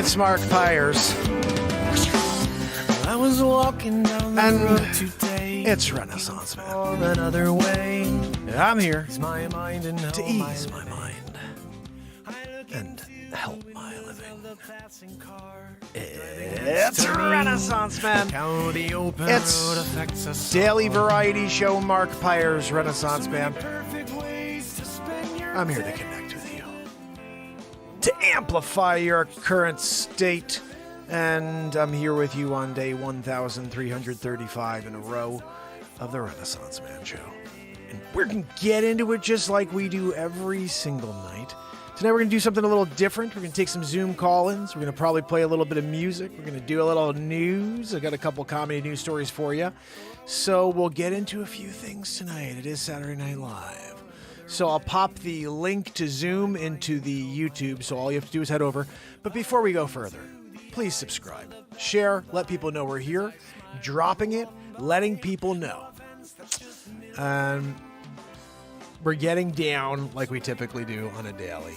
it's Mark Pires. I was walking down the road today. It's Renaissance Man. Another way. I'm here Ease my mind and to ease my mind and help my living. It's Renaissance Man. It's daily variety show Mark Pires Renaissance Man. I'm here to connect with you, to amplify your current state, and I'm here with you on day 1,335 in a row of the Renaissance Man show. And we're going to get into it just like we do every single night. Tonight we're going to do something a little different. We're going to take some Zoom call-ins. We're going to probably play a little bit of music. We're going to do a little news. I got a couple comedy news stories for you. So we'll get into a few things tonight. It is Saturday Night Live. So I'll pop the link to Zoom into the YouTube, so all you have to do is head over. But before we go further, please subscribe, share, let people know we're here, dropping it, letting people know. We're getting down like we typically do on a daily.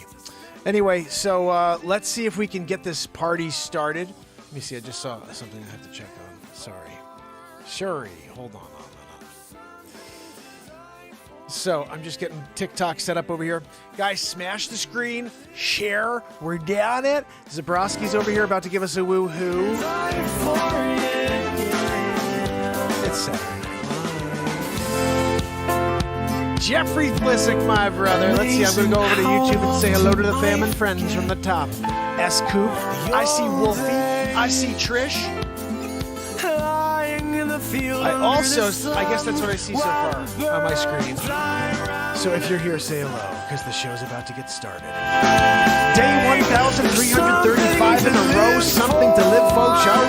Anyway, so let's see if we can get this party started. Let me see, I just saw something I have to check on. Sorry, hold on. So I'm just getting TikTok set up over here. Guys, smash the screen, share, we're down it. Zabrowski's over here about to give us a woohoo. It's Saturday Night Live. Jeffrey Flissick, my brother. Let's see, I'm going to go over to YouTube and say hello to the fam and friends from the top. S. Coop, I see Wolfie, I see Trish. I guess that's what I see so far on my screen. So if you're here, say hello, because the show's about to get started. Day 1,335 in a row, something to live for, show.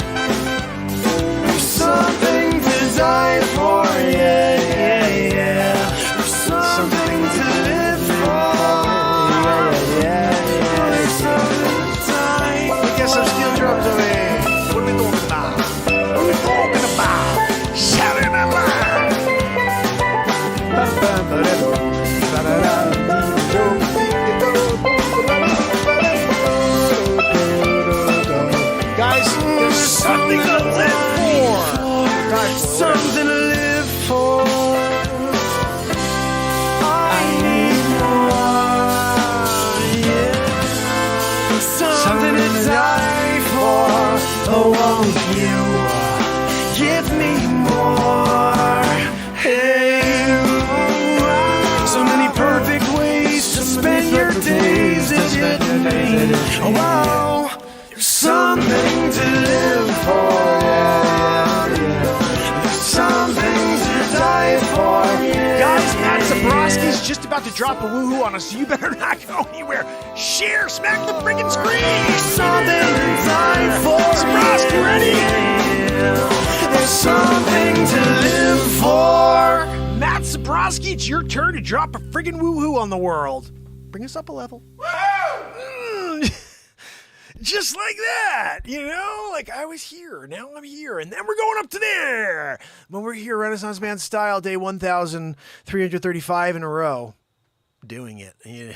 Something to die for, yeah. Something to live for, yeah. We get some steel drums over here. What are we talking about? What are we talking about? Saturday Night Live. Guys, there's something to live for. Something to live for. I need more, yeah. Something to die for. Oh, won't you give me more? Hey, so many perfect ways to spend your days if you need. Oh, wow, something to live for, yeah. Something to die for, yeah. Guys, Matt Zabrowski's just about to drop a woohoo on us, so you better not go anywhere. Share, smack the friggin' screen. Something to die for, Zabrowski, ready? There's something to live for. Matt Zabrowski, it's your turn to drop a friggin' woohoo on the world. Bring us up a level. Just like that, you know? Like, I was here, now I'm here, and then we're going up to there. When we're here, Renaissance Man style, day 1,335 in a row. Doing it. You know,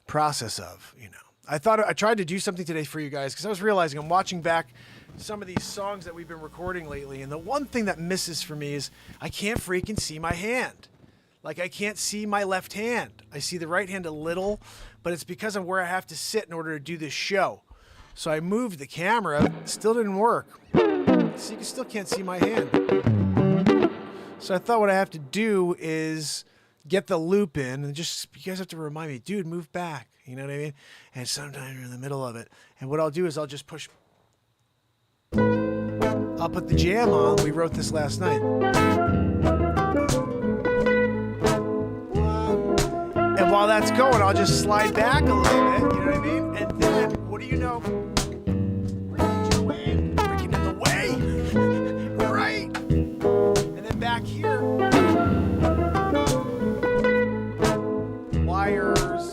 process of, you know. I tried to do something today for you guys, because I was realizing I'm watching back some of these songs that we've been recording lately, and the one thing that misses for me is I can't freaking see my hand. Like, I can't see my left hand. I see the right hand a little, but it's because of where I have to sit in order to do this show. So I moved the camera. It still didn't work. So you still can't see my hand. So I thought what I have to do is get the loop in, and just, you guys have to remind me, dude, move back. You know what I mean? And sometimes you're in the middle of it. And what I'll do is I'll just push. I'll put the jam on. We wrote this last night. And while that's going, I'll just slide back a little bit, you know what I mean? And then, what do you know? Joanne, freaking in the way, right? And then back here, wires.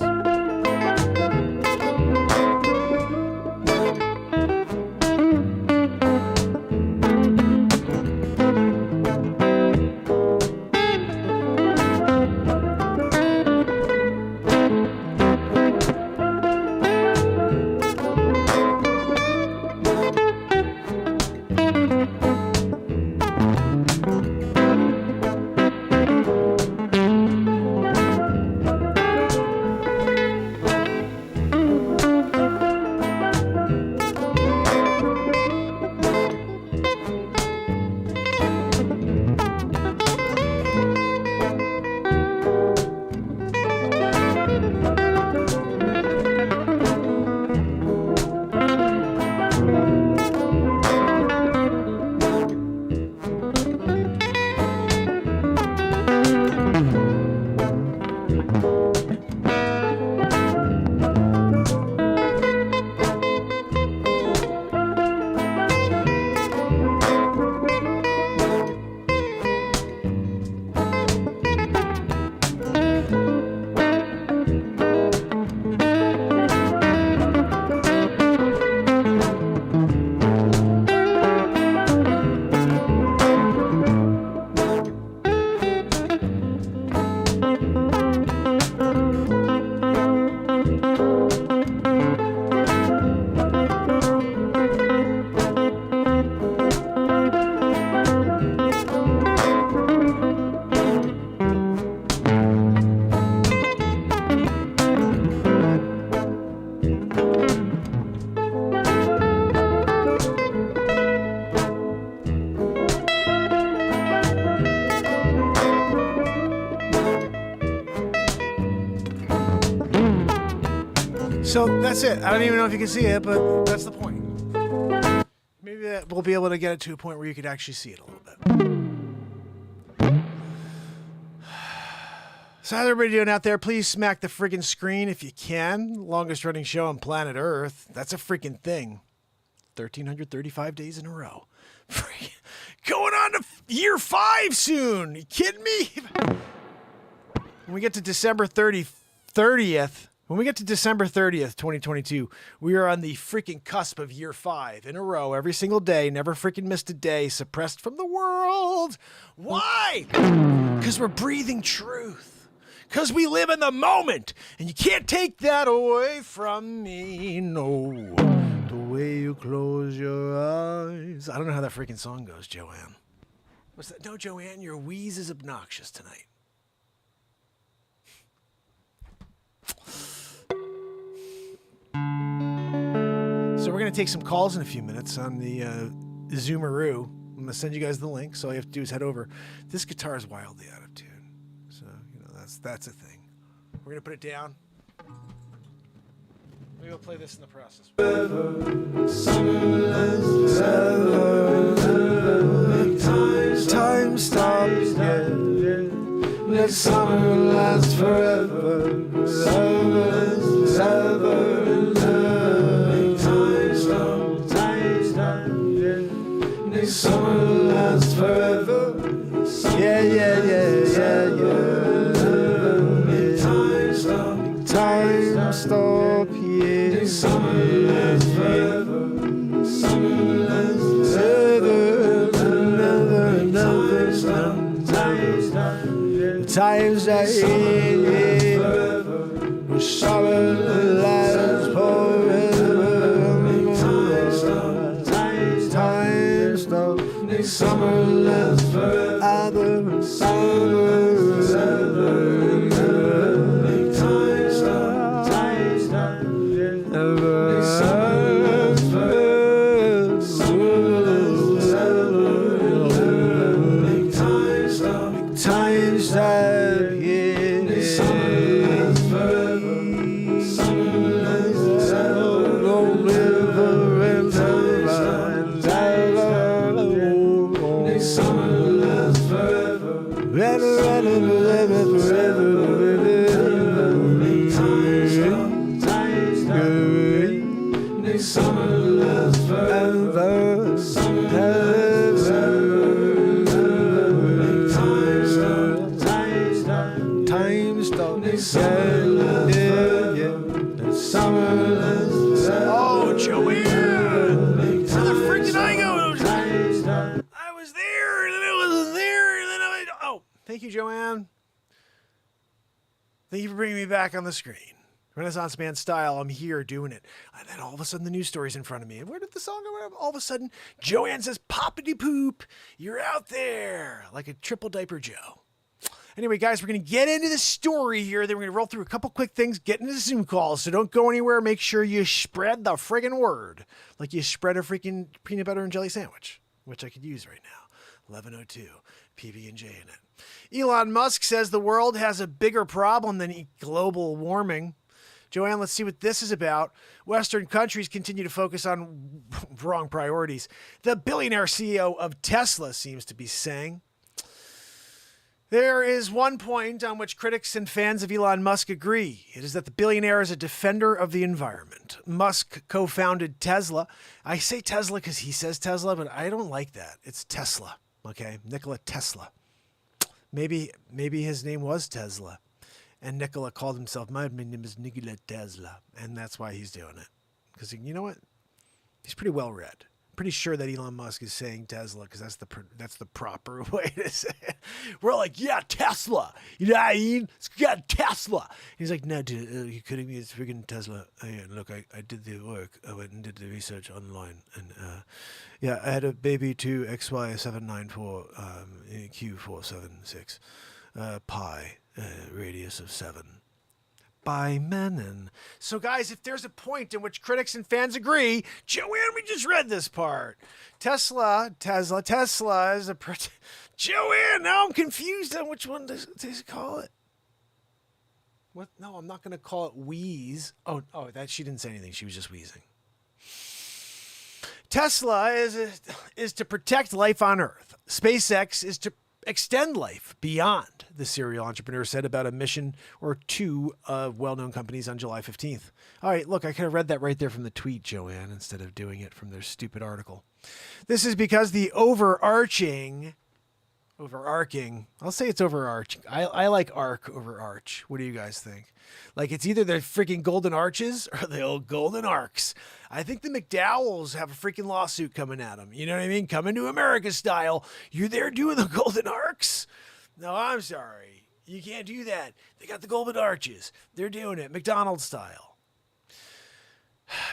So that's it. I don't even know if you can see it, but that's the point. Maybe we'll be able to get it to a point where you could actually see it a little bit. So how's everybody doing out there? Please smack the friggin' screen if you can. Longest running show on planet Earth. That's a freaking thing. 1,335 days in a row. Going on to year 5 soon. You kidding me? When we get to December 30th, when we get to December 30th, 2022, we are on the freaking cusp of year 5 in a row, every single day, never freaking missed a day, suppressed from the world. Why? Because we're breathing truth. Because we live in the moment, and you can't take that away from me, no. The way you close your eyes. I don't know how that freaking song goes, Joanne. What's that? No, Joanne, your wheeze is obnoxious tonight. So we're going to take some calls in a few minutes on the Zoomaroo. I'm going to send you guys the link, so all you have to do is head over. This guitar is wildly out of tune. So, that's a thing. We're going to put it down. Maybe we'll play this in the process. Time stops, yeah. Let summer last forever. Summer lasts forever. Yeah, yeah, yeah, yeah, yeah. Time stop, yeah. Summer lasts forever. Summer lasts forever. Another. Times that forever. Summer lasts forever. Summer lasts forever. Oh, Joanne! Where the frick did I go? I was there, and then I wasn't there, and then oh, thank you, Joanne. Thank you for bringing me back on the screen. Renaissance Man style, I'm here doing it. And then all of a sudden the news story's in front of me. And where did the song go? All of a sudden, Joanne says, poppity poop, you're out there. Like a triple diaper Joe. Anyway, guys, we're going to get into the story here. Then we're going to roll through a couple quick things, get into the Zoom calls. So don't go anywhere. Make sure you spread the friggin' word. Like you spread a freaking peanut butter and jelly sandwich, which I could use right now. 1102, PB&J in it. Elon Musk says the world has a bigger problem than global warming. Joanne, let's see what this is about. Western countries continue to focus on wrong priorities. The billionaire CEO of Tesla seems to be saying. There is one point on which critics and fans of Elon Musk agree. It is that the billionaire is a defender of the environment. Musk co-founded Tesla. I say Tesla because he says Tesla, but I don't like that. It's Tesla, okay? Nikola Tesla. Maybe his name was Tesla. And Nikola called himself, my name is Nikola Tesla. And that's why he's doing it. Because you know what? He's pretty well read. Pretty sure that Elon Musk is saying Tesla because that's the proper way to say it. We're like, yeah, Tesla. You know what I mean? It's got Tesla. He's like, no, dude, you kidding me? It's freaking Tesla. Look, I did the work. I went and did the research online. And, yeah, I had a baby 2XY794 Q476 pi radius of 7. By Menon. So, guys, if there's a point in which critics and fans agree, Joanne, we just read this part. Tesla is a... Joanne, now I'm confused on which one to call it. What? No, I'm not going to call it wheeze. Oh, that she didn't say anything. She was just wheezing. Tesla is to protect life on Earth. SpaceX is to extend life beyond, the serial entrepreneur said about a mission or two of well-known companies on July 15th. All right, look, I could have read that right there from the tweet, Joanne, instead of doing it from their stupid article. This is because the overarching, I'll say it's overarching. I like arc over arch. What do you guys think? Like, it's either the freaking golden arches or the old golden arcs. I think the McDowells have a freaking lawsuit coming at them. You know what I mean? Coming to America style. You there doing the golden arcs? No, I'm sorry. You can't do that. They got the golden arches. They're doing it McDonald's style.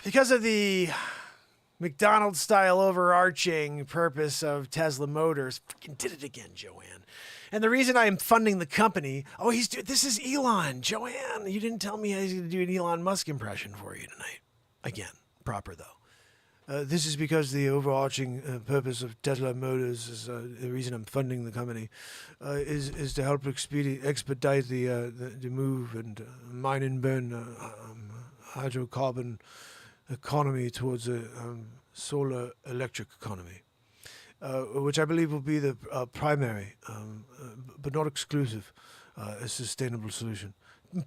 Because of the McDonald's style overarching purpose of Tesla Motors, freaking did it again, Joanne. And the reason I am funding the company, this is Elon. Joanne, you didn't tell me I was going to do an Elon Musk impression for you tonight. Again, proper though. This is because the overarching purpose of Tesla Motors is the reason I'm funding the company is to help expedite the move and mine and burn hydrocarbon economy towards a solar electric economy. Which I believe will be the primary, but not exclusive, sustainable solution.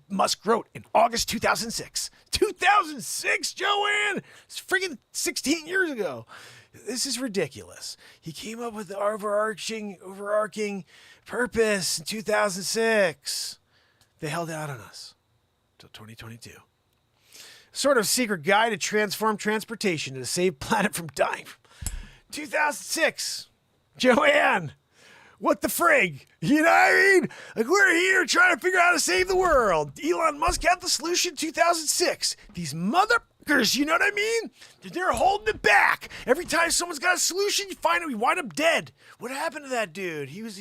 Musk wrote in August 2006. 2006, Joanne! It's friggin' 16 years ago. This is ridiculous. He came up with the overarching purpose in 2006. They held out on us until 2022. Sort of secret guide to transform transportation to save planet from dying. 2006, Joanne, what the frig? You know what I mean? Like, we're here trying to figure out how to save the world. Elon Musk had the solution 2006. These motherfuckers, you know what I mean? They're holding it back. Every time someone's got a solution, we wind up dead. What happened to that dude? He was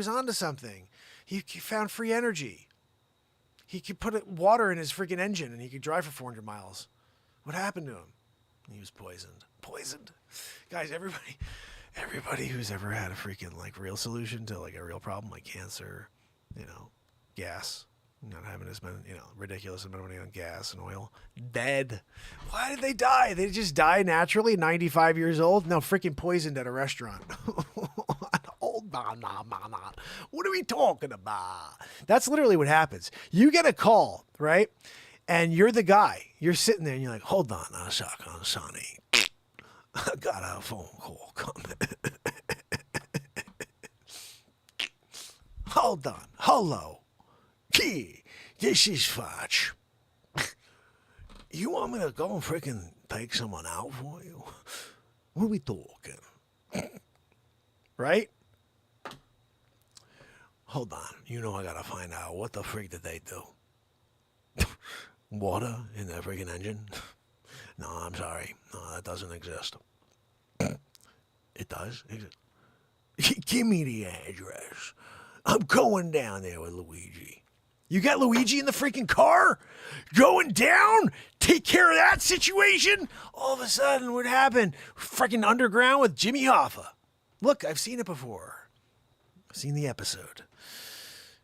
onto something. He found free energy. He could put water in his freaking engine and he could drive for 400 miles. What happened to him? He was poisoned. Guys, everybody who's ever had a freaking like real solution to like a real problem like cancer, gas, not having to spend, ridiculous amount of money on gas and oil, dead. Why did they die? They just die naturally, 95 years old? No, freaking poisoned at a restaurant. What are we talking about? That's literally what happens. You get a call, right? And you're the guy. You're sitting there and you're like, hold on a second, Sonny. I got a phone call coming. Hold on. Hello. Key, this is Fudge. You want me to go and freaking take someone out for you? What are we talking? Right? Hold on. I gotta find out what the freak did they do? Water in their freaking engine? No, I'm sorry. No, that doesn't exist. It does exist. Give me the address. I'm going down there with Luigi. You got Luigi in the freaking car? Going down? Take care of that situation? All of a sudden, what happened? Freaking underground with Jimmy Hoffa. Look, I've seen it before. I've seen the episode.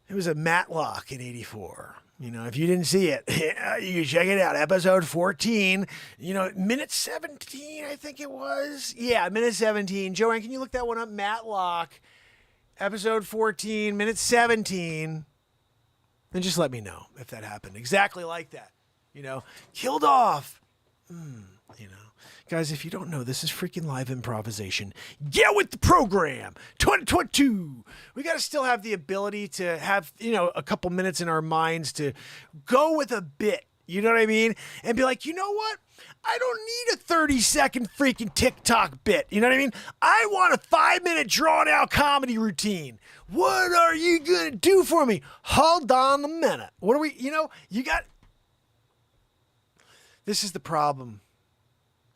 It was a Matlock in 84. If you didn't see it, you can check it out. Episode 14, minute 17, I think it was. Yeah, minute 17. Joanne, can you look that one up? Matlock, episode 14, minute 17. And just let me know if that happened. Exactly like that. Killed off. Guys, if you don't know, this is freaking live improvisation. Get with the program. 2022. We got to still have the ability to have, a couple minutes in our minds to go with a bit. You know what I mean? And be like, you know what? I don't need a 30-second freaking TikTok bit. You know what I mean? I want a 5-minute drawn-out comedy routine. What are you going to do for me? Hold on a minute. What are we, you got... This is the problem.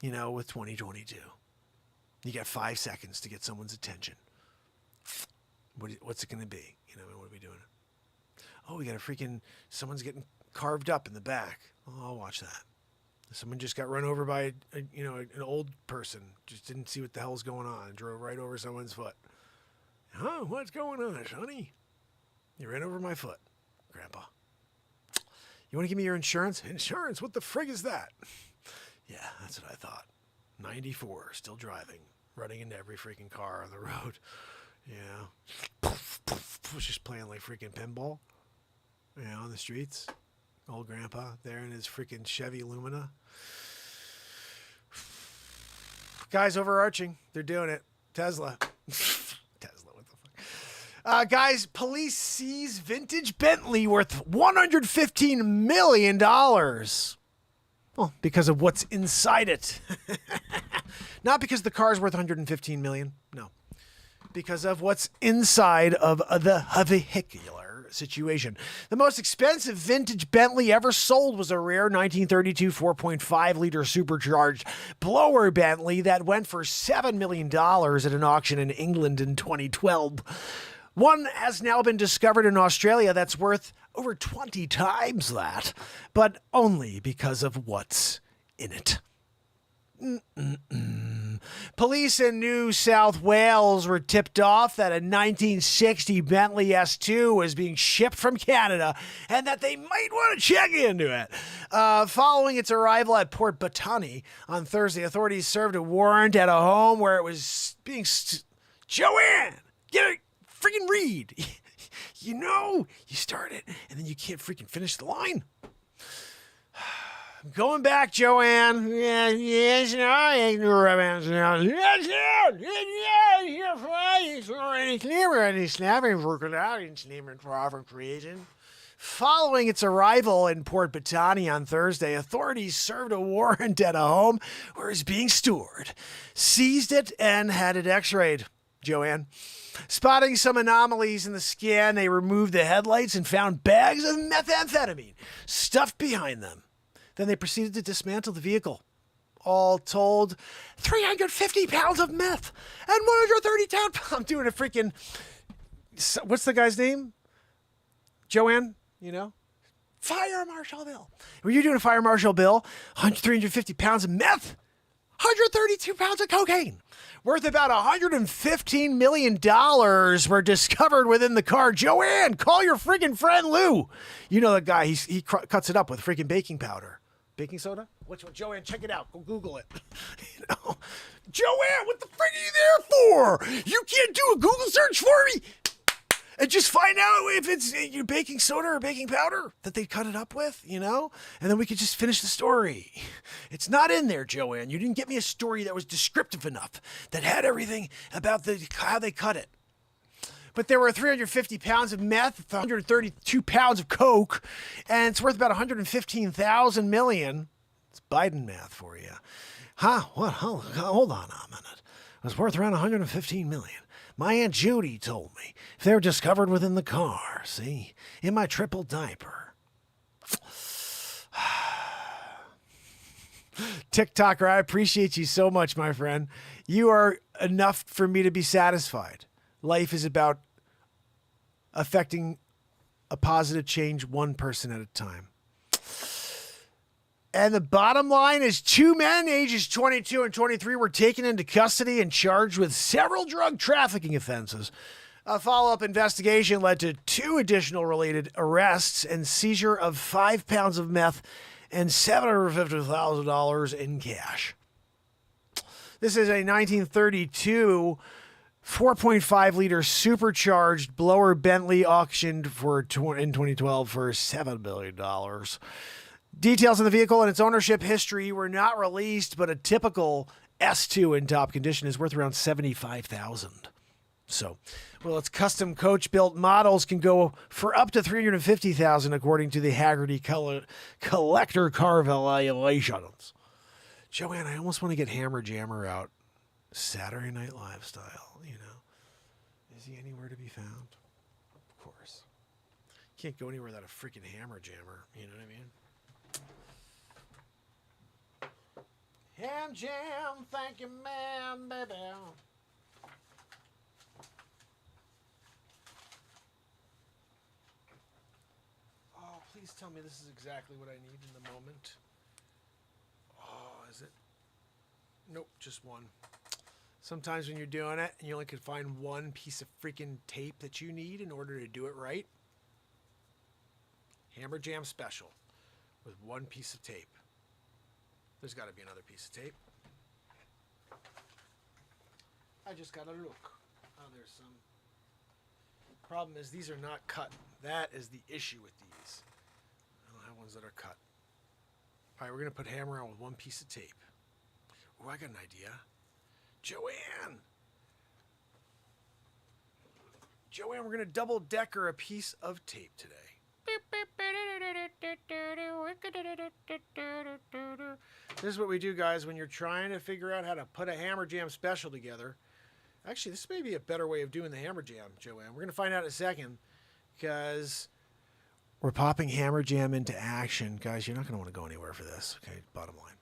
With 2022. You got 5 seconds to get someone's attention. What's it going to be? What are we doing? Oh, we got someone's getting carved up in the back. Oh, I'll watch that. Someone just got run over by, an old person. Just didn't see what the hell's going on. Drove right over someone's foot. Huh? What's going on, honey? You ran over my foot, Grandpa. You want to give me your insurance? Insurance? What the frig is that? Yeah, that's what I thought. 94, still driving, running into every freaking car on the road. Yeah. Was just playing like freaking pinball. Yeah, on the streets. Old grandpa there in his freaking Chevy Lumina. Guys, overarching. They're doing it. Tesla. Tesla, what the fuck? Guys, police seize vintage Bentley worth $115 million. Well, because of what's inside it. Not because the car's worth $115 million. No. Because of what's inside of the vehicular situation. The most expensive vintage Bentley ever sold was a rare 1932 4.5 liter supercharged blower Bentley that went for $7 million at an auction in England in 2012. One has now been discovered in Australia that's worth over 20 times that, but only because of what's in it. Police in New South Wales were tipped off that a 1960 Bentley S2 was being shipped from Canada and that they might want to check into it. Following its arrival at Port Botany on Thursday, authorities served a warrant at a home where it was being... Joanne! Get a freaking read! You know, you start it and then you can't freaking finish the line. Going back, Joanne. Yes, no, I ain't no romance now. Yes, you're fine. It's already clear and he's snapping for Canadian snapping for creation. Following its arrival in Port Botany on Thursday, authorities served a warrant at a home where it's being stored, seized it, and had it x-rayed. Joanne. Spotting some anomalies in the scan, they removed the headlights and found bags of methamphetamine stuffed behind them. Then they proceeded to dismantle the vehicle. All told, 350 pounds of meth and 130 pounds. I'm doing a freaking... What's the guy's name? Joanne, you know? Fire Marshal Bill. Were you doing a Fire Marshal Bill? 350 pounds of meth, 132 pounds of cocaine, worth about $115 million were discovered within the car. Joanne, call your freaking friend Lou. You know that guy, he cuts it up with freaking baking powder. Baking soda? Which one? Joanne, check it out. Go Google it. You know? Joanne, what the frick are you there for? You can't do a Google search for me and just find out if it's your baking soda or baking powder that they cut it up with, you know? And then we could just finish the story. It's not in there, Joanne. You didn't get me a story that was descriptive enough, that had everything about how they cut it. But there were 350 pounds of meth, 132 pounds of coke, and it's worth about $115,000 million. It's Biden math for you. Huh? What? Hold on a minute. It was worth around $115 million. My Aunt Judy told me if they were discovered within the car, see, in my triple diaper. TikToker, I appreciate you so much, my friend. You are enough for me to be satisfied. Life is about affecting a positive change one person at a time. And the bottom line is 2 men, ages 22 and 23, were taken into custody and charged with several drug trafficking offenses. A follow-up investigation led to 2 additional related arrests and seizure of 5 pounds of meth and $750,000 in cash. This is a 1932 4.5 liter supercharged blower Bentley auctioned in 2012 for $7 billion. Details of the vehicle and its ownership history were not released, but a typical S2 in top condition is worth around $75,000. So, well, its custom coach-built models can go for up to $350,000 according to the Haggerty collector car valuations. Joanne, I almost want to get Hammer Jammer out. Saturday Night Live style, you know. Is he anywhere to be found? Of course. Can't go anywhere without a freaking Hammer Jammer, you know what I mean? Ham Jam, thank you, ma'am, baby. Oh, please tell me this is exactly what I need in the moment. Oh, is it? Nope, just one. Sometimes when you're doing it and you only can find one piece of freaking tape that you need in order to do it right. Hammer Jam Special. with one piece of tape. There's got to be another piece of tape. I just got to look. Oh, there's some. Problem is these are not cut. That is the issue with these. I don't have ones that are cut. All right, we're going to put hammer on with one piece of tape. Oh, I got an idea. Joanne, we're going to double-decker a piece of tape today. This is what we do, guys, when you're trying to figure out how to put a Hammer Jam special together. Actually, this may be a better way of doing the Hammer Jam, Joanne. We're going to find out in a second because we're popping Hammer Jam into action. Guys, you're not going to want to go anywhere for this, okay? Bottom line.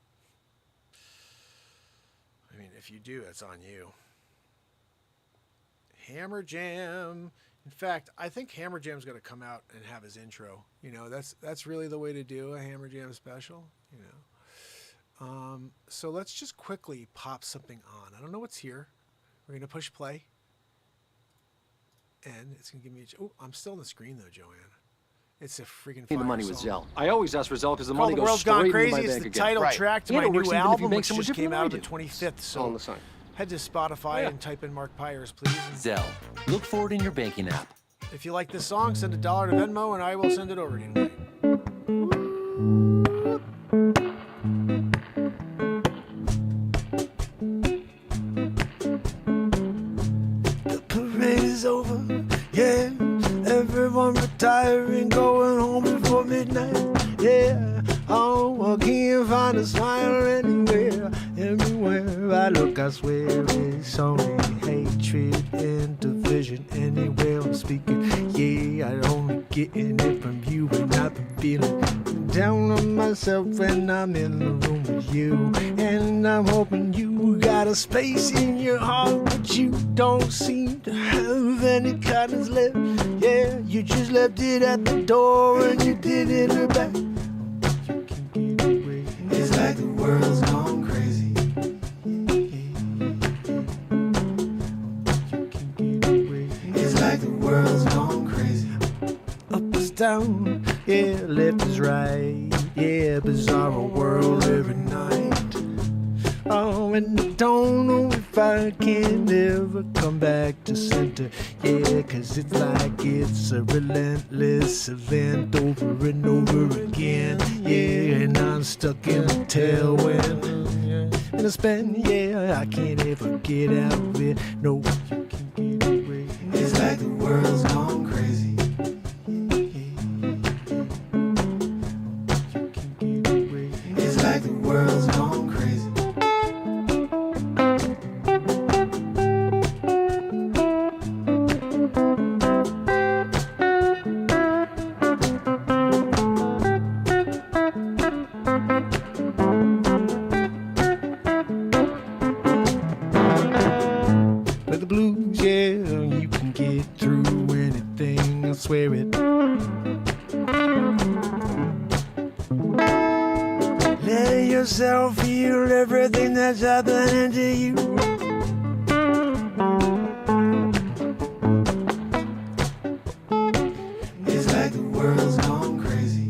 I mean, if you do, it's on you. Hammer Jam. In fact, I think Hammer Jam's going to come out and have his intro. You know, that's really the way to do a Hammer Jam special, you know. So let's just quickly pop something on. I don't know what's here. We're going to push play. And it's going to give me a... Oh, I'm still on the screen, though, Joanne. It's a freaking fire the money with song. Zelle. I always ask for Zelle because the money The goes World's straight Gone into my Crazy. bank It's account. the title track to Yeah, my it works new even if you album, make which someone just came different out on than the I do. 25th. So All on the sign. head to Spotify Yeah. and type in Mark Pires, please. Zelle. Look for it in your banking app. If you like this song, send $1 to Venmo, and I will send it over to you. The parade is over, yeah. Everyone retiring, going home before midnight, yeah. Oh, I can't find a smile anywhere. Everywhere I look, I swear it's only hatred and division. Anywhere I'm speaking, yeah, I only getting it from you, and I've been feeling down on myself when I'm in the room with you. And I'm hoping you got a space in your heart, but you don't seem to have any kindness left. Yeah, you just left it at the door and you didn't look back. You can get away. It's like the world's gone crazy. You can get away. It's like the world's gone crazy. Up is down, yeah, left is right, yeah, bizarre world every night. Oh, and I don't know if I can ever come back to center, yeah, 'cause it's like it's a relentless event over and over again, yeah, and I'm stuck in a tailwind, and I spend, yeah, I can't ever get out of it, no, you can get away. It's like the world's gone crazy. It's like the world's gone crazy. With the blues, yeah, you can get through anything, I swear it. Let yourself feel everything that's happening to you. It's like the world's gone crazy.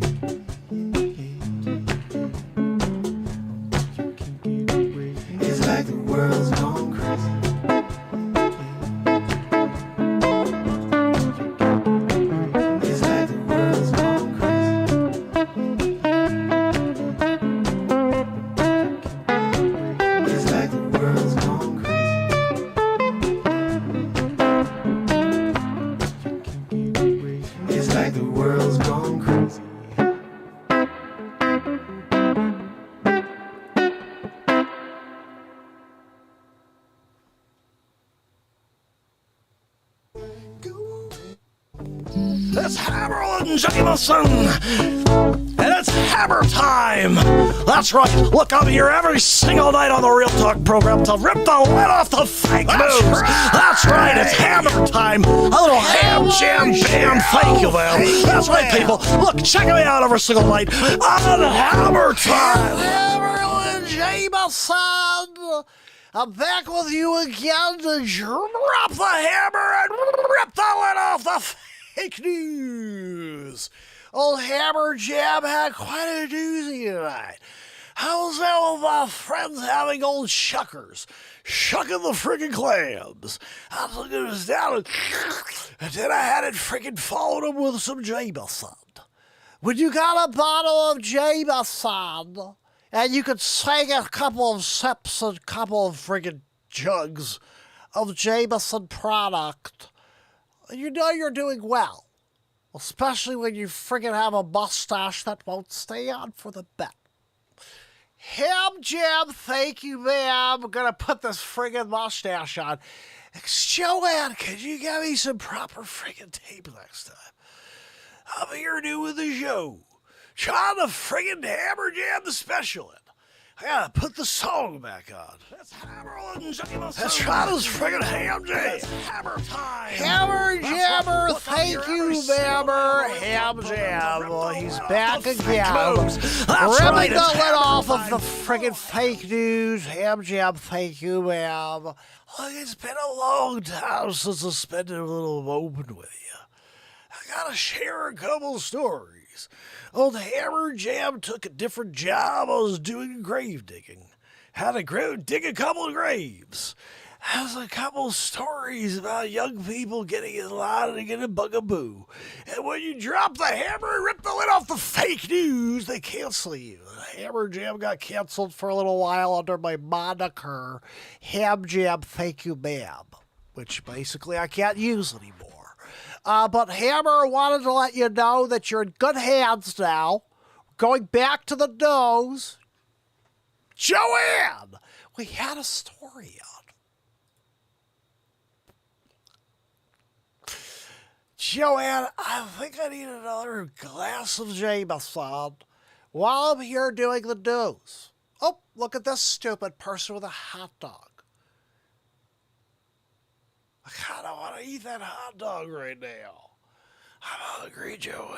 It's like the world's gone crazy. It's like the world's gone crazy. It's like the world's gone crazy. It's like the world's gone crazy. It's Hammerlin Jameson, and it's hammer time. That's right. Look, I'm here every single night on the Real Talk program to rip the lid off the fake news. That's right. It's hammer time. A little ham jam bam. Thank you, man. That's right, people. Look, check me out every single night on Hammer Time. Hammerlin Jameson. I'm back with you again to drop the hammer and rip the lid off the fake news. Old Hammer Jam had quite a doozy tonight. How's that with my friends having old shuckers? Shucking the friggin' clams. I took it down and then I had it friggin' followed them with some Jameson. When you got a bottle of Jameson and you could take a couple of sips and a couple of friggin' jugs of Jameson product, you know you're doing well. Especially when you friggin' have a mustache that won't stay on for the bet. Ham Jam, thank you, ma'am. I'm gonna put this friggin' mustache on. Joanne, could you get me some proper friggin' tape next time? I'm here doing the show. Trying to friggin' Hammer Jam the special in. I gotta put the song back on. Let's hammer on Jameson. Let's try this friggin' Ham Jam. It's hammer time. Hammer Jammer, thank you, Mammer. Ham Jam, well, he's back again. Ripping the lid off of the friggin' fake news. Ham Jam, thank you, ma'am. Look, it's been a long time since I spent a little moment with you. I gotta share a couple stories. Old Hammer Jam took a different job. I was doing grave digging. Had to dig a couple of graves. Has a couple stories about young people getting in line and getting a bugaboo. And when you drop the hammer and rip the lid off the fake news, they cancel you. Hammer Jam got canceled for a little while under my moniker, Ham Jam Thank You Ma'am, which basically I can't use anymore. But Hammer wanted to let you know that you're in good hands now. Going back to the nose. Joanne! We had a story on. Joanne, I think I need another glass of Jameson while I'm here doing the news. Oh, look at this stupid person with a hot dog. I kind of want to eat that hot dog right now. I'm hungry, Joanne.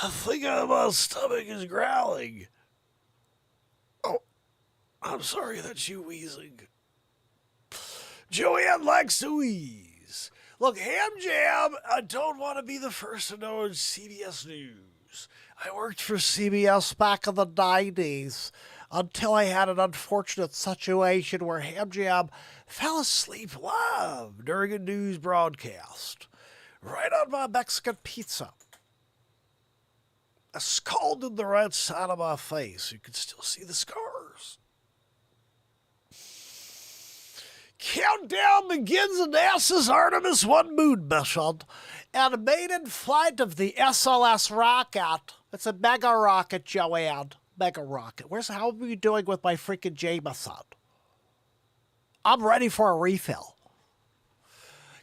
I think my stomach is growling. Oh, I'm sorry that you wheezing. Joanne likes to wheeze. Look, Ham Jam, I don't want to be the first to know in CBS News. I worked for CBS back in the 90s until I had an unfortunate situation where Ham Jam fell asleep live during a news broadcast, right on my Mexican pizza. I scalded the right side of my face. You can still see the scars. Countdown begins in NASA's Artemis 1 moon mission and a maiden flight of the SLS rocket. It's a mega rocket, Joanne. Mega rocket. How are you doing with my freaking Jameson? I'm ready for a refill.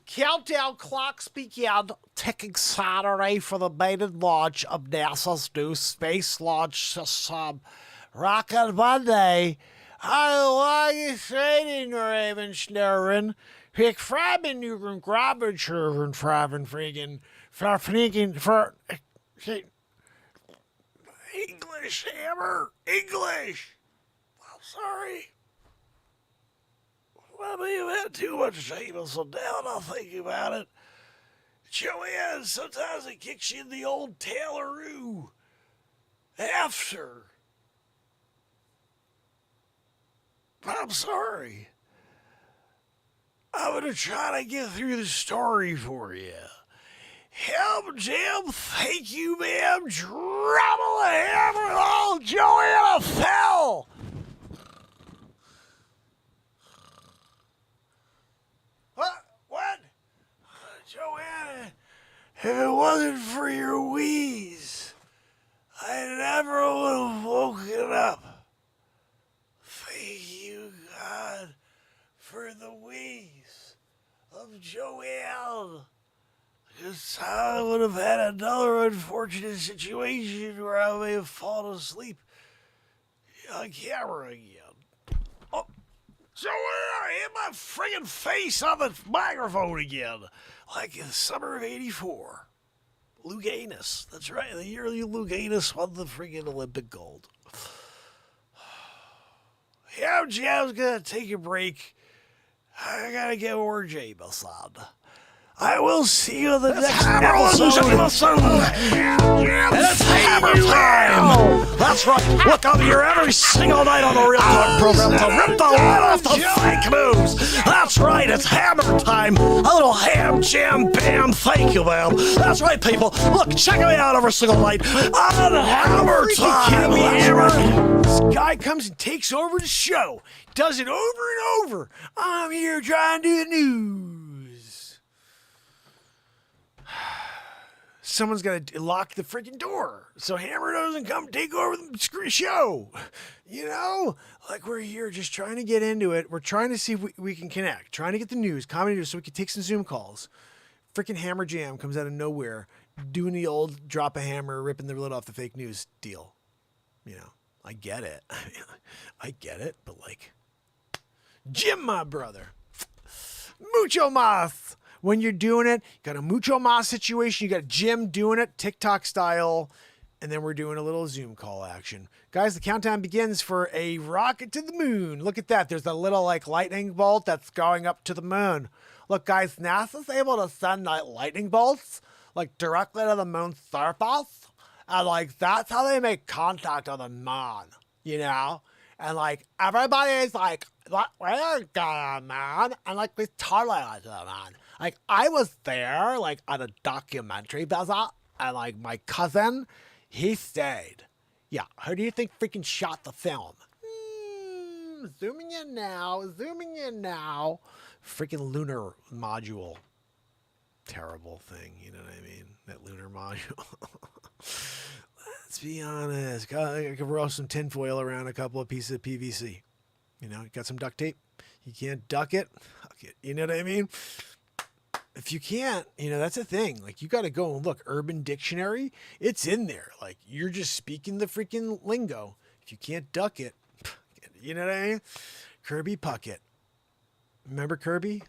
Countdown clocks began ticking Saturday for the maiden launch of NASA's new Space Launch System. Rocket Monday. How long is training, Ravenschnurren? Ich fragen Jürgen Grabenschurren, fragen friggin, for English, Hammer, English. I'm sorry. I may have had too much Jameson down, I'll think about it. Joanne, sometimes it kicks you in the old Tayloroo. After. I'm sorry. I'm going to try to get through the story for you. Ham Jam, thank you, ma'am. Trouble the hammer. Oh, Joanna fell. What? Joanna, if it wasn't for your wheeze, I never would have woken up. Thank you, God, for the wheeze of Joanne. Because I would have had another unfortunate situation where I may have fallen asleep on camera again. Oh, Joanne, I hit my friggin' face on the microphone again. Like in the summer of '84. Luganus. That's right. The year Luganus won the friggin' Olympic gold. Ham Jam's gonna take a break. I gotta get more Jameson. I will see you the next Hammer, ladies and gentlemen, son. And it's hammer time. That's right. Look, I'm here every single night on the Real Talk program to rip the lid off the fake news. That's right. It's hammer time. A little ham, jam, bam. Thank you, ma'am. That's right, people. Look, check me out every single night on hammer time. That's right. This guy comes and takes over the show, does it over and over. I'm here trying to do the news. Someone's got to lock the freaking door so Hammer doesn't come take over the show. You know, like we're here just trying to get into it. We're trying to see if we can connect, trying to get the news, comedy news, so we can take some Zoom calls. Freaking Hammer Jam comes out of nowhere, doing the old drop a hammer, ripping the lid off the fake news deal. You know, I get it. I get it, but like, Jim, my brother, mucho mas. When you're doing it, you got a mucho mas situation. You got Jim doing it, TikTok style, and then we're doing a little Zoom call action. Guys, the countdown begins for a rocket to the moon. Look at that. There's a little like lightning bolt that's going up to the moon. Look, guys, NASA's able to send like lightning bolts like directly to the moon's surface. And like, that's how they make contact on the moon, you know? And like, everybody's like, we're going, man. And like, we totally like that, man. Like, I was there, like, on a documentary visit, and like, my cousin, he stayed. Yeah, who do you think freaking shot the film? Zooming in now. Freaking lunar module. Terrible thing, you know what I mean? That lunar module. Let's be honest. I could roll some tinfoil around a couple of pieces of PVC. You know, got some duct tape. You can't duck it. You know what I mean? If you can't, you know, that's a thing. Like, you got to go and look. Urban Dictionary, it's in there. Like, you're just speaking the freaking lingo. If you can't duck it, you know what I mean? Kirby Puckett. Remember Kirby?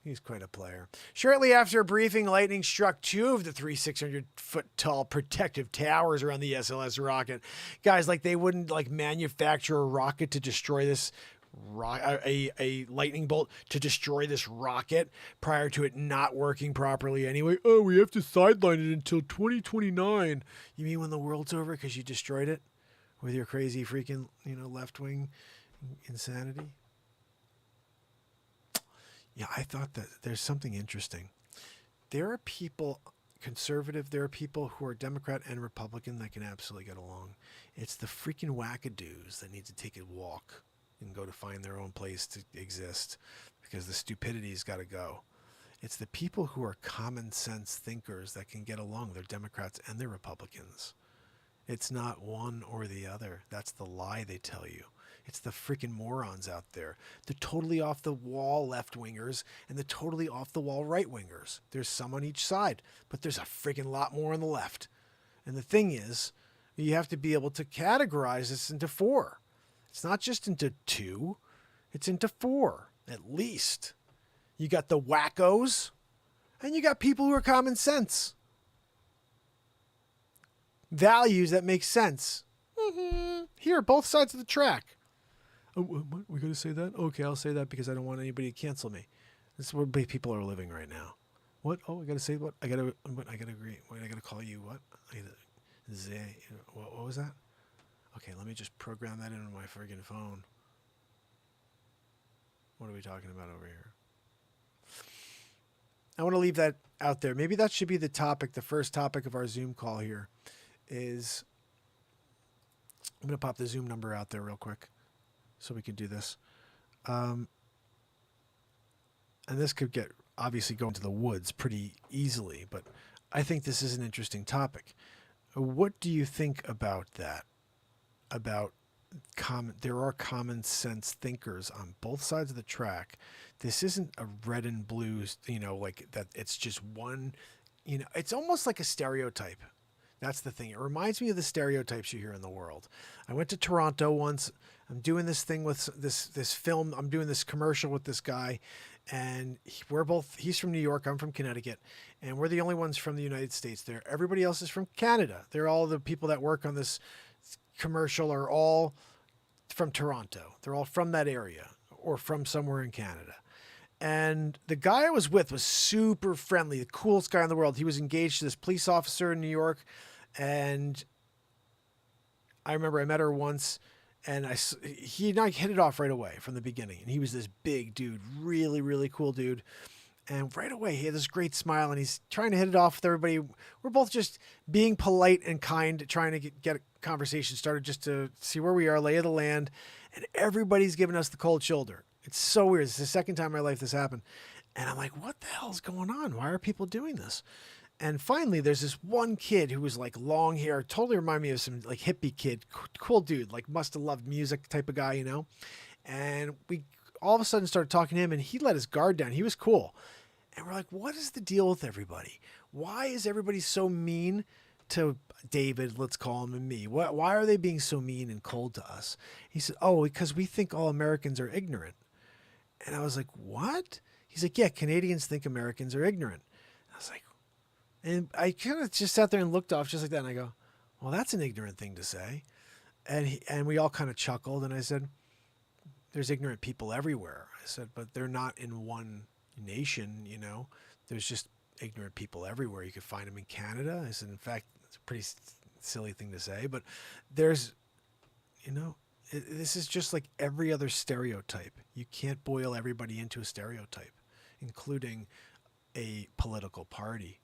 He's quite a player. Shortly after a briefing, lightning struck two of the three 600-foot-tall protective towers around the SLS rocket. Guys, like, they wouldn't, like, manufacture a rocket to destroy this a lightning bolt to destroy this rocket prior to it not working properly anyway. Oh, we have to sideline it until 2029. You mean when the world's over because you destroyed it with your crazy freaking, you know, left-wing insanity? Yeah, I thought that there's something interesting. There are people, conservative, there are people who are Democrat and Republican that can absolutely get along. It's the freaking wackadoos that need to take a walk and go to find their own place to exist because the stupidity's got to go. It's the people who are common sense thinkers that can get along. They're Democrats and they're Republicans. It's not one or the other. That's the lie they tell you. It's the freaking morons out there. The totally off the wall left-wingers and the totally off the wall right-wingers. There's some on each side, but there's a freaking lot more on the left. And the thing is, you have to be able to categorize this into four. It's not just into two, it's into four, at least. You got the wackos, and you got people who are common sense. Values that make sense. Here, both sides of the track. Oh, what? We gotta say that? Okay, I'll say that because I don't want anybody to cancel me. This is where people are living right now. What? Oh, I gotta say what? I gotta agree. Wait, I gotta call you what? What was that? Okay, let me just program that into my friggin' phone. What are we talking about over here? I want to leave that out there. Maybe that should be the topic, the first topic of our Zoom call here is, I'm going to pop the Zoom number out there real quick so we can do this. And this could get, obviously, go into the woods pretty easily, but I think this is an interesting topic. What do you think about that? About there are common sense thinkers on both sides of the track. This isn't a red and blue, you know, like that. It's just one, you know, it's almost like a stereotype. That's the thing. It reminds me of the stereotypes you hear in the world. I went to Toronto once. I'm doing this thing with this film. I'm doing this commercial with this guy, and he's from New York. I'm from Connecticut, and we're the only ones from the United States there. Everybody else is from Canada. They're all the people that work on this commercial are all from Toronto. They're all from that area or from somewhere in Canada. And the guy I was with was super friendly, the coolest guy in the world. He was engaged to this police officer in New York. And I remember I met her once, and he and I hit it off right away from the beginning. And he was this big dude, really, really cool dude. And right away, he had this great smile, and he's trying to hit it off with everybody. We're both just being polite and kind, trying to get a conversation started just to see where we are, lay of the land. And everybody's giving us the cold shoulder. It's so weird. It's the second time in my life this happened. And I'm like, what the hell's going on? Why are people doing this? And finally, there's this one kid who was like long hair, totally reminded me of some like hippie kid, cool dude, like must have loved music type of guy, you know? And we all of a sudden started talking to him, and he let his guard down. He was cool. And we're like, what is the deal with everybody? Why is everybody so mean to David, let's call him, and me? Why are they being so mean and cold to us? He said, oh, because we think all Americans are ignorant. And I was like, what? He's like, yeah, Canadians think Americans are ignorant. I was like, and I kind of just sat there and looked off just like that. And I go, well, that's an ignorant thing to say. And we all kind of chuckled. And I said, there's ignorant people everywhere. I said, but they're not in one nation, you know. There's just ignorant people everywhere. You could find them in Canada. I said, in fact, it's a pretty silly thing to say, but there's, you know, this is just like every other stereotype. You can't boil everybody into a stereotype, including a political party.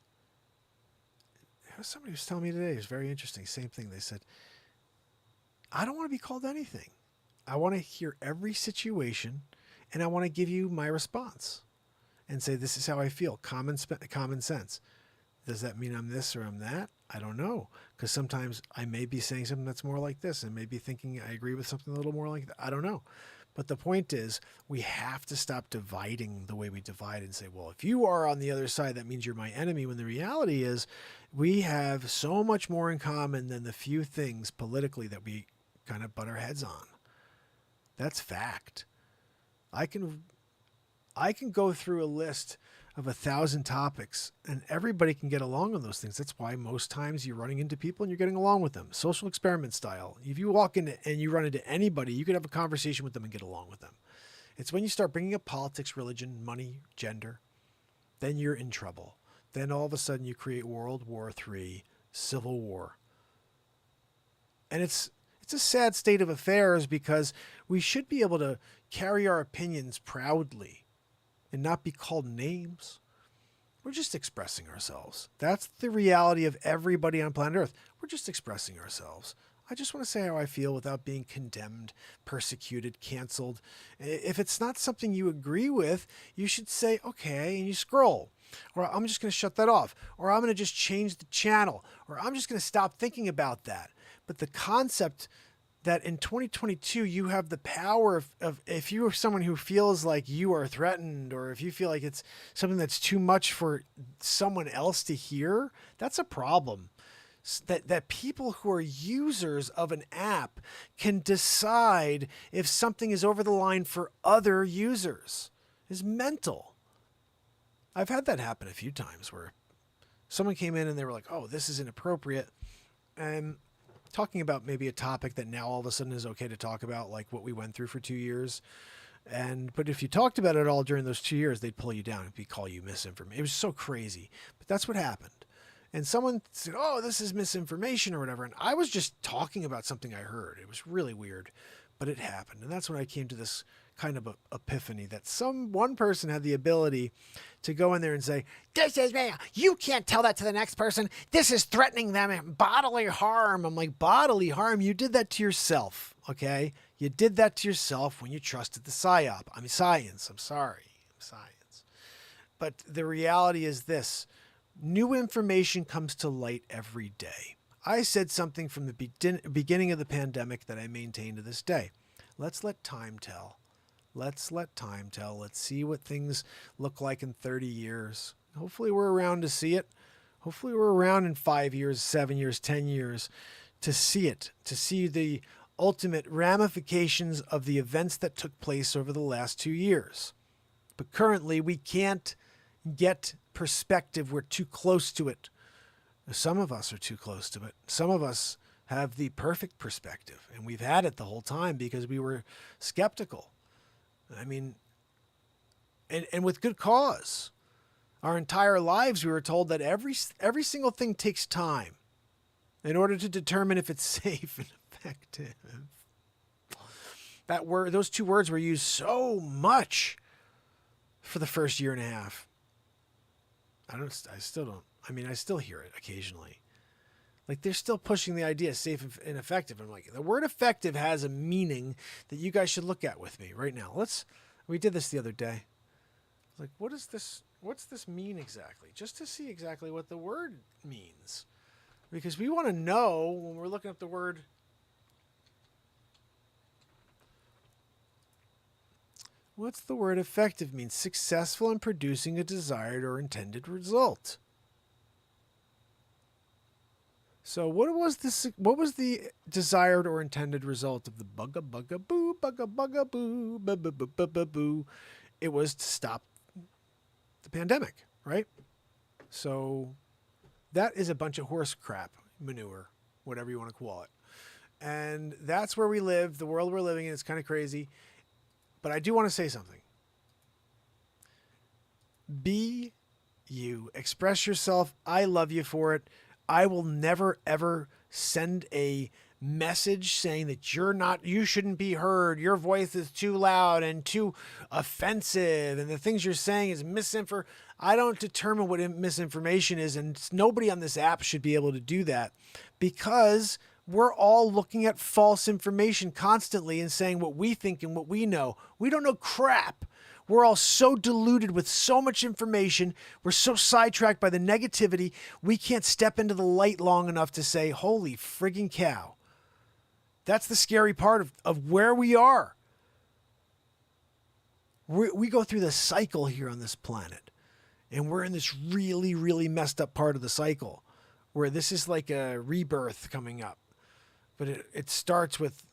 Somebody was telling me today, it was very interesting. Same thing. They said, I don't want to be called anything. I want to hear every situation, and I want to give you my response and say, this is how I feel. Common sense. Does that mean I'm this or I'm that? I don't know. Because sometimes I may be saying something that's more like this and maybe thinking I agree with something a little more like that. I don't know. But the point is, we have to stop dividing the way we divide and say, well, if you are on the other side, that means you're my enemy. When the reality is, we have so much more in common than the few things politically that we kind of butt our heads on. That's fact. I can go through a list of 1,000 topics, and everybody can get along on those things. That's why most times you're running into people and you're getting along with them. Social experiment style. If you walk in and you run into anybody, you can have a conversation with them and get along with them. It's when you start bringing up politics, religion, money, gender, then you're in trouble. Then all of a sudden you create World War III, Civil War. And it's a sad state of affairs, because we should be able to carry our opinions proudly and not be called names. We're just expressing ourselves. That's the reality of everybody on planet Earth. We're just expressing ourselves. I just want to say how I feel without being condemned, persecuted, canceled. If it's not something you agree with, you should say, okay, and you scroll. Or I'm just going to shut that off. Or I'm going to just change the channel. Or I'm just going to stop thinking about that. But the concept that in 2022, you have the power of if you are someone who feels like you are threatened, or if you feel like it's something that's too much for someone else to hear, that's a problem. That people who are users of an app can decide if something is over the line for other users is mental. I've had that happen a few times where someone came in and they were like, oh, this is inappropriate. And talking about maybe a topic that now all of a sudden is okay to talk about, like what we went through for 2 years. But if you talked about it all during those 2 years, they'd pull you down and call you misinformation. It was so crazy, but that's what happened. And someone said, oh, this is misinformation or whatever. And I was just talking about something I heard. It was really weird, but it happened. And that's when I came to this kind of a epiphany that one person had the ability to go in there and say, this is me. You can't tell that to the next person. This is threatening them and bodily harm. I'm like, bodily harm? You did that to yourself, okay? You did that to yourself when you trusted the psyop. I mean, science. I'm sorry. Science. But the reality is this. New information comes to light every day. I said something from the beginning of the pandemic that I maintain to this day. Let's let time tell. Let's let time tell. Let's see what things look like in 30 years. Hopefully we're around to see it. Hopefully we're around in 5 years, 7 years, 10 years to see it, to see the ultimate ramifications of the events that took place over the last 2 years. But currently we can't get perspective. We're too close to it. Some of us are too close to it. Some of us have the perfect perspective, and we've had it the whole time because we were skeptical. I mean, and with good cause. Our entire lives, we were told that every single thing takes time in order to determine if it's safe and effective. Those two words were used so much for the first year and a half. I still hear it occasionally. Like, they're still pushing the idea of safe and effective. I'm like, the word effective has a meaning that you guys should look at with me right now. We did this the other day. Like, what's this mean exactly? Just to see exactly what the word means. Because we want to know when we're looking up the word. What's the word effective mean? Successful in producing a desired or intended result. So what was the desired or intended result of the bugga boo, bugga bugga boo, boo boo boo boo boo boo? It was to stop the pandemic, right? So that is a bunch of horse crap, manure, whatever you want to call it. And that's where we live, the world we're living in. It's kind of crazy. But I do want to say something. Be you. Express yourself. I love you for it. I will never, ever send a message saying that you shouldn't be heard. Your voice is too loud and too offensive. And the things you're saying is misinformation. I don't determine what misinformation is. And nobody on this app should be able to do that, because we're all looking at false information constantly and saying what we think and what we know. We don't know crap. We're all so diluted with so much information. We're so sidetracked by the negativity. We can't step into the light long enough to say, holy friggin' cow. That's the scary part of where we are. We go through the cycle here on this planet. And we're in this really, really messed up part of the cycle where this is like a rebirth coming up. But it starts with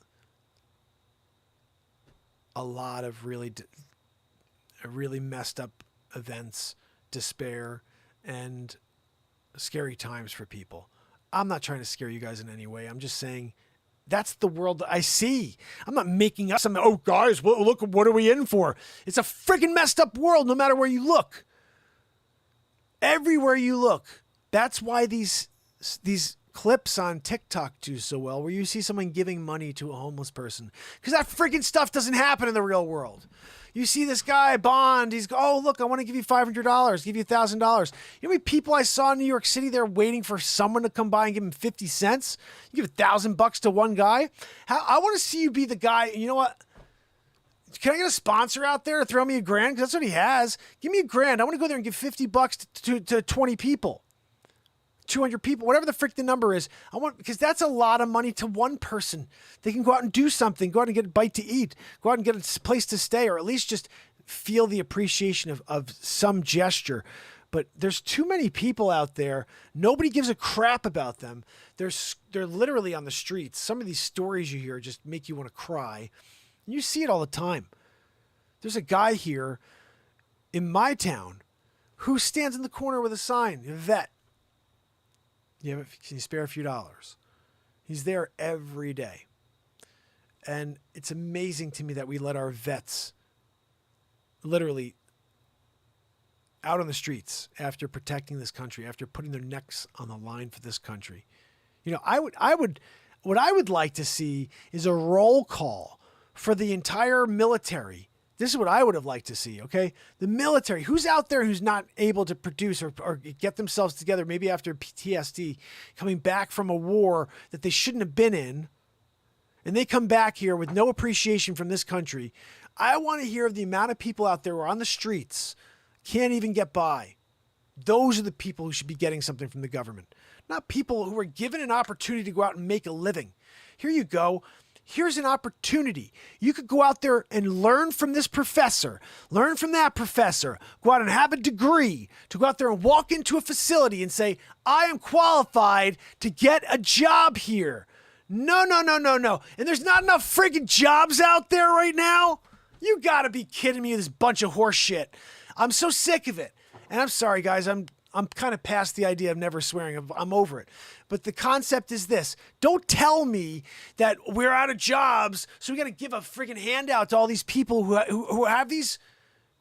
a lot of really messed up events, despair, and scary times for people. I'm not trying to scare you guys in any way. I'm just saying that's the world that I see. I'm not making up something. Oh, guys, look, what are we in for? It's a freaking messed up world no matter where you look. Everywhere you look. That's why these clips on TikTok do so well, where you see someone giving money to a homeless person. Because that freaking stuff doesn't happen in the real world. You see this guy, Bond, look, I want to give you $500, give you $1,000. You know how many people I saw in New York City there waiting for someone to come by and give him 50 cents? You give $1,000 to one guy? I want to see you be the guy. You know what? Can I get a sponsor out there to throw me $1,000? Because that's what he has. Give me $1,000. I want to go there and give $50 to 20 people. 200 people, whatever the frick the number is. Because that's a lot of money to one person. They can go out and do something, go out and get a bite to eat, go out and get a place to stay, or at least just feel the appreciation of some gesture. But there's too many people out there. Nobody gives a crap about them. They're literally on the streets. Some of these stories you hear just make you want to cry. And you see it all the time. There's a guy here in my town who stands in the corner with a sign, a vet. Can you spare a few dollars? He's there every day. And it's amazing to me that we let our vets literally out on the streets after protecting this country, after putting their necks on the line for this country. You know, what I would like to see is a roll call for the entire military. This is what I would have liked to see, okay? The military, who's out there who's not able to produce or get themselves together, maybe after PTSD, coming back from a war that they shouldn't have been in, and they come back here with no appreciation from this country. I want to hear of the amount of people out there who are on the streets, can't even get by. Those are the people who should be getting something from the government, not people who are given an opportunity to go out and make a living. Here you go. Here's an opportunity. You could go out there and learn from this professor, learn from that professor, go out and have a degree, to go out there and walk into a facility and say, I am qualified to get a job here. No. And there's not enough friggin' jobs out there right now. You gotta be kidding me with this bunch of horse shit. I'm so sick of it. And I'm sorry, guys. I'm kind of past the idea of never swearing. I'm over it. But the concept is this. Don't tell me that we're out of jobs, so we got to give a freaking handout to all these people who have these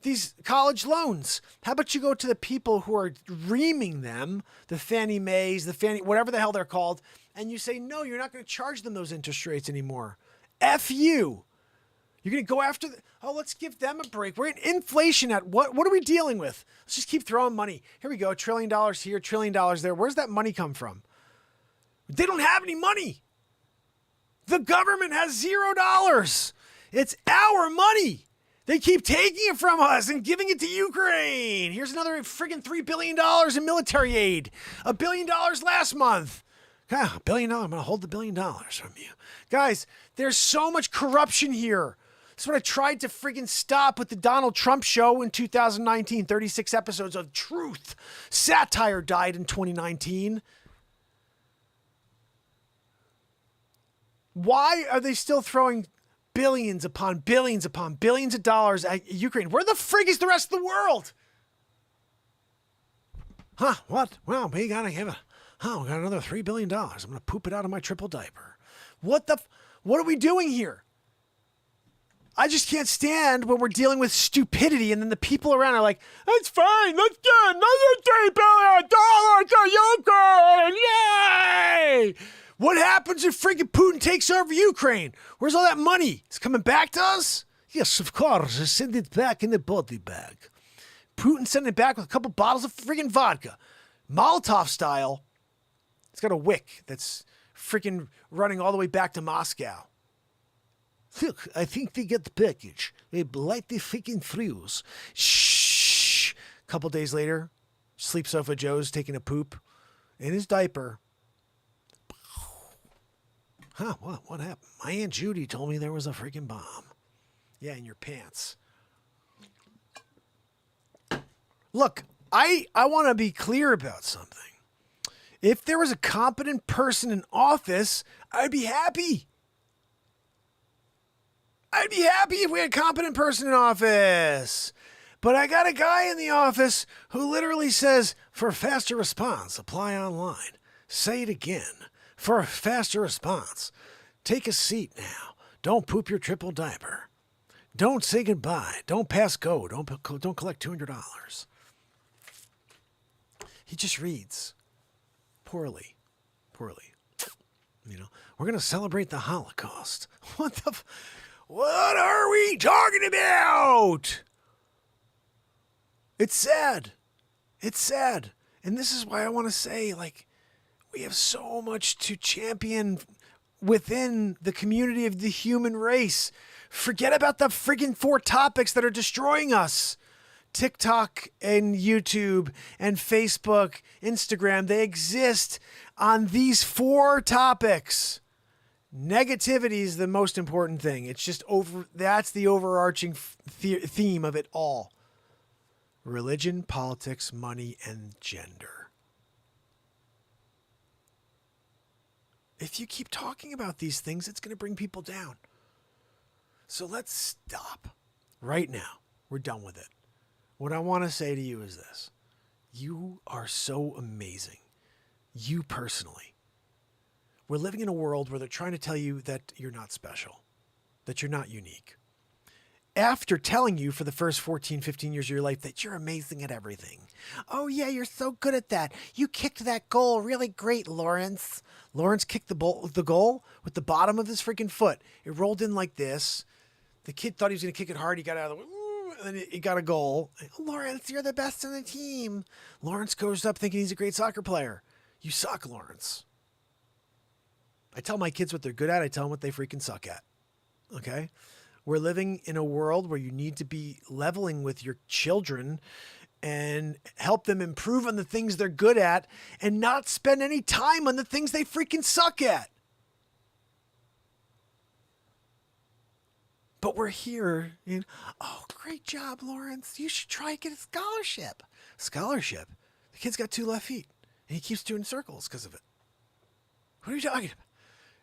these college loans. How about you go to the people who are reaming them, the Fannie Maes, whatever the hell they're called, and you say, no, you're not going to charge them those interest rates anymore. F you. You're going to go after let's give them a break. We're in inflation at what are we dealing with? Let's just keep throwing money. Here we go. $1 trillion here, $1 trillion there. Where's that money come from? They don't have any money. The government has $0. It's our money. They keep taking it from us and giving it to Ukraine. Here's another friggin' $3 billion in military aid. $1 billion last month. $1 billion. I'm going to hold the $1 billion from you. Guys, there's so much corruption here. That's what I tried to friggin' stop with the Donald Trump show in 2019. 36 episodes of truth. Satire died in 2019. Why are they still throwing billions upon billions upon billions of dollars at Ukraine? Where the frig is the rest of the world? What? Well, we got to give it. We got another $3 billion. I'm going to poop it out of my triple diaper. What are we doing here? I just can't stand when we're dealing with stupidity and then the people around are like, that's fine, let's get another $3 billion to Ukraine, yay! What happens if freaking Putin takes over Ukraine? Where's all that money? It's coming back to us? Yes, of course. Send it back in the body bag. Putin sending it back with a couple bottles of freaking vodka. Molotov style. It's got a wick that's freaking running all the way back to Moscow. Look, I think they get the package. They light the freaking fuse. Shh. A couple days later, Sleep Sofa Joe's taking a poop in his diaper. What happened? My Aunt Judy told me there was a freaking bomb. Yeah, in your pants. Look, I want to be clear about something. If there was a competent person in office, I'd be happy. I'd be happy if we had a competent person in office. But I got a guy in the office who literally says, for faster response, apply online. Say it again. For a faster response, take a seat now. Don't poop your triple diaper. Don't say goodbye. Don't pass go. Don't collect $200. He just reads poorly. You know, we're going to celebrate the Holocaust. What are we talking about? It's sad. And this is why I want to say, like, we have so much to champion within the community of the human race. Forget about the friggin' 4 topics that are destroying us. TikTok and YouTube and Facebook, Instagram, they exist on these 4 topics. Negativity is the most important thing. It's just that's the overarching theme of it all. Religion, politics, money, and gender. If you keep talking about these things, it's going to bring people down. So let's stop right now. We're done with it. What I want to say to you is this. You are so amazing. You personally. We're living in a world where they're trying to tell you that you're not special, that you're not unique. After telling you for the first 14, 15 years of your life that you're amazing at everything. Oh yeah, you're so good at that. You kicked that goal really great, Lawrence. Lawrence kicked the goal with the bottom of his freaking foot. It rolled in like this. The kid thought he was going to kick it hard. He got out of the way. And then he got a goal. Lawrence, you're the best on the team. Lawrence goes up thinking he's a great soccer player. You suck, Lawrence. I tell my kids what they're good at. I tell them what they freaking suck at. Okay? We're living in a world where you need to be leveling with your children and help them improve on the things they're good at and not spend any time on the things they freaking suck at. But we're here and, oh, great job, Lawrence. You should try and get a scholarship. Scholarship? The kid's got 2 left feet and he keeps doing circles because of it. What are you talking about?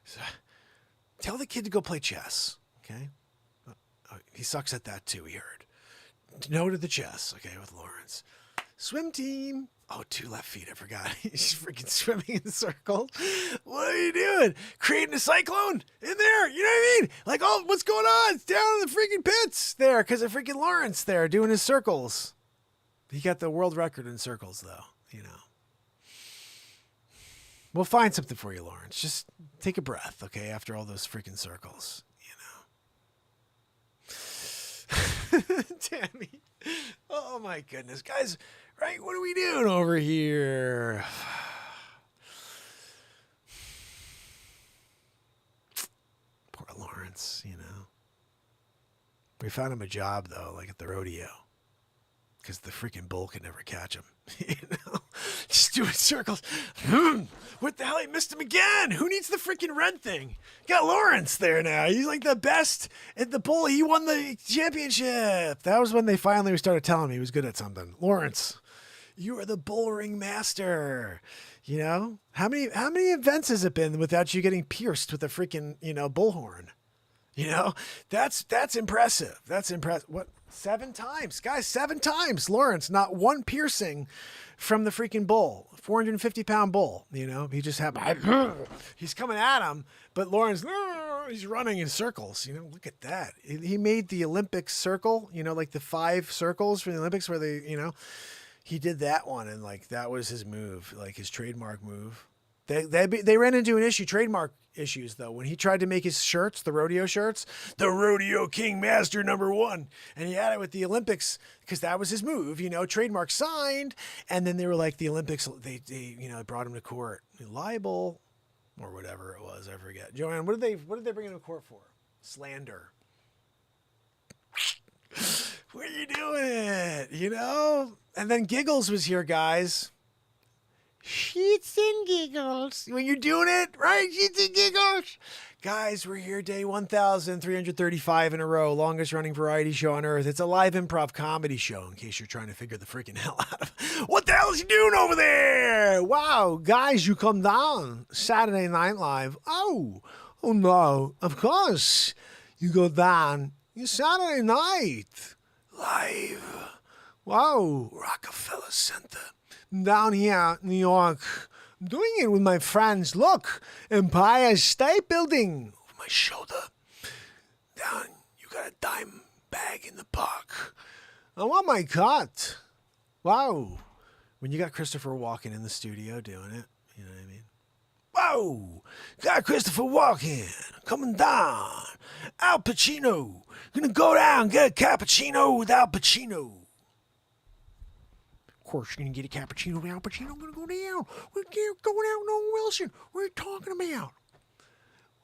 So, tell the kid to go play chess, okay? He sucks at that too, he heard. No to the chess, okay, with Lawrence. Swim team. Oh, 2 left feet. I forgot. He's freaking swimming in circles. What are you doing? Creating a cyclone in there? You know what I mean? Like, oh, what's going on? It's down in the freaking pits there because of freaking Lawrence there doing his circles. He got the world record in circles, though. You know. We'll find something for you, Lawrence. Just take a breath, okay? After all those freaking circles, you know. Tammy. Oh my goodness, guys. Right? What are we doing over here? Poor Lawrence, you know. We found him a job, though, like at the rodeo. Because the freaking bull could never catch him. You know? Just doing circles. What the hell? He missed him again. Who needs the freaking red thing? Got Lawrence there now. He's like the best at the bull. He won the championship. That was when they finally started telling me he was good at something. Lawrence, you are the bull ring master. You know? How many events has it been without you getting pierced with a freaking, you know, bullhorn? You know? That's impressive. That's impressive. What? 7 times, guys, 7 times. Lawrence, not one piercing from the freaking bull, 450-pound bull. You know, he just happened. He's coming at him, but Lawrence, he's running in circles. You know, look at that. He made the Olympic circle. You know, like the 5 circles for the Olympics, where they, you know, he did that one, and like that was his move, like his trademark move. They ran into an issue, trademark issues, though, when he tried to make his shirts, the rodeo shirts, the Rodeo King Master #1, and he had it with the Olympics because that was his move, you know, trademark signed, and then they were like the Olympics, they you know, brought him to court, libel or whatever it was, I forget. Joanne, what did they bring him to court for? Slander. What are you doing it? You know, and then Giggles was here, guys. Sheets and giggles. When you're doing it, right? Sheets and giggles. Guys, we're here day 1,335 in a row. Longest running variety show on earth. It's a live improv comedy show, in case you're trying to figure the freaking hell out of what the hell is he doing over there? Wow, guys, you come down. Saturday Night Live. Oh no, of course. You go down. It's Saturday night. Live. Wow, Rockefeller Center. Down here, New York. I'm doing it with my friends. Look, Empire State Building over my shoulder. Down, you got a dime bag in the park. I want my cut. Wow. When you got Christopher Walken in the studio doing it, you know what I mean? Whoa! Got Christopher Walken coming down. Al Pacino. Gonna go down, get a cappuccino with Al Pacino. Of course, you're going to get a cappuccino with Al Pacino. I'm going to go down. We're going out with Owen Wilson. What are you talking about?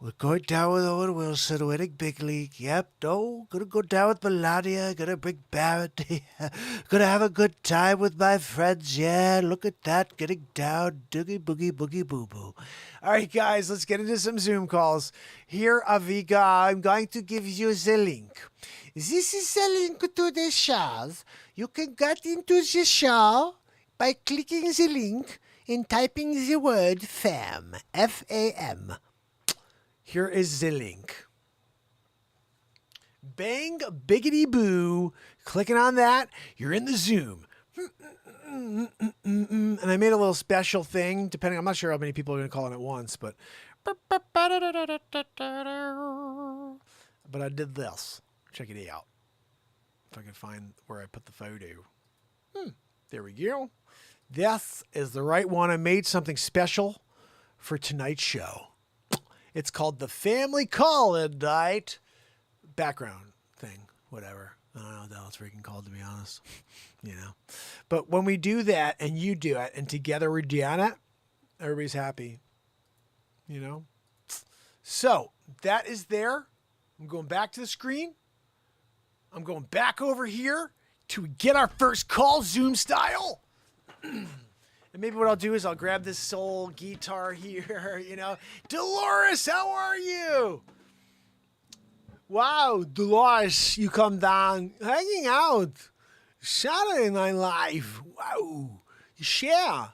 We're going down with Owen Wilson, winning big league. Yep, no. Going to go down with Melania. Going to bring Barrett here. Going to have a good time with my friends. Yeah, look at that. Getting down. Doogie boogie boogie boo boo. All right, guys, let's get into some Zoom calls. Here, Aviga, I'm going to give you the link. This is the link to the show. You can get into the show by clicking the link and typing the word FAM. F-A-M. Here is the link. Bang, biggity boo. Clicking on that, you're in the Zoom. And I made a little special thing, depending, I'm not sure how many people are going to call it at once, but I did this. Check it out. If I can find where I put the photo. There we go. This is the right one. I made something special for tonight's show. It's called the Family Call-In Night. Background thing, whatever. I don't know what the hell it's freaking called, to be honest. You know. But when we do that and you do it and together we're doing it, everybody's happy. You know. So that is there. I'm going back to the screen. I'm going back over here to get our first call, Zoom style. And maybe what I'll do is I'll grab this soul guitar here, you know. Dolores, how are you? Wow, Dolores, you come down, hanging out. Saturday Night Live. Wow. You share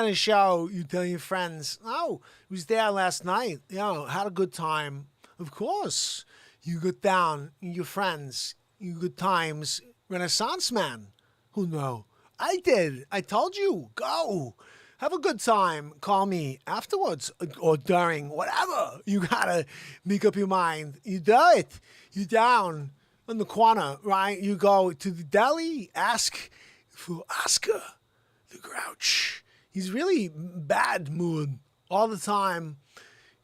the show. You tell your friends. Oh, it was there last night. You know, had a good time. Of course. You go down, your friends, you good times. Renaissance Man. Who know? I did. I told you. Go. Have a good time. Call me afterwards or during, whatever. You gotta make up your mind. You do it. You down in the corner, right? You go to the deli, ask for Oscar the Grouch. He's really bad mood all the time.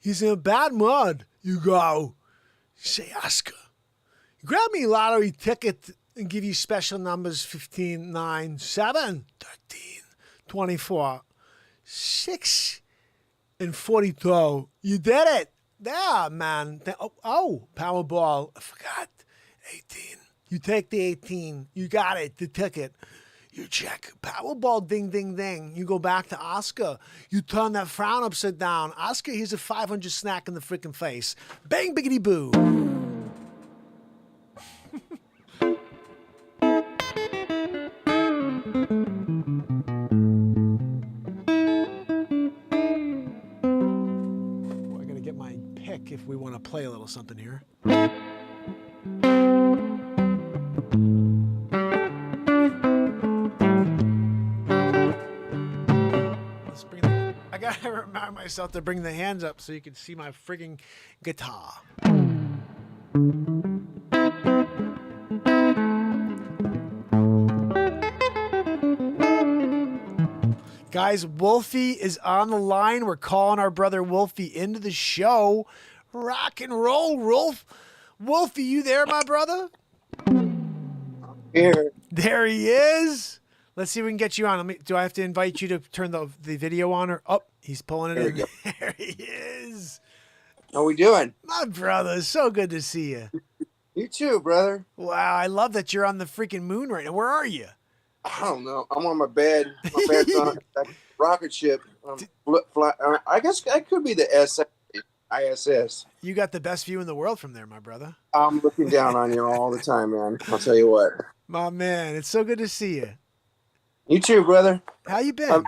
He's in a bad mood. You go, say Oscar. Grab me a lottery ticket and give you special numbers 15, 9, 7, 13, 24, 6, and 42. You did it. Yeah, man. Oh, Powerball. I forgot. 18. You take the 18. You got it. The ticket. You check Powerball, ding, ding, ding. You go back to Oscar. You turn that frown upside down. Oscar, here's a 500 snack in the freaking face. Bang, biggity boo. I gotta get my pick if we want to play a little something here. I gotta remind myself to bring the hands up so you can see my frigging guitar. Guys, Wolfie is on the line. We're calling our brother Wolfie into the show. Rock and roll, Wolf. Wolfie, you there, my brother? Here. There he is. Let's see if we can get you on. Do I have to invite you to turn the video on? Or he's pulling it There in. we go. There he is. How we doing? My brother, so good to see you. You too, brother. Wow, I love that you're on the freaking moon right now. Where are you? I don't know. I'm on my bed. My bed's on a rocket ship. I guess I could be the ISS. You got the best view in the world from there, my brother. I'm looking down on you all the time, man. I'll tell you what. My man, it's so good to see you. You too, brother. How you been?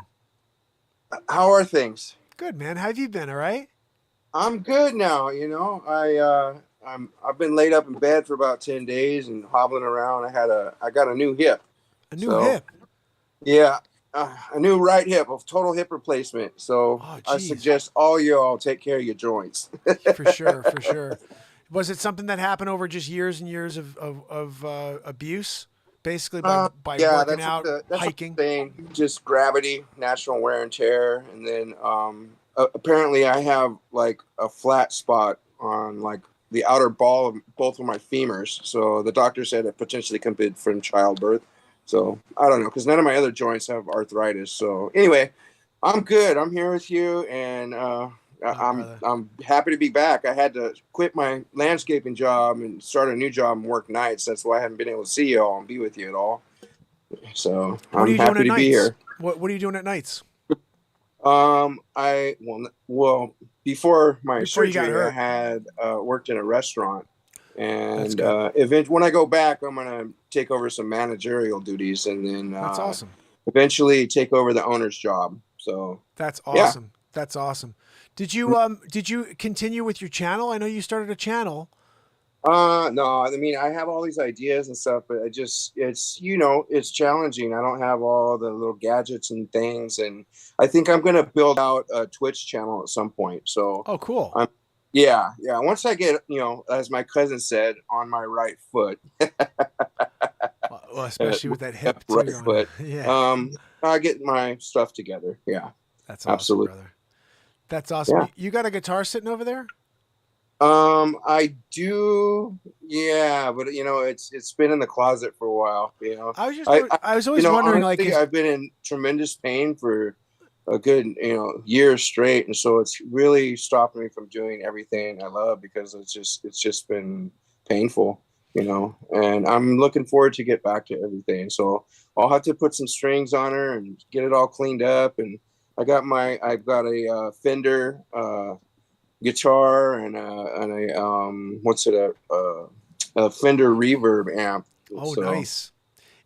How are things? Good, man. How have you been? All right? I'm good now. You know, I've been laid up in bed for about 10 days and hobbling around. I got a new hip. A new hip? Yeah, a new right hip, a total hip replacement. So I suggest all y'all take care of your joints. For sure, for sure. Was it something that happened over just years and years of abuse? Basically by working out, hiking? Thing, just gravity, natural wear and tear. And then apparently I have like a flat spot on like the outer ball of both of my femurs. So the doctor said it potentially could be from childbirth. So I don't know, because none of my other joints have arthritis. So anyway, I'm good. I'm here with you, and I'm happy to be back. I had to quit my landscaping job and start a new job and work nights. That's why I haven't been able to see you all and be with you at all. So I'm happy to be here. What are you doing at nights? Before my surgery, I had worked in a restaurant. And when I go back, I'm going to take over some managerial duties, and then that's awesome. Eventually take over the owner's job. So that's awesome. Yeah. That's awesome. Did you continue with your channel? I know you started a channel. No, I mean, I have all these ideas and stuff, but it's challenging. I don't have all the little gadgets and things. And I think I'm going to build out a Twitch channel at some point. So, oh, cool. Yeah. Once I get, as my cousin said, on my right foot. Well, especially with that hip right too, foot. Yeah. I get my stuff together. Yeah. That's awesome, absolutely, brother. That's awesome. Yeah. You got a guitar sitting over there? I do. Yeah, but it's been in the closet for a while. I was always wondering, honestly, I've been in tremendous pain for a good year straight, and so it's really stopped me from doing everything I love because it's just been painful, and I'm looking forward to get back to everything. So I'll have to put some strings on her and get it all cleaned up. And I've got a Fender guitar and a Fender reverb amp. Oh, so, nice.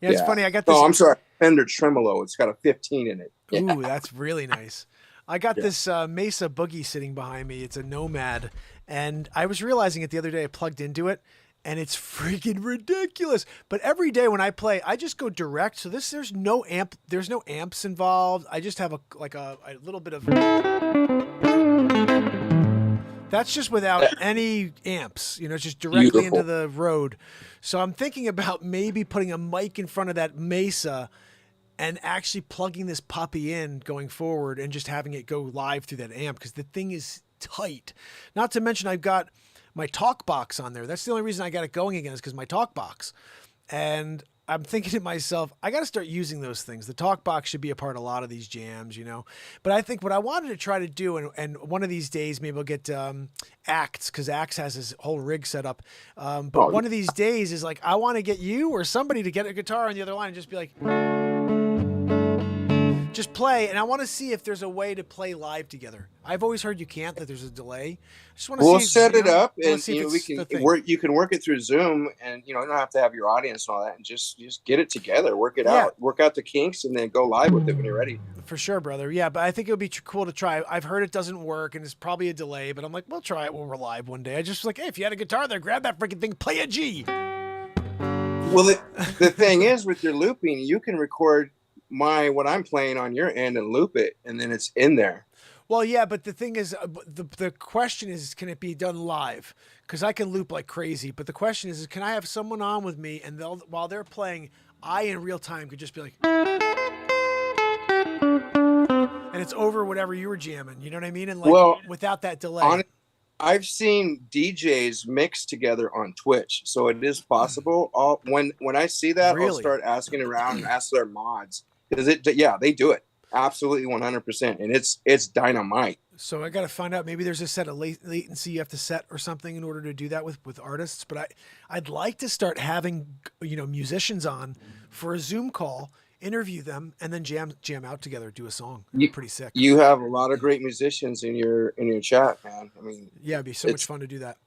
Yeah, it's funny. I got this. Oh, I'm sorry, Fender tremolo. It's got a 15 in it. Ooh, that's really nice. I got this Mesa Boogie sitting behind me. It's a Nomad, and I was realizing it the other day. I plugged into it, and it's freaking ridiculous. But every day when I play, I just go direct. So there's no amps involved. I just have a little bit of. That's just without any amps, it's just directly into the road. So I'm thinking about maybe putting a mic in front of that Mesa and actually plugging this puppy in going forward and just having it go live through that amp, because the thing is tight. Not to mention I've got my talk box on there. That's the only reason I got it going again, is because my talk box. And I'm thinking to myself, I got to start using those things. The talk box should be a part of a lot of these jams, But I think what I wanted to try to do, and one of these days maybe I'll get Axe, because Axe has his whole rig set up. But one of these days is like, I want to get you or somebody to get a guitar on the other line and just be like, just play. And I want to see if there's a way to play live together. I've always heard you can't, that there's a delay. I just want to we'll see. Set it up, and we can work. You can work it through Zoom, and you don't have to have your audience and all that, and just get it together, work it out, work out the kinks, and then go live with it when you're ready. For sure, brother. Yeah, but I think it would be cool to try. I've heard it doesn't work, and it's probably a delay. But I'm like, we'll try it when we're live one day. I just was like, hey, if you had a guitar there, grab that freaking thing, play a G. Well, the thing is, with your looping, you can record what I'm playing on your end and loop it, and then it's in there. Well, yeah, but the thing is, the question is, can it be done live? Because I can loop like crazy. But the question is, can I have someone on with me, and while they're playing, I in real time could just be like, and it's over whatever you were jamming. You know what I mean? And without that delay. I've seen DJs mix together on Twitch, so it is possible. When I see that, I'll start asking around and ask their mods, because they do it. Absolutely 100%, and it's dynamite. So I got to find out, maybe there's a set of latency you have to set or something in order to do that with artists. But I'd like to start having musicians on for a Zoom call, interview them, and then jam out together, do a song. Pretty sick. You have a lot of great musicians in your chat, man. I mean, yeah, it'd be so much fun to do that.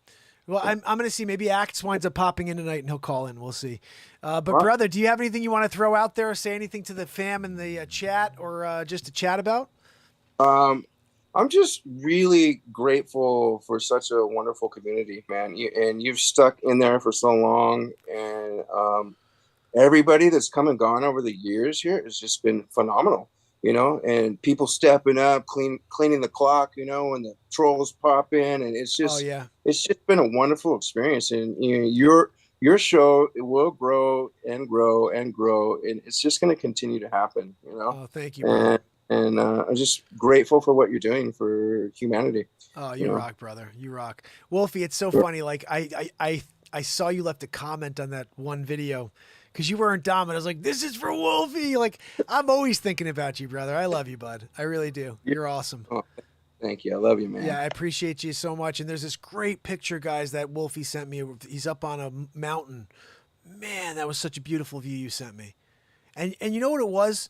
Well, I'm going to see. Maybe Axe winds up popping in tonight, and he'll call in. We'll see. But brother, do you have anything you want to throw out there, or say anything to the fam in the chat, or just to chat about? I'm just really grateful for such a wonderful community, man. You've stuck in there for so long, and everybody that's come and gone over the years here has just been phenomenal. And people stepping up, cleaning the clock, when the trolls pop in, and it's just, it's just been a wonderful experience. And your show, it will grow and grow and grow, and it's just going to continue to happen. Oh, thank you, brother. And I'm just grateful for what you're doing for humanity. Oh, you rock, brother. You rock, Wolfie. It's so funny. Like I saw you left a comment on that one video, because you weren't dominant. I was like, this is for Wolfie. Like, I'm always thinking about you, brother. I love you, bud. I really do. You're awesome. Oh, thank you. I love you, man. Yeah, I appreciate you so much. And there's this great picture, guys, that Wolfie sent me. He's up on a mountain. Man, that was such a beautiful view you sent me. And you know what it was?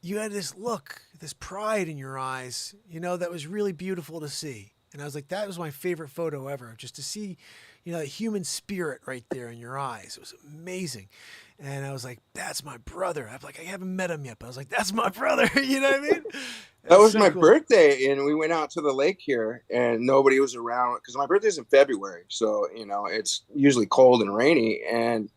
You had this look, this pride in your eyes, that was really beautiful to see. And I was like, that was my favorite photo ever, just to see, the human spirit right there in your eyes. It was amazing. And I was like, that's my brother. I'm like, I haven't met him yet, but I was like, that's my brother. You know what I mean? That was so my birthday, and we went out to the lake here, and nobody was around, because my birthday's in February. So, it's usually cold and rainy. And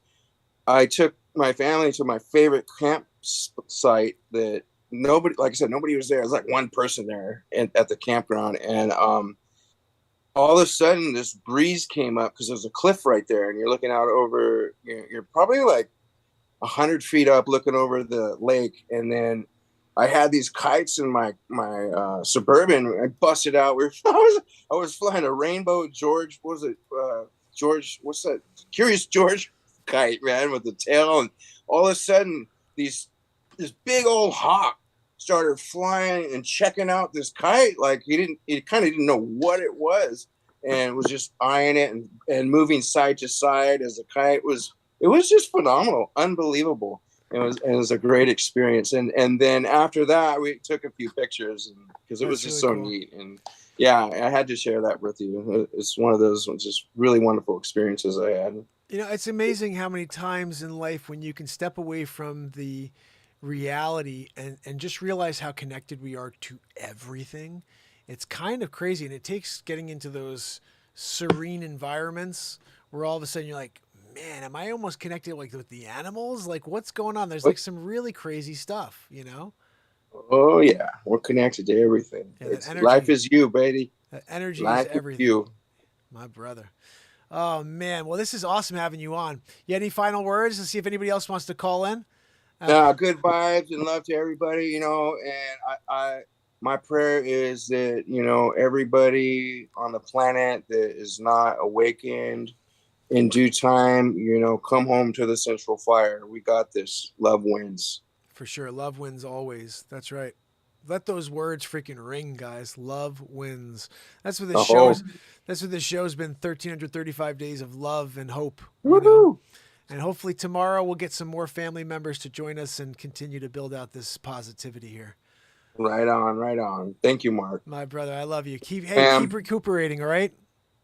I took my family to my favorite campsite that nobody was there. It was like one person there at the campground. And all of a sudden this breeze came up, because there's a cliff right there, and you're looking out over, you're probably like 100 feet up looking over the lake. And then I had these kites in my Suburban. I busted out. I was flying a rainbow George. What was it? George, what's that? Curious George kite, man, with the tail. And all of a sudden this big old hawk started flying and checking out this kite. Like he kind of didn't know what it was, and was just eyeing it and moving side to side as the kite was. It was just phenomenal, unbelievable. It was a great experience. And then after that, we took a few pictures, because it was just really so cool. Neat. And yeah, I had to share that with you. It's one of those just really wonderful experiences I had. It's amazing how many times in life when you can step away from the reality and just realize how connected we are to everything. It's kind of crazy, and it takes getting into those serene environments where all of a sudden you're like, man, am I almost connected like with the animals? Like what's going on? There's like some really crazy stuff, you know? Oh yeah, we're connected to everything. Yeah, Life is you, baby. That energy Life is everything. you. My brother. Oh man. Well, this is awesome having you on. You had any final words to see if anybody else wants to call in? Good vibes and love to everybody, you know, and I my prayer is that, you know, everybody on the planet that is not awakened in due time, you know, come home to the central fire. We got this. Love wins. For sure. Love wins always. That's right. Let those words freaking ring, guys. Love wins. That's what this show is. That's what this show's been. 1,335 days of love and hope. You know? And hopefully tomorrow we'll get some more family members to join us and continue to build out this positivity here. Right on, right on. Thank you, Mark. My brother, I love you. Keep recuperating, all right?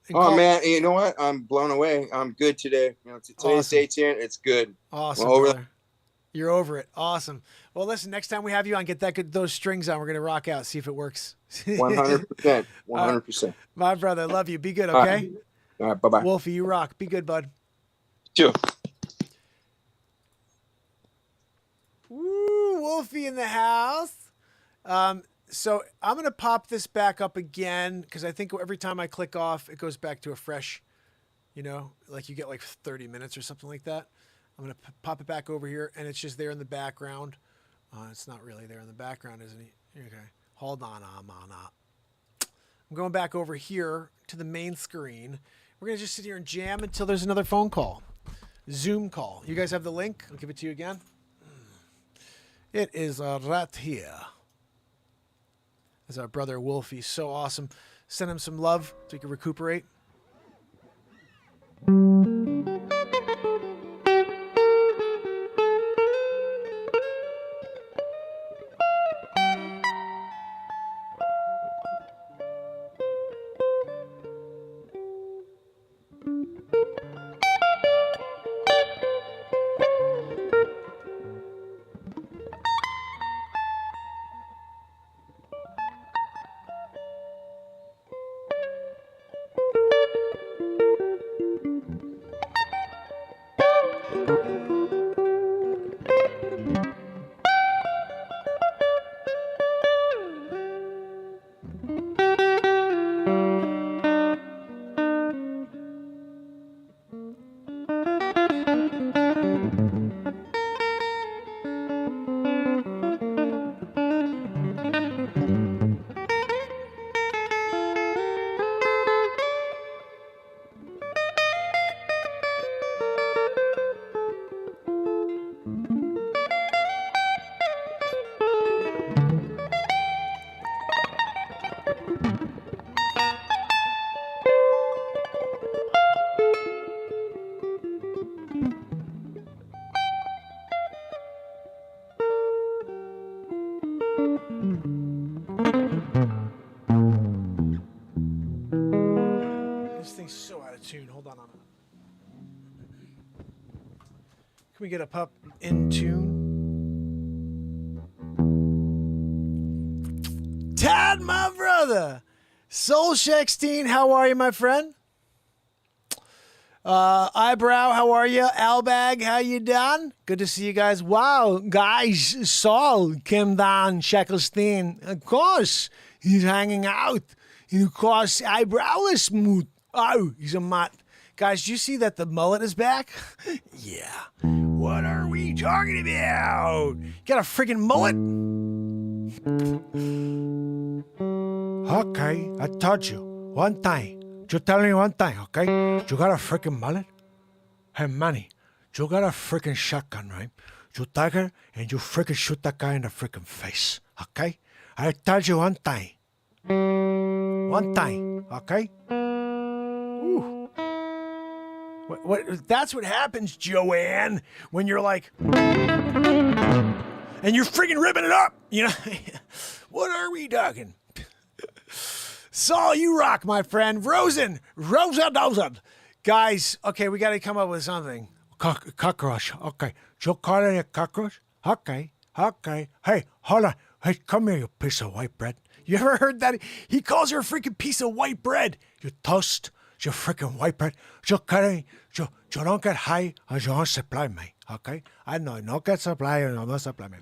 Man, you know what? I'm blown away. I'm good today. You know, today's day 10. It's good. Awesome, brother. You're over it. Awesome. Well, listen, next time we have you on, get those strings on. We're going to rock out, see if it works. 100%. 100%. My brother, love you. Be good, okay? All right, bye-bye. Wolfie, you rock. Be good, bud. Sure. Woo, Wolfie in the house. So I'm going to pop this back up again because I think every time I click off, it goes back to a fresh, you know, like you get like 30 minutes or something like that. I'm going to pop it back over here, and it's just there in the background. It's not really there in the background, isn't it? Okay. Hold on. I'm going back over here to the main screen. We're going to just sit here and jam until there's another phone call. Zoom call. You guys have the link? I'll give it to you again. It is right here. As our brother Wolfie, so awesome. Send him some love so he can recuperate. Can we get a pup in tune? Tad, my brother. Soul Shexteen, how are you, my friend? Eyebrow, how are you? Albag, how you done? Good to see you guys. Wow, guys, Saul came down, Shacklestein. Of course, he's hanging out. And of course, Eyebrow is smooth. Oh, he's a mutt. Guys, do you see that the mullet is back? Yeah. What are we talking about? Got a freaking mullet? Okay, I told you. One time. You tell me one time, okay? You got a freaking mullet? Hey, Manny, you got a freaking shotgun, right? You take her and you freaking shoot that guy in the freaking face, okay? I told you one time. One time, okay? Ooh. What? That's what happens, Joanne, when you're like, and you're freaking ripping it up, you know? What are we talking? Saul, you rock, my friend. Rosa Dozen. Guys, okay, we got to come up with something. Cockroach, okay. You call it a cockroach? Okay. Hey, hold on. Hey, come here, you piece of white bread. You ever heard that? He calls her a freaking piece of white bread. You toast. you freaking wipe it. You don't get high as you don't supply me, okay? I know, no get supply and no supply me.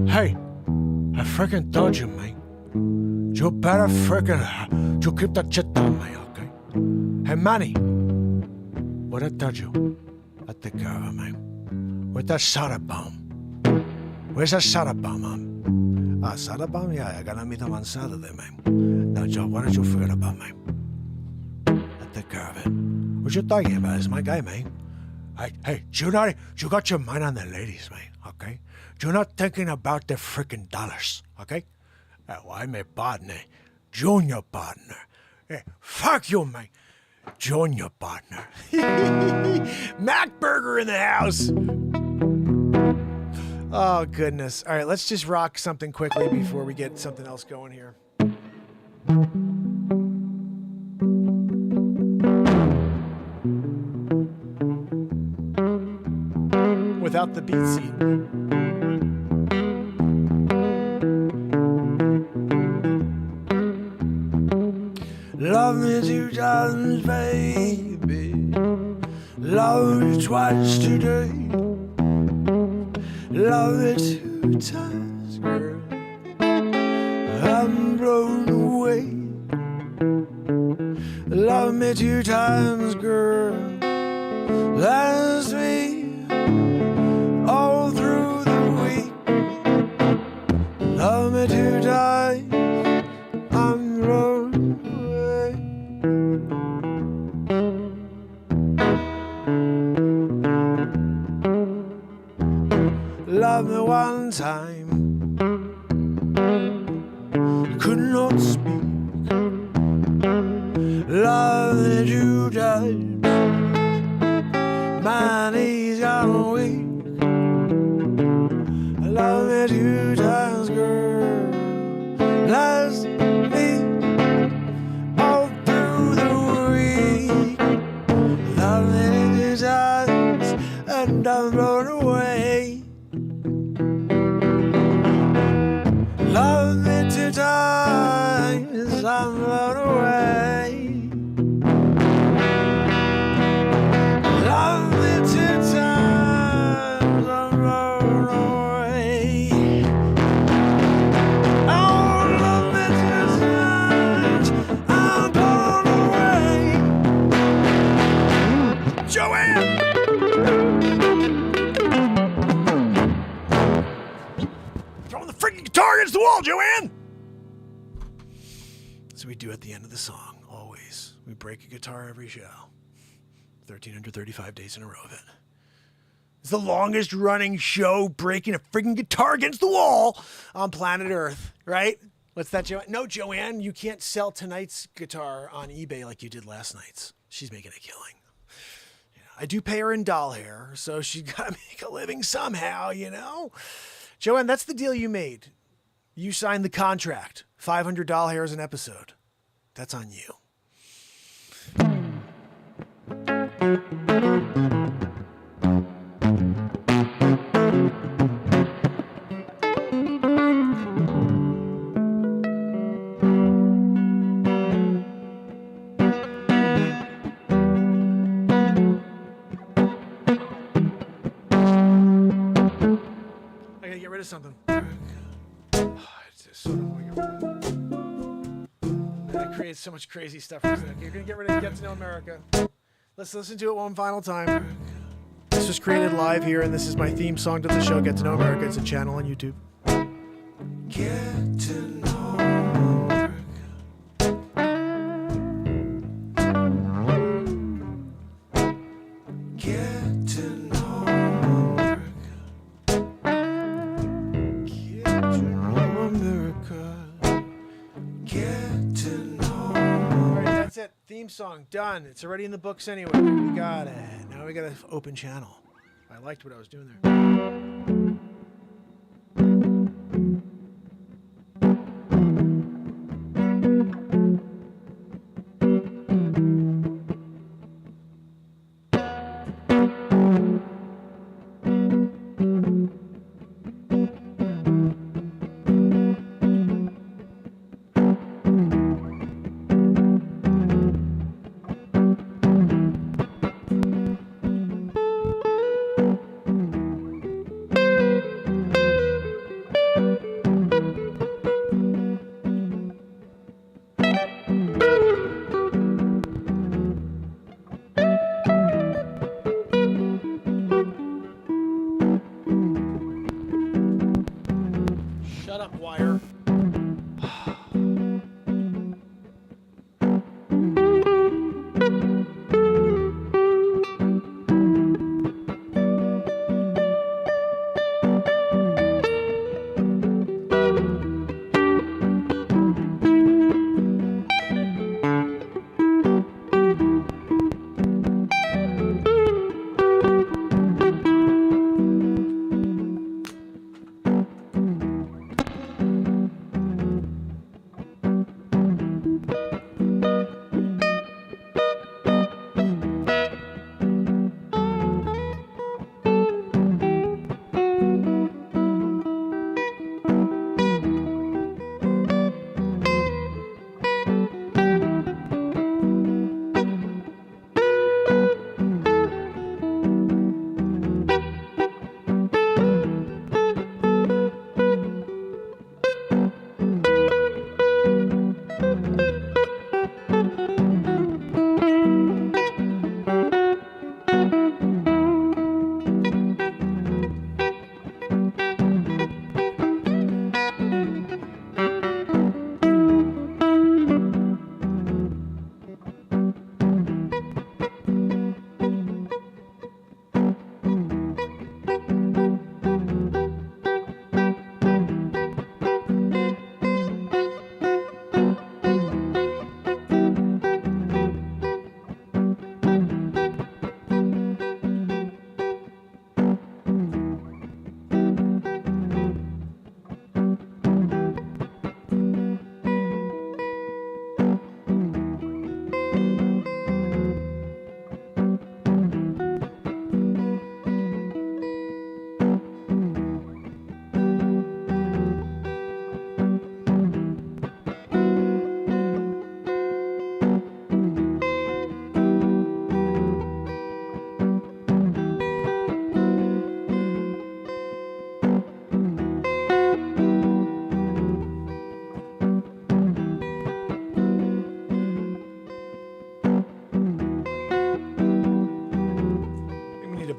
Hey, I freaking told you, mate. You better freaking, you keep that shit down, mate, okay? Hey, Manny, what I told you, I take care of it, mate. With that soda bomb. Where's that soda bomb, man? Soda bomb? Yeah, I gotta meet him on Saturday, man. Now, Joe, why don't you forget about me? I take care of it. What you talking about? It's my guy, man. Hey, you got your mind on the ladies, man, okay? You're not thinking about the freaking dollars, okay? Well, I'm a partner, junior partner. Hey, fuck you, man. Junior partner. Mac Burger in the house. Oh, goodness. All right, let's just rock something quickly before we get something else going here. Without the beat seat. Love me 2 times, baby. Love me twice today. Love me 2 times, girl. I'm blown away. Love me 2 times, girl. Last me all through the week. Love me 2 times. I'm blown away. Love me 1 time. Could not speak. Love me 2 times. My knees got weak. Love me 2 times, girl. Last me all through the week. Love me 2 times, and I'm blown away. Love me 2 times, I'm blown away. Love me 2 times, I'm blown away. Oh, love me 2 times, I'm blown away. Joanne! Throwing the freaking guitar against the wall, Joanne! So we do at the end of the song, always. We break a guitar every show. 1,335 days in a row of it. It's the longest running show breaking a freaking guitar against the wall on planet Earth, right? What's that, Joanne? No, Joanne, you can't sell tonight's guitar on eBay like you did last night's. She's making a killing. Yeah, I do pay her in doll hair, so she's got to make a living somehow, you know? Joanne, that's the deal you made. You signed the contract. $500 hairs an episode. That's on you. I gotta get rid of something. It's just so annoying. That creates so much crazy stuff. You're gonna get rid of Get to Know America. Let's listen to it one final time. This was created live here, and this is my theme song to the show, Get to Know America. It's a channel on YouTube. Get to know America. Get to know America. Get to know America. Get to know. All right, that's it. Theme song done. It's already in the books anyway. We got it. Now we got an open channel. I liked what I was doing there.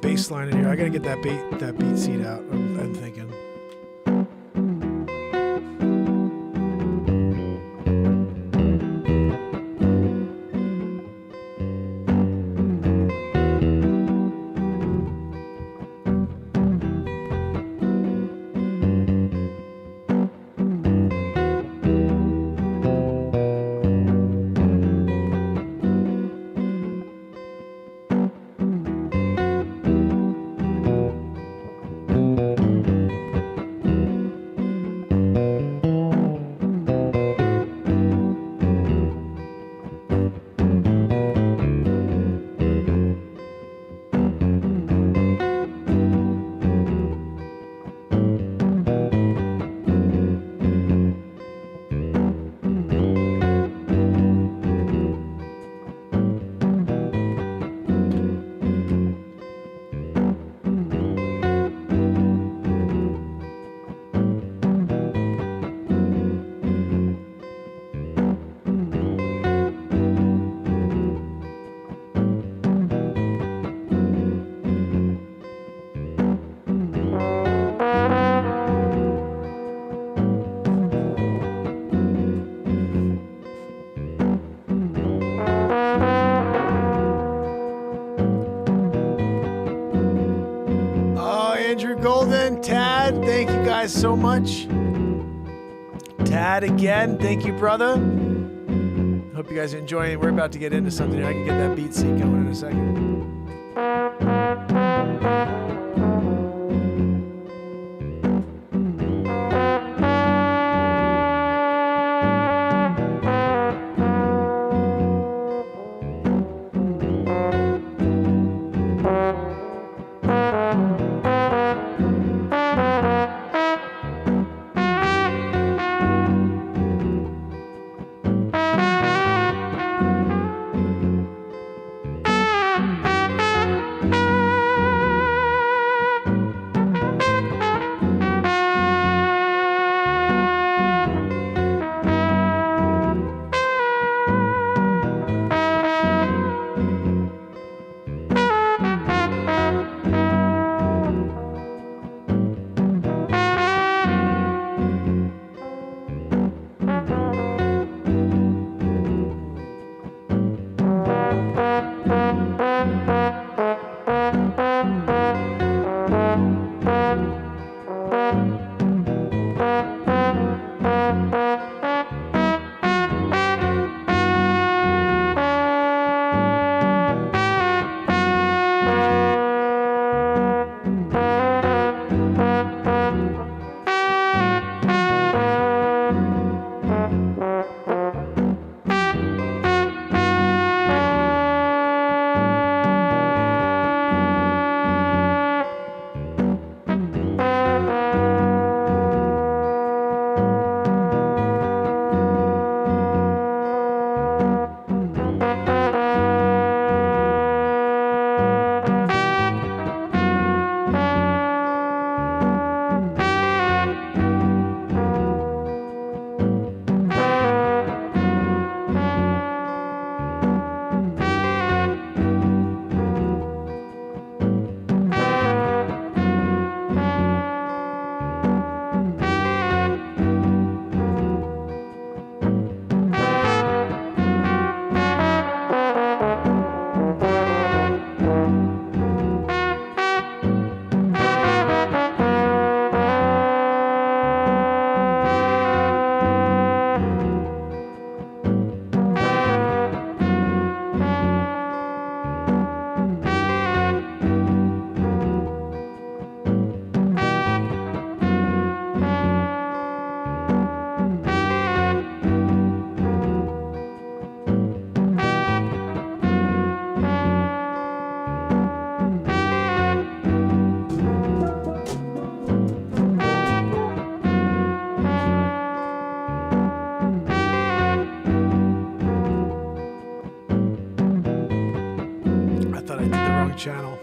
bass line in here. I gotta get that beat seat out. I'm thinking. Tad, thank you guys so much. Tad again, thank you, brother. Hope you guys are enjoying it. We're about to get into something. I can get that beat seat going in a second. Channel.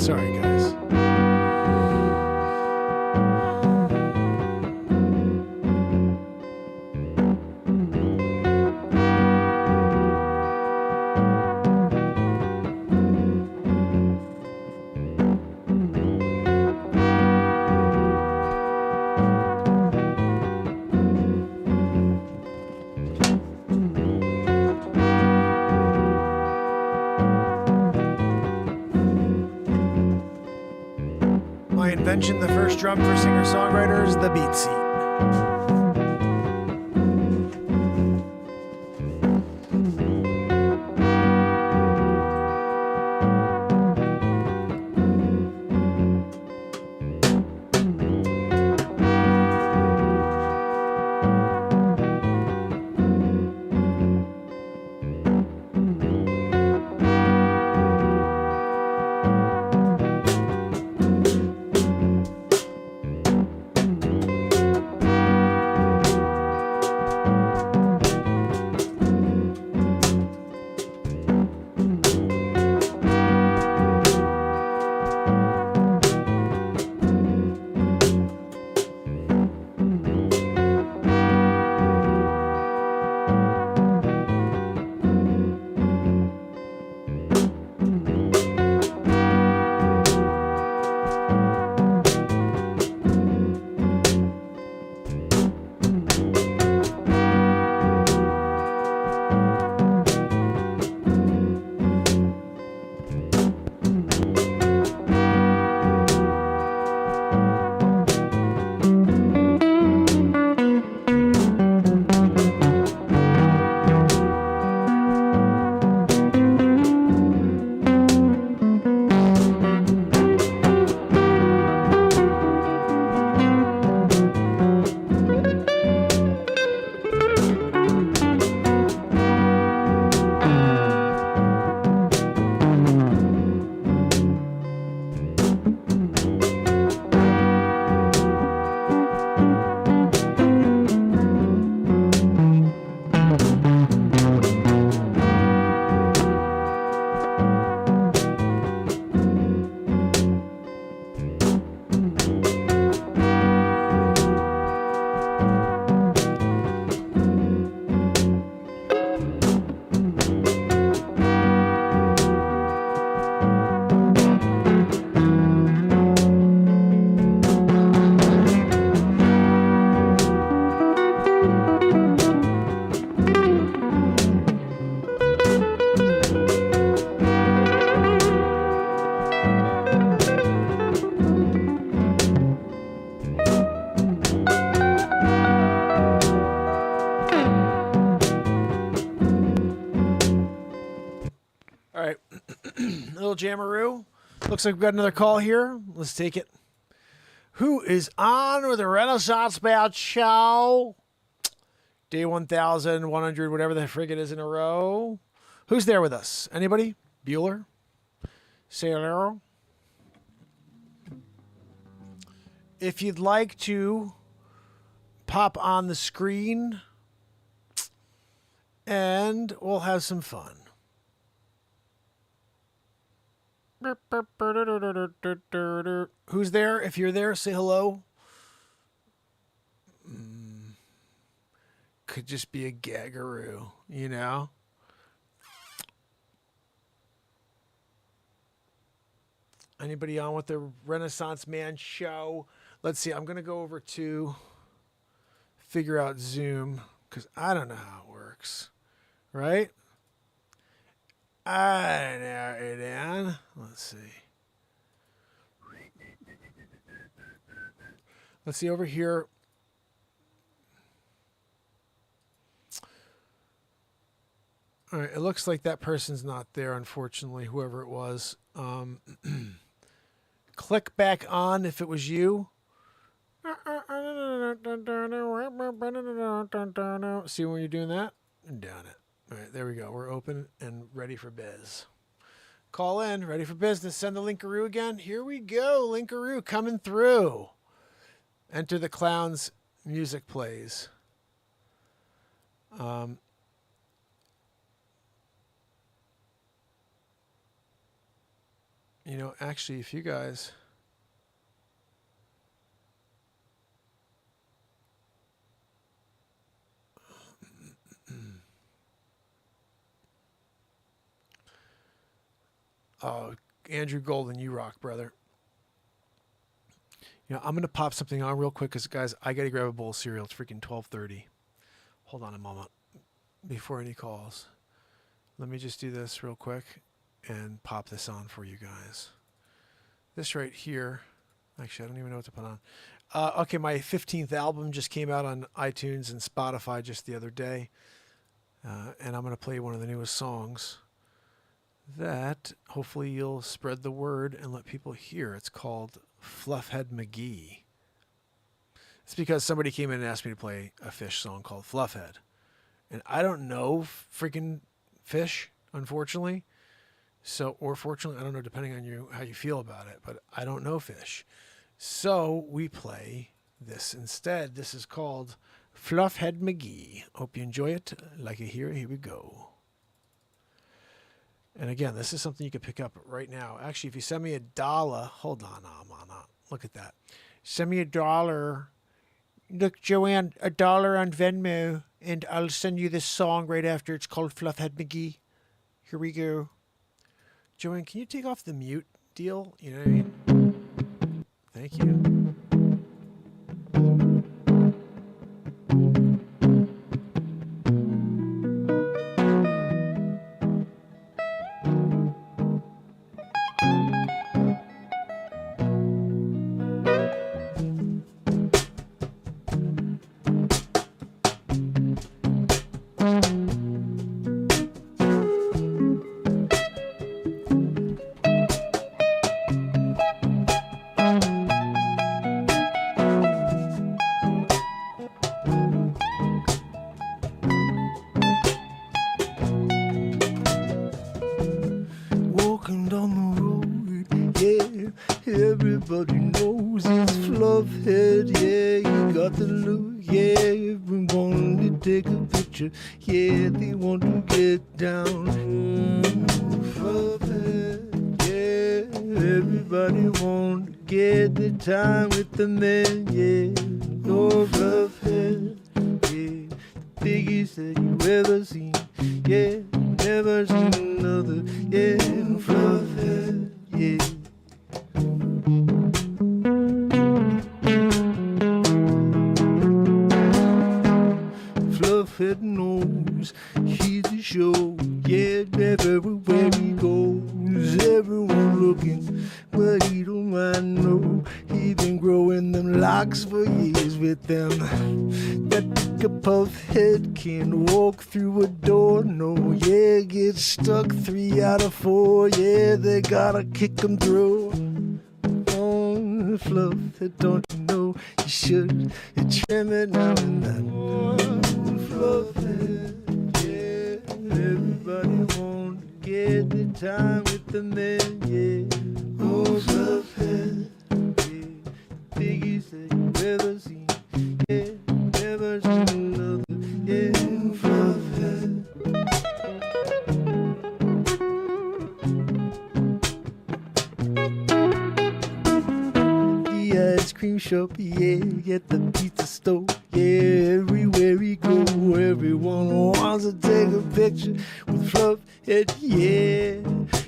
Sorry, guys. My invention, the first drum for singer-songwriters, the beat seat. All right. Little Jammaroo. Looks like we've got another call here. Let's take it. Who is on with the Renaissance Man show? Day 1,100, whatever the frig it is in a row. Who's there with us? Anybody? Bueller? Say hello. If you'd like to pop on the screen and we'll have some fun. Who's there? If you're there, say hello. Could just be a gaggaroo, you know? Anybody on with the Renaissance Man show? Let's see. I'm going to go over to figure out Zoom because I don't know how it works. Right? I don't know it down. Let's see. Let's see over here. All right, it looks like that person's not there, unfortunately, whoever it was. Click back on if it was you. See when you're doing that? Down it. All right, there we go. We're open and ready for biz. Call in, ready for business. Send the Linkaroo again. Here we go. Linkaroo coming through. Enter the Clown's music plays. You know, actually, if you guys... Oh, Andrew Golden, you rock, brother. You know, I'm going to pop something on real quick because, guys, I got to grab a bowl of cereal. It's freaking 12:30. Hold on a moment before any calls. Let me just do this real quick and pop this on for you guys. This right here. Actually, I don't even know what to put on. Okay, my 15th album just came out on iTunes and Spotify just the other day. And I'm going to play one of the newest songs that hopefully you'll spread the word and let people hear. It's called Fluffhead McGee. It's because somebody came in and asked me to play a Fish song called Fluffhead. And I don't know freaking Fish, unfortunately. So, or fortunately, I don't know, depending on you how you feel about it, but I don't know Fish. So we play this instead. This is called Fluffhead McGee. Hope you enjoy it. Like it here. Here we go. And again, this is something you can pick up right now. Actually, if you send me $1, hold on, look at that. Send me $1. Look, Joanne, $1 on Venmo, and I'll send you this song right after. It's called Fluffhead McGee. Here we go. Joanne, can you take off the mute deal? You know what I mean? Thank you. Walking down the road, yeah, everybody knows it's Fluffhead, yeah, he got the look, yeah, everyone to take a picture, yeah, they want to get down. Fluffhead, yeah, everybody want to get the time with the man, yeah, oh, Fluffhead, yeah, the biggest that you ever seen, yeah, never seen another, yeah, Fluffhead, yeah. Fluffhead knows he's the show, yeah, everywhere he goes, everyone looking, but he don't mind, no, he been growing them locks for years with them. That big puff head can't walk through a door, no, yeah, get stuck 3 out of 4, yeah, they gotta kick him through. Oh, Fluffhead, don't you know you should trim it now and then. Oh, Fluffhead, yeah, everybody want to get the time with the man, yeah. Oh, Fluffhead, yeah, biggest that you ever seen, yeah, never seen another, yeah, Fluffhead. The ice cream shop, yeah, at the pizza store, yeah, everywhere we go, everyone wants to take a picture with Fluffhead, yeah,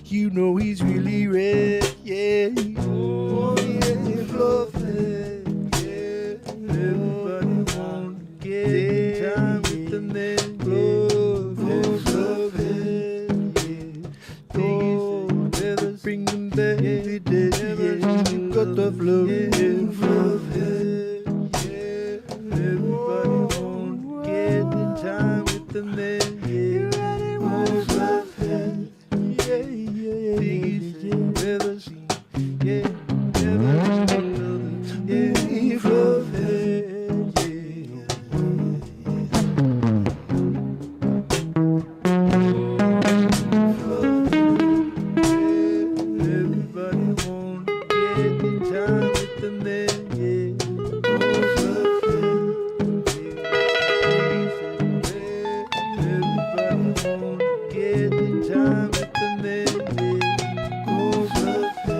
you know he's really red, yeah, oh yeah, Fluffhead, yeah, everybody want to get time with the man, yeah, Fluffhead, yeah, oh, never bring him back every day, yeah, you got the flow, yeah, Fluffhead, yeah, everybody want to get the time with the man, yeah, oh, Fluffhead, yeah, yeah, biggest you've ever seen, yeah, never seen another, yeah, Fluffhead, yeah, everybody want to get the time with the man, yeah, oh, Fluffhead, yeah, everybody want to get the time with the man, yeah, oh, Fluffhead.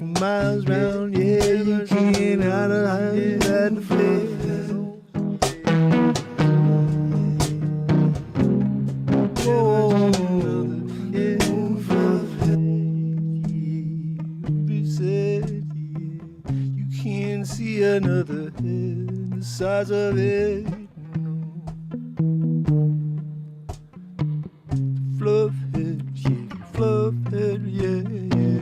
for miles round. Yeah, you can't hide that flare. Whoa, yeah, be said, yeah, you can't see another head the size of it. Fluff head, yeah, fluff head, yeah, yeah.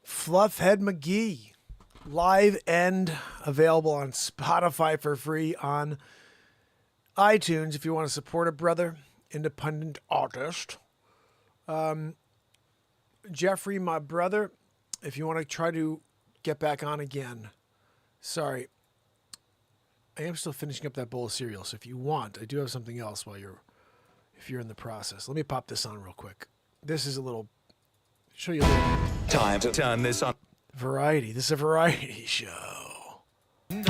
Fluffhead McGee, live and available on Spotify for free, on iTunes if you want to support a brother, independent artist. Jeffrey, my brother, if you want to try to get back on again. Sorry, I am still finishing up that bowl of cereal, so if you want, I do have something else if you're in the process. Let me pop this on real quick. This is show you a little Time to turn this on. variety. This is a variety show. Let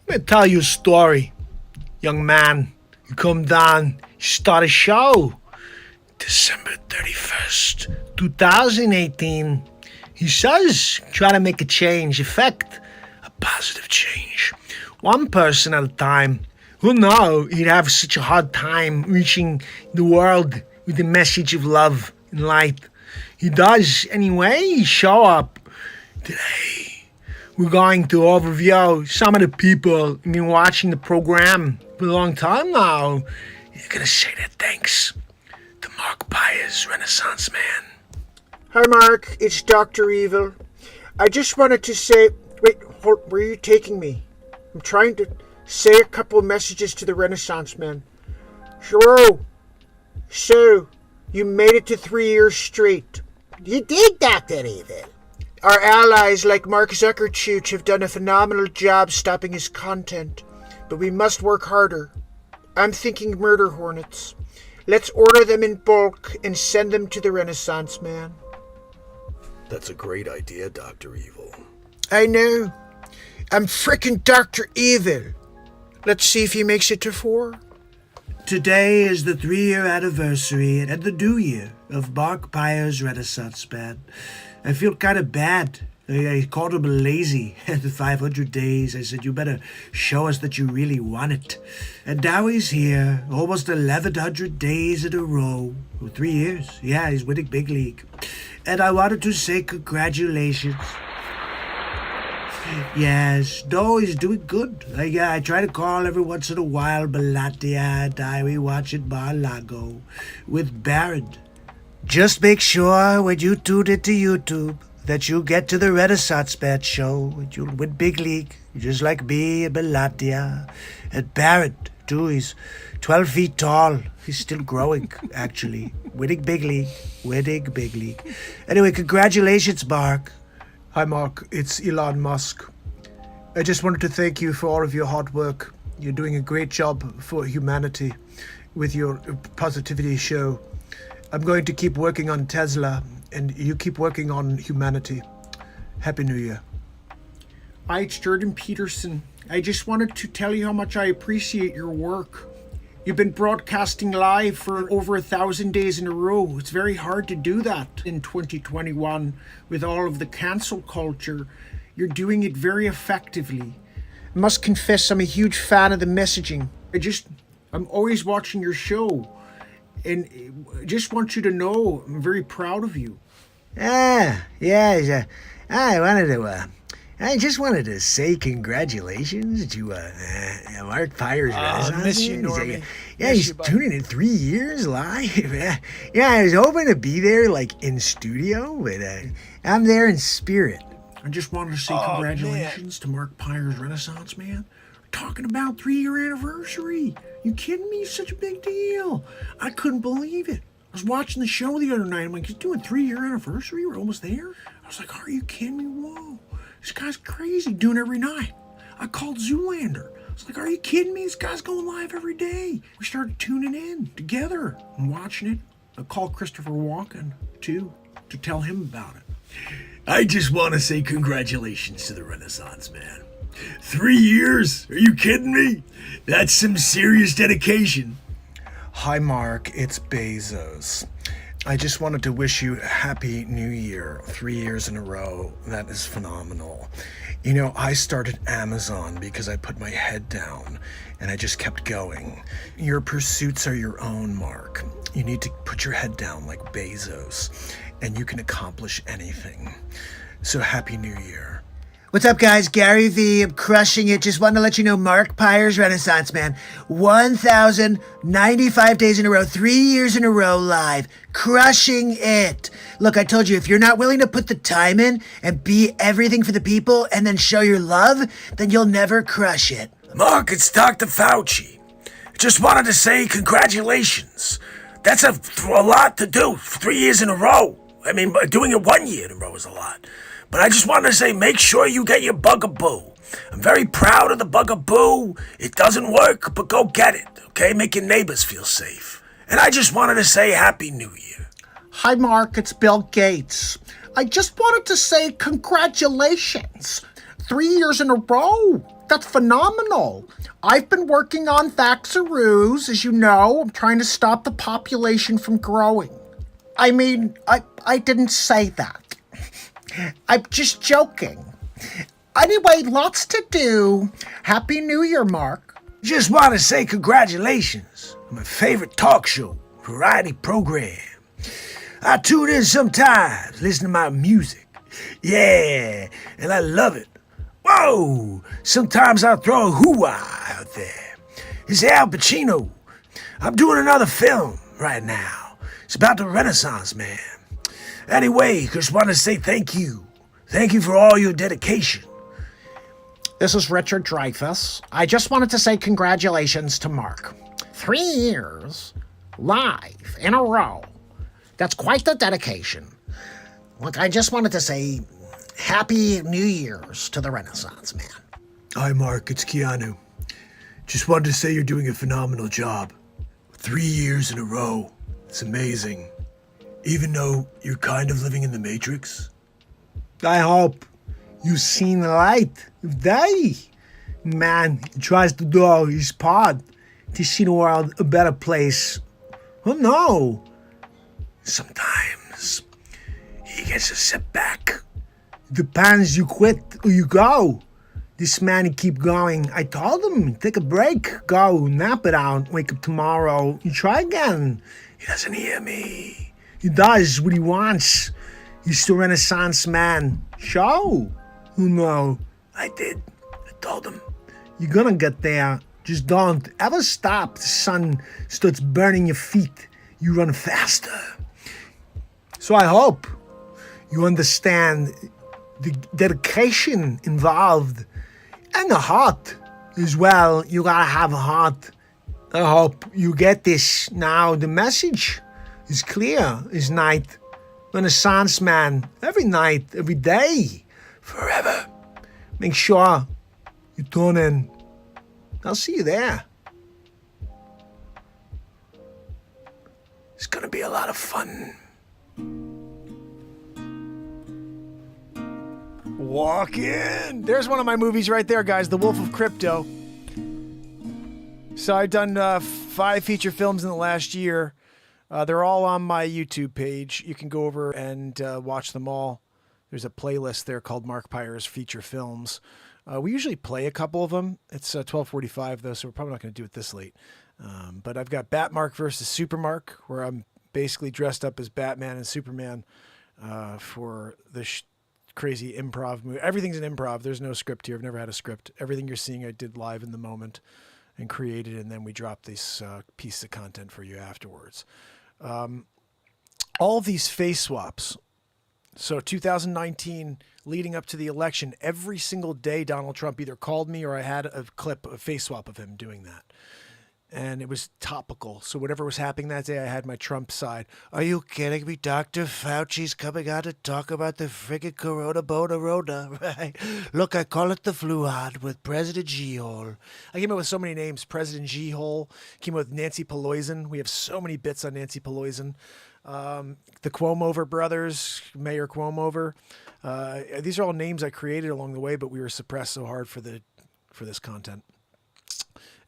me tell you a story. Young man, you come down, you start a show. December 31st, 2018. He says, try to make a change, effect a positive change. One person at a time. Who knew he'd have such a hard time reaching the world with the message of love and light? He does anyway. Show up. Today, we're going to overview some of the people who've been watching the program for a long time now. You're going to say their thanks. Pires Renaissance Man. Hi, Mark. It's Dr. Evil. I just wanted to say... Wait, where are you taking me? I'm trying to say a couple of messages to the Renaissance Man. So, you made it to 3 years straight. You did, Dr. Evil. Our allies like Mark Zuckerberg have done a phenomenal job stopping his content, but we must work harder. I'm thinking murder hornets. Let's order them in bulk and send them to the Renaissance Man. That's a great idea, Dr. Evil. I know. I'm frickin' Dr. Evil. Let's see if he makes it to 4. Today is the 3-year anniversary and the new year of Mark Pires Renaissance Man. I feel kind of bad. I called him lazy at the 500 days. I said, you better show us that you really want it. And now he's here, almost 1,100 days in a row. 3 years. Yeah, he's winning big league. And I wanted to say congratulations. Yes, no, he's doing good. I try to call every once in a while, Balatia and we watch it Mar-a-Lago with Baron. Just make sure when you tune into YouTube that you get to the Renaissance Man show and you'll win big league, just like me and Balatia. And Baron, too, he's 12 feet tall. He's still growing, actually. Winning big league. Anyway, congratulations, Mark. Hi, Mark. It's Elon Musk. I just wanted to thank you for all of your hard work. You're doing a great job for humanity with your positivity show. I'm going to keep working on Tesla, and you keep working on humanity. Happy New Year. Hi, it's Jordan Peterson. I just wanted to tell you how much I appreciate your work. You've been broadcasting live for over 1,000 days in a row. It's very hard to do that in 2021 with all of the cancel culture. You're doing it very effectively. I must confess, I'm a huge fan of the messaging. I'm always watching your show. And I just want you to know I'm very proud of you. I just wanted to say congratulations to Mark Pires Renaissance. I miss you, Normie. He's tuning in 3 years live. I was hoping to be there, like, in studio, but I'm there in spirit. I just wanted to say congratulations to Mark Pires Renaissance Man. Talking about 3-year anniversary. You kidding me? It's such a big deal. I couldn't believe it. I was watching the show the other night. I'm like, he's doing 3-year anniversary? We're almost there? I was like, are you kidding me? Whoa. This guy's crazy, doing it every night. I called Zoolander. I was like, are you kidding me? This guy's going live every day. We started tuning in together and watching it. I called Christopher Walken, too, to tell him about it. I just want to say congratulations to the Renaissance Man. 3 years? Are you kidding me? That's some serious dedication. Hi, Mark. It's Bezos. I just wanted to wish you a happy new year. 3 years in a row. That is phenomenal. You know, I started Amazon because I put my head down and I just kept going. Your pursuits are your own, Mark. You need to put your head down like Bezos and you can accomplish anything. So happy new year. What's up, guys? Gary V. I'm crushing it. Just wanted to let you know Mark Pires Renaissance Man. 1,095 days in a row, 3 years in a row live. Crushing it. Look, I told you, if you're not willing to put the time in and be everything for the people and then show your love, then you'll never crush it. Mark, it's Dr. Fauci. Just wanted to say congratulations. That's a lot to do. 3 years in a row. I mean, doing it 1 year in a row is a lot. But I just wanted to say, make sure you get your bugaboo. I'm very proud of the bugaboo. It doesn't work, but go get it, okay? Make your neighbors feel safe. And I just wanted to say Happy New Year. Hi, Mark. It's Bill Gates. I just wanted to say congratulations. 3 years in a row. That's phenomenal. I've been working on Vaxaroos, as you know. I'm trying to stop the population from growing. I mean, I didn't say that. I'm just joking. Anyway, lots to do. Happy New Year, Mark. Just want to say congratulations on my favorite talk show, variety program. I tune in sometimes, listen to my music. Yeah, and I love it. Whoa, sometimes I'll throw a hoo-ah out there. It's Al Pacino. I'm doing another film right now. It's about the Renaissance Man. Anyway, just want to say thank you. Thank you for all your dedication. This is Richard Dreyfuss. I just wanted to say congratulations to Mark. 3 years live in a row. That's quite the dedication. Look, I just wanted to say Happy New Year's to the Renaissance Man. Hi, Mark. It's Keanu. Just wanted to say you're doing a phenomenal job. 3 years in a row. It's amazing. Even though you're kind of living in the Matrix. I hope you've seen the light of day. Man, he tries to do all his part to see the world a better place. Oh no. Sometimes he gets a setback. Depends, you quit or you go. This man, he keep going. I told him, take a break, go, nap it out, wake up tomorrow, you try again. He doesn't hear me. He does what he wants. He's the Renaissance Man. Show. Oh no. I did. I told him. You're gonna get there. Just don't ever stop. The sun starts burning your feet. You run faster. So I hope you understand the dedication involved and the heart as well. You gotta have a heart. I hope you get this. Now the message is clear as night. Renaissance Man, every night, every day, Forever. make sure you tune in. I'll see you there. It's gonna be a lot of fun. Walk in. There's one of my movies right there, guys. The Wolf of Crypto. So I've done 5 feature films in the last year. They're all on my YouTube page. You can go over and watch them all. There's a playlist there called Mark Pires Feature Films. We usually play a couple of them. It's 12:45 though, so we're probably not going to do it this late. But I've got Batmark versus Supermark, where I'm basically dressed up as Batman and Superman for the crazy improv movie. Everything's an improv. There's no script here. I've never had a script. Everything you're seeing I did live in the moment and created, and then we dropped this piece of content for you afterwards. All of these face swaps. So 2019, leading up to the election, every single day Donald Trump either called me or I had a clip, a face swap of him doing that. And it was topical. So whatever was happening that day, I had my Trump side. Are you kidding me? Dr. Fauci's coming out to talk about the friggin' Corona, right? Look, I call it the fluad with President G-Hole. I came up with so many names. President G-Hole. Came up with Nancy Pelosi. We have so many bits on Nancy Pelosi. The Cuomover brothers, Mayor Cuomover. These are all names I created along the way, but we were suppressed so hard for this content.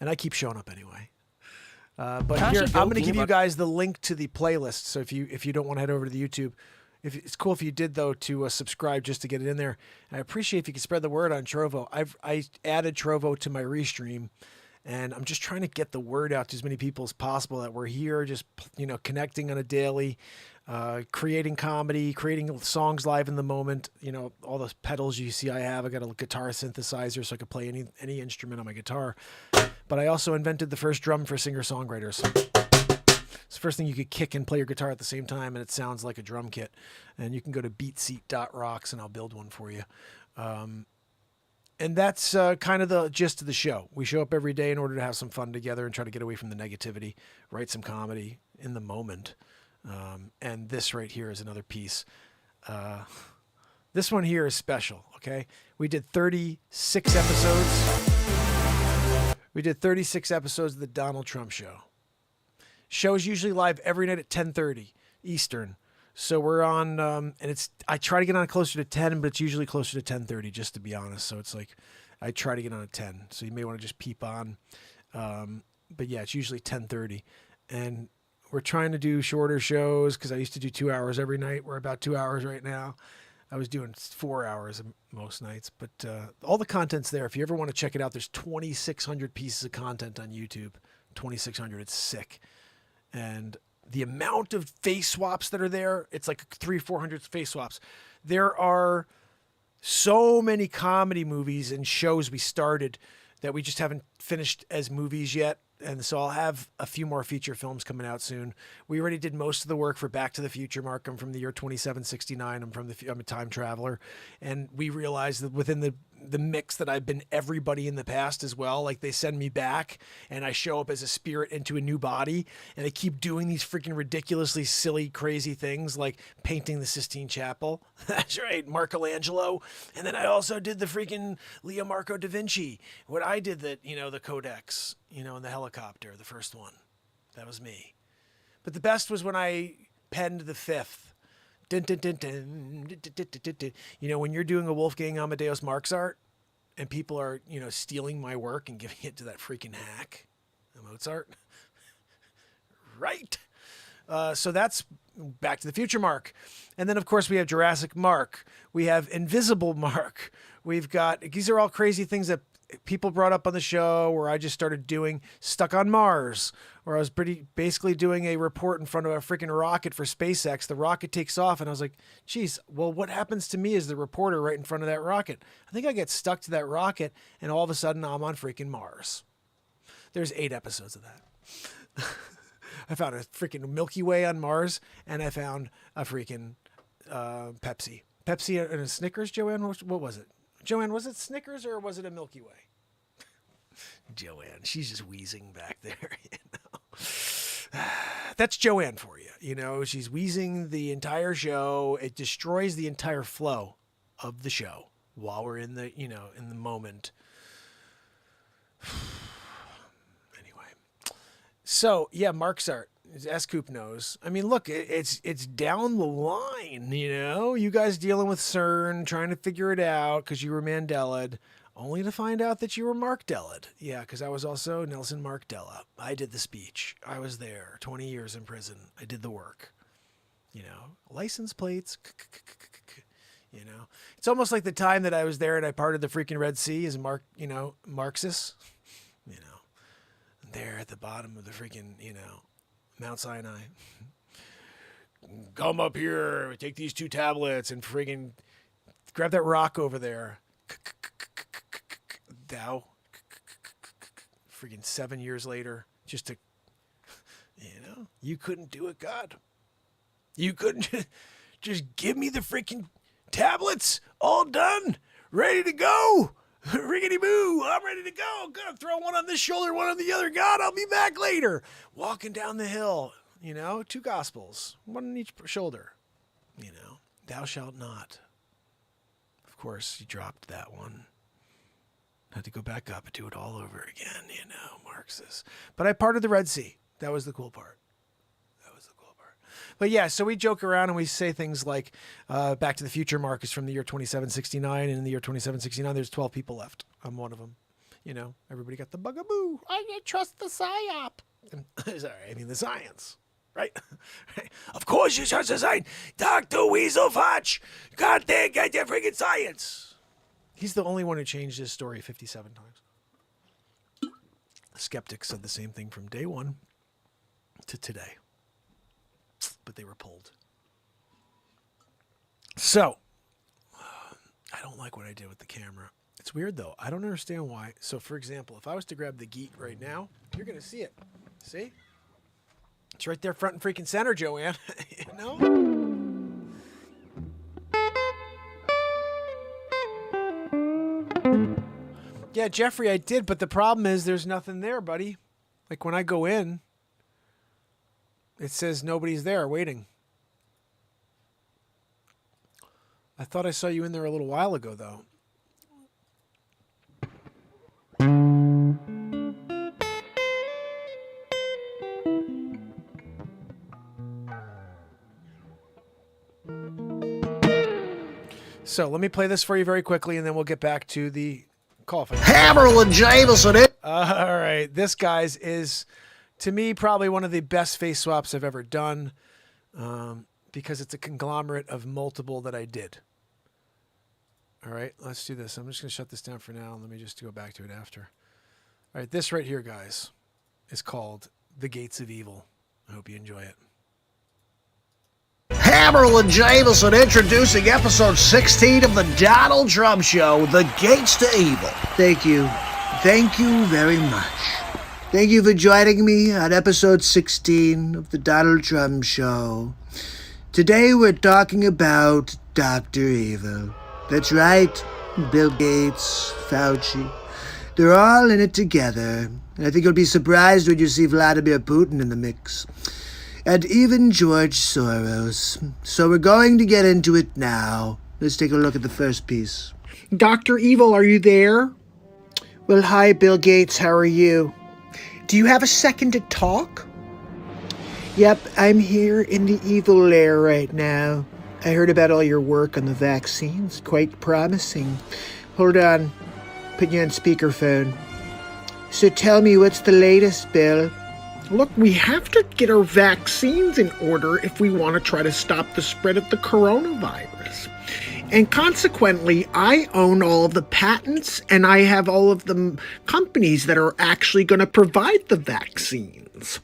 And I keep showing up anyway. But here, I'm going to give you guys the link to the playlist. So if you don't want to head over to the YouTube, it's cool if you did though to subscribe just to get it in there. I appreciate if you could spread the word on Trovo. I added Trovo to my restream, and I'm just trying to get the word out to as many people as possible that we're here, just connecting on a daily, creating comedy, creating songs live in the moment. All the pedals you see I have. I got a guitar synthesizer so I could play any instrument on my guitar. But I also invented the first drum for singer-songwriters. It's the first thing you could kick and play your guitar at the same time, and it sounds like a drum kit. And you can go to beatseat.rocks, and I'll build one for you. And that's kind of the gist of the show. We show up every day in order to have some fun together and try to get away from the negativity, write some comedy in the moment. And this right here is another piece. This one here is special, okay? We did 36 episodes. We did 36 episodes of the Donald Trump Show. Show's usually live every night at 10:30 Eastern. So we're on, and I try to get on closer to 10, but it's usually closer to 10:30, just to be honest. So it's like, I try to get on at 10. So you may want to just peep on. But yeah, it's usually 10:30. And we're trying to do shorter shows because I used to do 2 hours every night. We're about 2 hours right now. I was doing 4 hours most nights, but all the content's there. If you ever want to check it out, there's 2,600 pieces of content on YouTube. 2,600, it's sick. And the amount of face swaps that are there, it's like 300-400 face swaps. There are so many comedy movies and shows we started that we just haven't finished as movies yet. And so I'll have a few more feature films coming out soon. We already did most of the work for Back to the Future, Mark. I'm from the year 2769. I'm a time traveler. And we realized that within the mix that I've been everybody in the past as well. Like they send me back and I show up as a spirit into a new body, and I keep doing these freaking ridiculously silly, crazy things like painting the Sistine Chapel. That's right, Michelangelo. And then I also did the freaking Leo Marco da Vinci. What I did the Codex, in the helicopter, the first one. That was me. But the best was when I penned the fifth. Dun, dun, dun, dun, dun, dun, dun, dun. When you're doing a Wolfgang Amadeus Marx art and people are, stealing my work and giving it to that freaking hack, Mozart. Right. So that's Back to the Future Mark. And then, of course, we have Jurassic Mark. We have Invisible Mark. We've got, these are all crazy things that people brought up on the show, where I just started doing Stuck on Mars, where I was basically doing a report in front of a freaking rocket for SpaceX. The rocket takes off and I was like, geez, well, what happens to me as the reporter right in front of that rocket? I think I get stuck to that rocket and all of a sudden I'm on freaking Mars. There's 8 episodes of that. I found a freaking Milky Way on Mars, and I found a freaking Pepsi and a Snickers. Joanne, what was it? Joanne, was it Snickers or was it a Milky Way? Joanne, she's just wheezing back there, That's Joanne for you. She's wheezing the entire show. It destroys the entire flow of the show while we're in the, in the moment. Anyway. So, yeah, Mark's art. S-Coop knows. I mean, look, it's down the line, You guys dealing with CERN, trying to figure it out because you were Mandela'd, only to find out that you were Mark Dela'd. Yeah, because I was also Nelson Mark Dela. I did the speech. I was there. 20 years in prison. I did the work. License plates. It's almost like the time that I was there and I parted the freaking Red Sea as Marxist. There at the bottom of the freaking, Mount Sinai. Come up here, take these 2 tablets and friggin' grab that rock over there. Thou. Friggin' 7 years later, just to, you couldn't do it, God. You couldn't just give me the freaking tablets, all done, ready to go. Riggedy boo, I'm ready to go. I'm gonna throw one on this shoulder, one on the other. God, I'll be back later. Walking down the hill, 2 gospels, one on each shoulder. Thou shalt not. Of course, you dropped that one. Had to go back up and do it all over again, Marxist. But I parted the Red Sea. That was the cool part. But yeah, so we joke around and we say things like Back to the Future Mark is from the year 2769, and in the year 2769 there's 12 people left. I'm one of them. Everybody got the bugaboo. I trust the psyop. Sorry, I mean the science, right? Of course you trust the science. Dr. Weasel Fudge. God damn, get your freaking science. He's the only one who changed his story 57 times. The skeptics said the same thing from day one to today. But they were pulled. So, I don't like what I did with the camera. It's weird though. I don't understand why. So for example, if I was to grab the geek right now, you're going to see it. See? It's right there front and freaking center, Joanne. Yeah, Jeffrey, I did, but the problem is there's nothing there, buddy. Like when I go in, it says nobody's there waiting. I thought I saw you in there a little while ago, though. So let me play this for you very quickly, and then we'll get back to the call. Hammerlin Jameson. All right. This, guys, is, to me, probably one of the best face swaps I've ever done, because it's a conglomerate of multiple that I did. All right, let's do this. I'm just going to shut this down for now. Let me just go back to it after. All right, this right here, guys, is called The Gates of Evil. I hope you enjoy it. Hammerlin Jameson introducing episode 16 of the Donald Trump Show, The Gates to Evil. Thank you. Thank you very much. Thank you for joining me on episode 16 of the Donald Trump Show. Today we're talking about Dr. Evil. That's right, Bill Gates, Fauci. They're all in it together. And I think you'll be surprised when you see Vladimir Putin in the mix. And even George Soros. So we're going to get into it now. Let's take a look at the first piece. Dr. Evil, are you there? Well, hi, Bill Gates. How are you? Do you have a second to talk? Yep, I'm here in the evil lair right now. I heard about all your work on the vaccines. Quite promising. Hold on. Put you on speakerphone. So tell me, what's the latest, Bill? Look, we have to get our vaccines in order if we want to try to stop the spread of the coronavirus. And consequently, I own all of the patents and I have all of the companies that are actually going to provide the vaccines.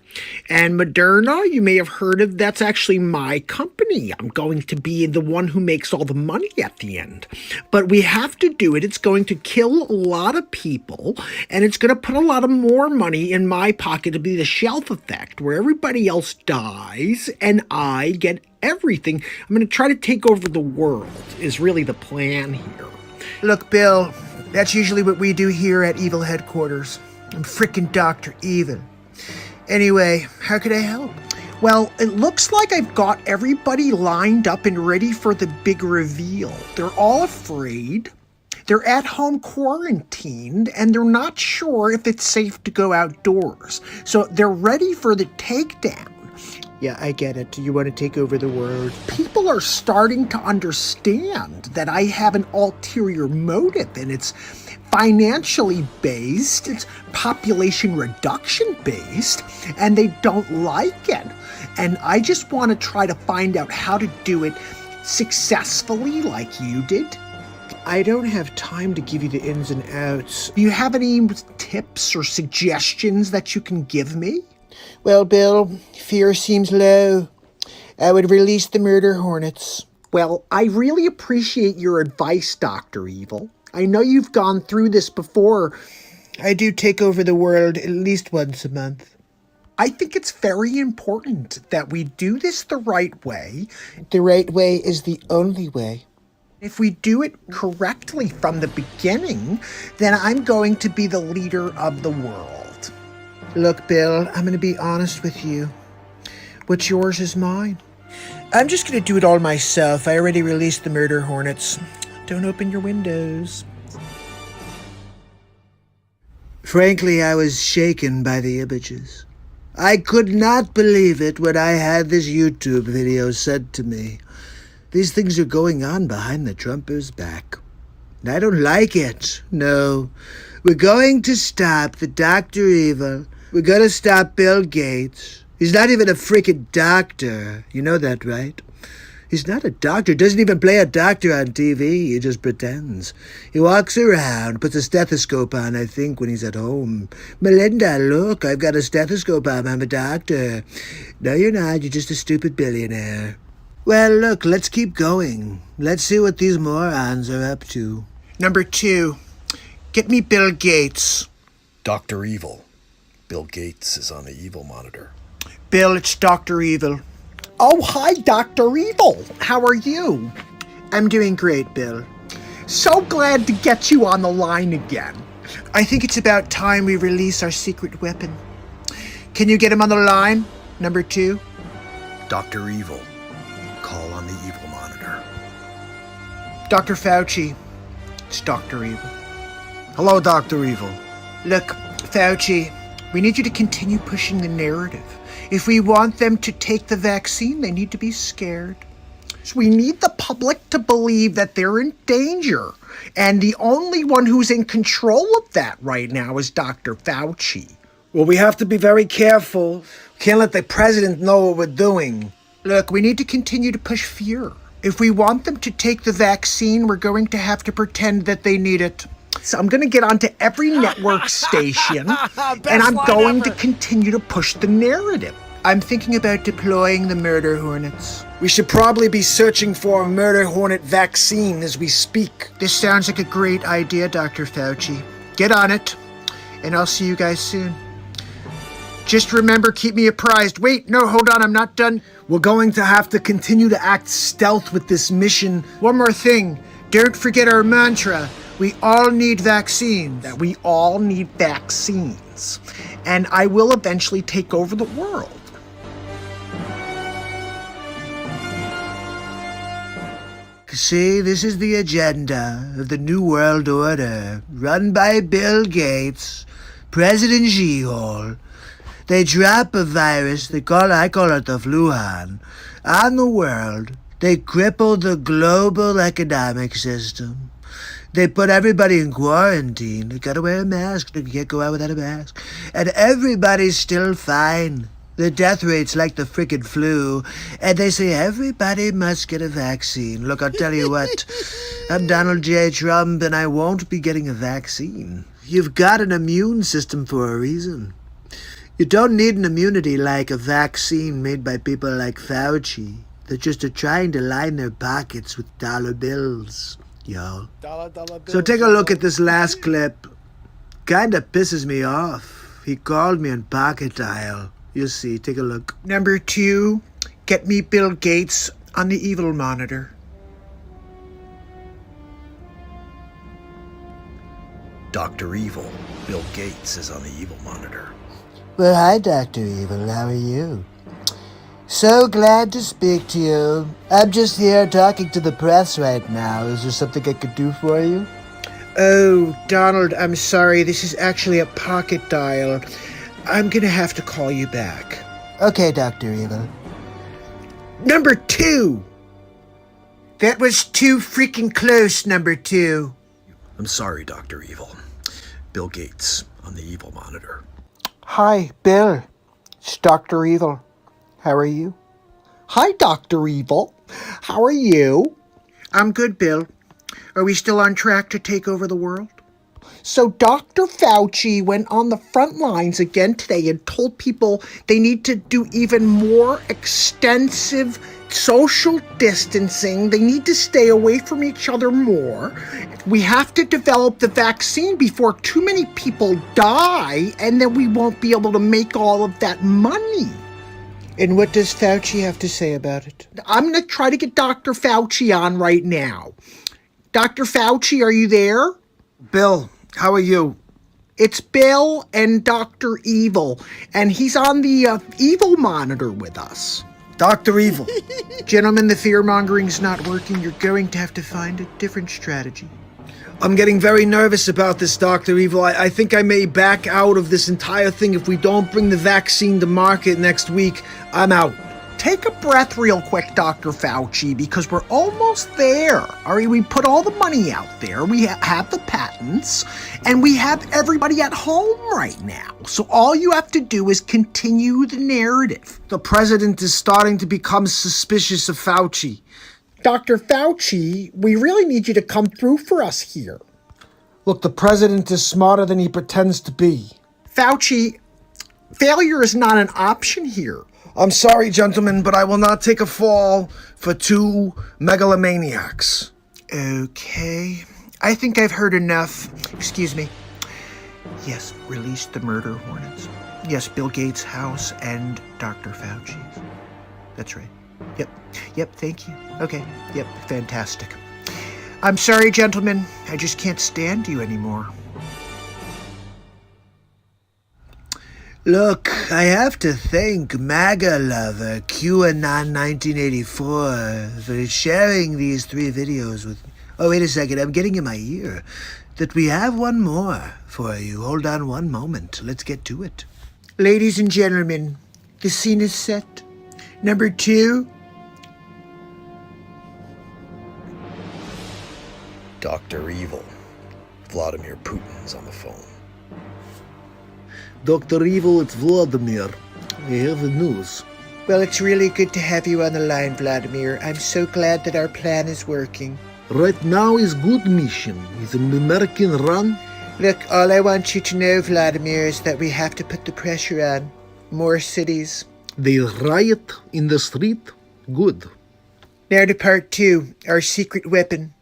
And Moderna, you may have heard of, that's actually my company. I'm going to be the one who makes all the money at the end. But we have to do it. It's going to kill a lot of people, and it's going to put a lot of more money in my pocket to be the shelf effect, where everybody else dies and I get everything. I'm going to try to take over the world, is really the plan here. Look, Bill, that's usually what we do here at Evil Headquarters. I'm frickin' Dr. Evil. Anyway, how could I help? Well, it looks like I've got everybody lined up and ready for the big reveal. They're all afraid. They're at home quarantined, and they're not sure if it's safe to go outdoors. So they're ready for the takedown. Yeah, I get it. You want to take over the world. People are starting to understand that I have an ulterior motive, and it's financially based, it's population reduction based, and they don't like it. And I just want to try to find out how to do it successfully like you did. I don't have time to give you the ins and outs. Do you have any tips or suggestions that you can give me? Well, Bill, fear seems low. I would release the murder hornets. Well, I really appreciate your advice, Dr. Evil. I know you've gone through this before. I do take over the world at least once a month. I think it's very important that we do this the right way. The right way is the only way. If we do it correctly from the beginning, then I'm going to be the leader of the world. Look, Bill, I'm going to be honest with you. What's yours is mine. I'm just going to do it all myself. I already released the murder hornets. Don't open your windows. Frankly, I was shaken by the images. I could not believe it when I had this YouTube video sent to me. These things are going on behind the Trumpers' back. And I don't like it. No. We're going to stop the Dr. Evil. We're going to stop Bill Gates. He's not even a freaking doctor. You know that, right? He's not a doctor. Doesn't even play a doctor on TV. He just pretends. He walks around, puts a stethoscope on, I think, when he's at home. Melinda, look, I've got a stethoscope on. I'm a doctor. No, you're not. You're just a stupid billionaire. Well, look, let's keep going. Let's see what these morons are up to. Number 2, get me Bill Gates. Dr. Evil. Bill Gates is on the evil monitor. Bill, it's Dr. Evil. Oh, hi, Dr. Evil. How are you? I'm doing great, Bill. So glad to get you on the line again. I think it's about time we release our secret weapon. Can you get him on the line, number 2? Dr. Evil. Call on the evil monitor. Dr. Fauci, it's Dr. Evil. Hello, Dr. Evil. Look, Fauci, we need you to continue pushing the narrative. If we want them to take the vaccine, they need to be scared. So we need the public to believe that they're in danger. And the only one who's in control of that right now is Dr. Fauci. Well, we have to be very careful. We can't let the president know what we're doing. Look, we need to continue to push fear. If we want them to take the vaccine, we're going to have to pretend that they need it. So I'm going to get onto every network station, and I'm going to continue to push the narrative. I'm thinking about deploying the murder hornets. We should probably be searching for a murder hornet vaccine as we speak. This sounds like a great idea, Dr. Fauci. Get on it, and I'll see you guys soon. Just remember, keep me apprised. Wait, no, hold on, I'm not done. We're going to have to continue to act stealth with this mission. One more thing. Don't forget our mantra. We all need vaccines. We all need vaccines. And I will eventually take over the world. See, this is the agenda of the New World Order, run by Bill Gates, President Xi. They drop a virus, I call it the Fluhan, on the world. They cripple the global economic system. They put everybody in quarantine. They gotta wear a mask. You can't go out without a mask. And everybody's still fine. The death rate's like the frickin' flu. And they say everybody must get a vaccine. Look, I'll tell you what. I'm Donald J. Trump, and I won't be getting a vaccine. You've got an immune system for a reason. You don't need an immunity like a vaccine made by people like Fauci that just are trying to line their pockets with dollar bills, y'all. Dollar bills. So take a look at this last clip. Kinda pisses me off. He called me on pocket dial. You'll see, take a look. Number 2, get me Bill Gates on the evil monitor. Dr. Evil, Bill Gates, is on the evil monitor. Well, hi, Dr. Evil. How are you? So glad to speak to you. I'm just here talking to the press right now. Is there something I could do for you? Oh, Donald, I'm sorry. This is actually a pocket dial. I'm gonna have to call you back. Okay, Dr. Evil. Number 2! That was too freaking close, number 2. I'm sorry, Dr. Evil. Bill Gates on the evil monitor. Hi, Bill. It's Dr. Evil. How are you? Hi, Dr. Evil. How are you? I'm good, Bill. Are we still on track to take over the world? So Dr. Fauci went on the front lines again today and told people they need to do even more extensive social distancing. They need to stay away from each other more. We have to develop the vaccine before too many people die, and then we won't be able to make all of that money. And what does Fauci have to say about it? I'm going to try to get Dr. Fauci on right now. Dr. Fauci, are you there? Bill, how are you? It's Bill and Dr. Evil, and he's on the evil monitor with us. Dr. Evil. Gentlemen, the fear-mongering's not working. You're going to have to find a different strategy. I'm getting very nervous about this, Dr. Evil. I think I may back out of this entire thing if we don't bring the vaccine to market next week. I'm out. Take a breath real quick, Dr. Fauci, because we're almost there. All right, we put all the money out there. We have the patents, and we have everybody at home right now. So all you have to do is continue the narrative. The president is starting to become suspicious of Fauci. Dr. Fauci, we really need you to come through for us here. Look, the president is smarter than he pretends to be. Fauci, failure is not an option here. I'm sorry, gentlemen, but I will not take a fall for 2 megalomaniacs. Okay. I think I've heard enough. Excuse me. Yes, release the murder hornets. Yes, Bill Gates' house and Dr. Fauci's. That's right. Yep, thank you. Okay, yep, fantastic. I'm sorry, gentlemen. I just can't stand you anymore. Look, I have to thank MAGA lover QAnon 1984 for sharing these 3 videos with me. Oh, wait a second, I'm getting in my ear that we have one more for you. Hold on one moment. Let's get to it. Ladies and gentlemen, the scene is set. Number 2. Dr. Evil. Vladimir Putin's on the phone. Dr. Evil, it's Vladimir. We have the news. Well, it's really good to have you on the line, Vladimir. I'm so glad that our plan is working. Right now is good mission. Is an American run. Look, all I want you to know, Vladimir, is that we have to put the pressure on. More cities. They riot in the street. Good. Now to part 2, our secret weapon.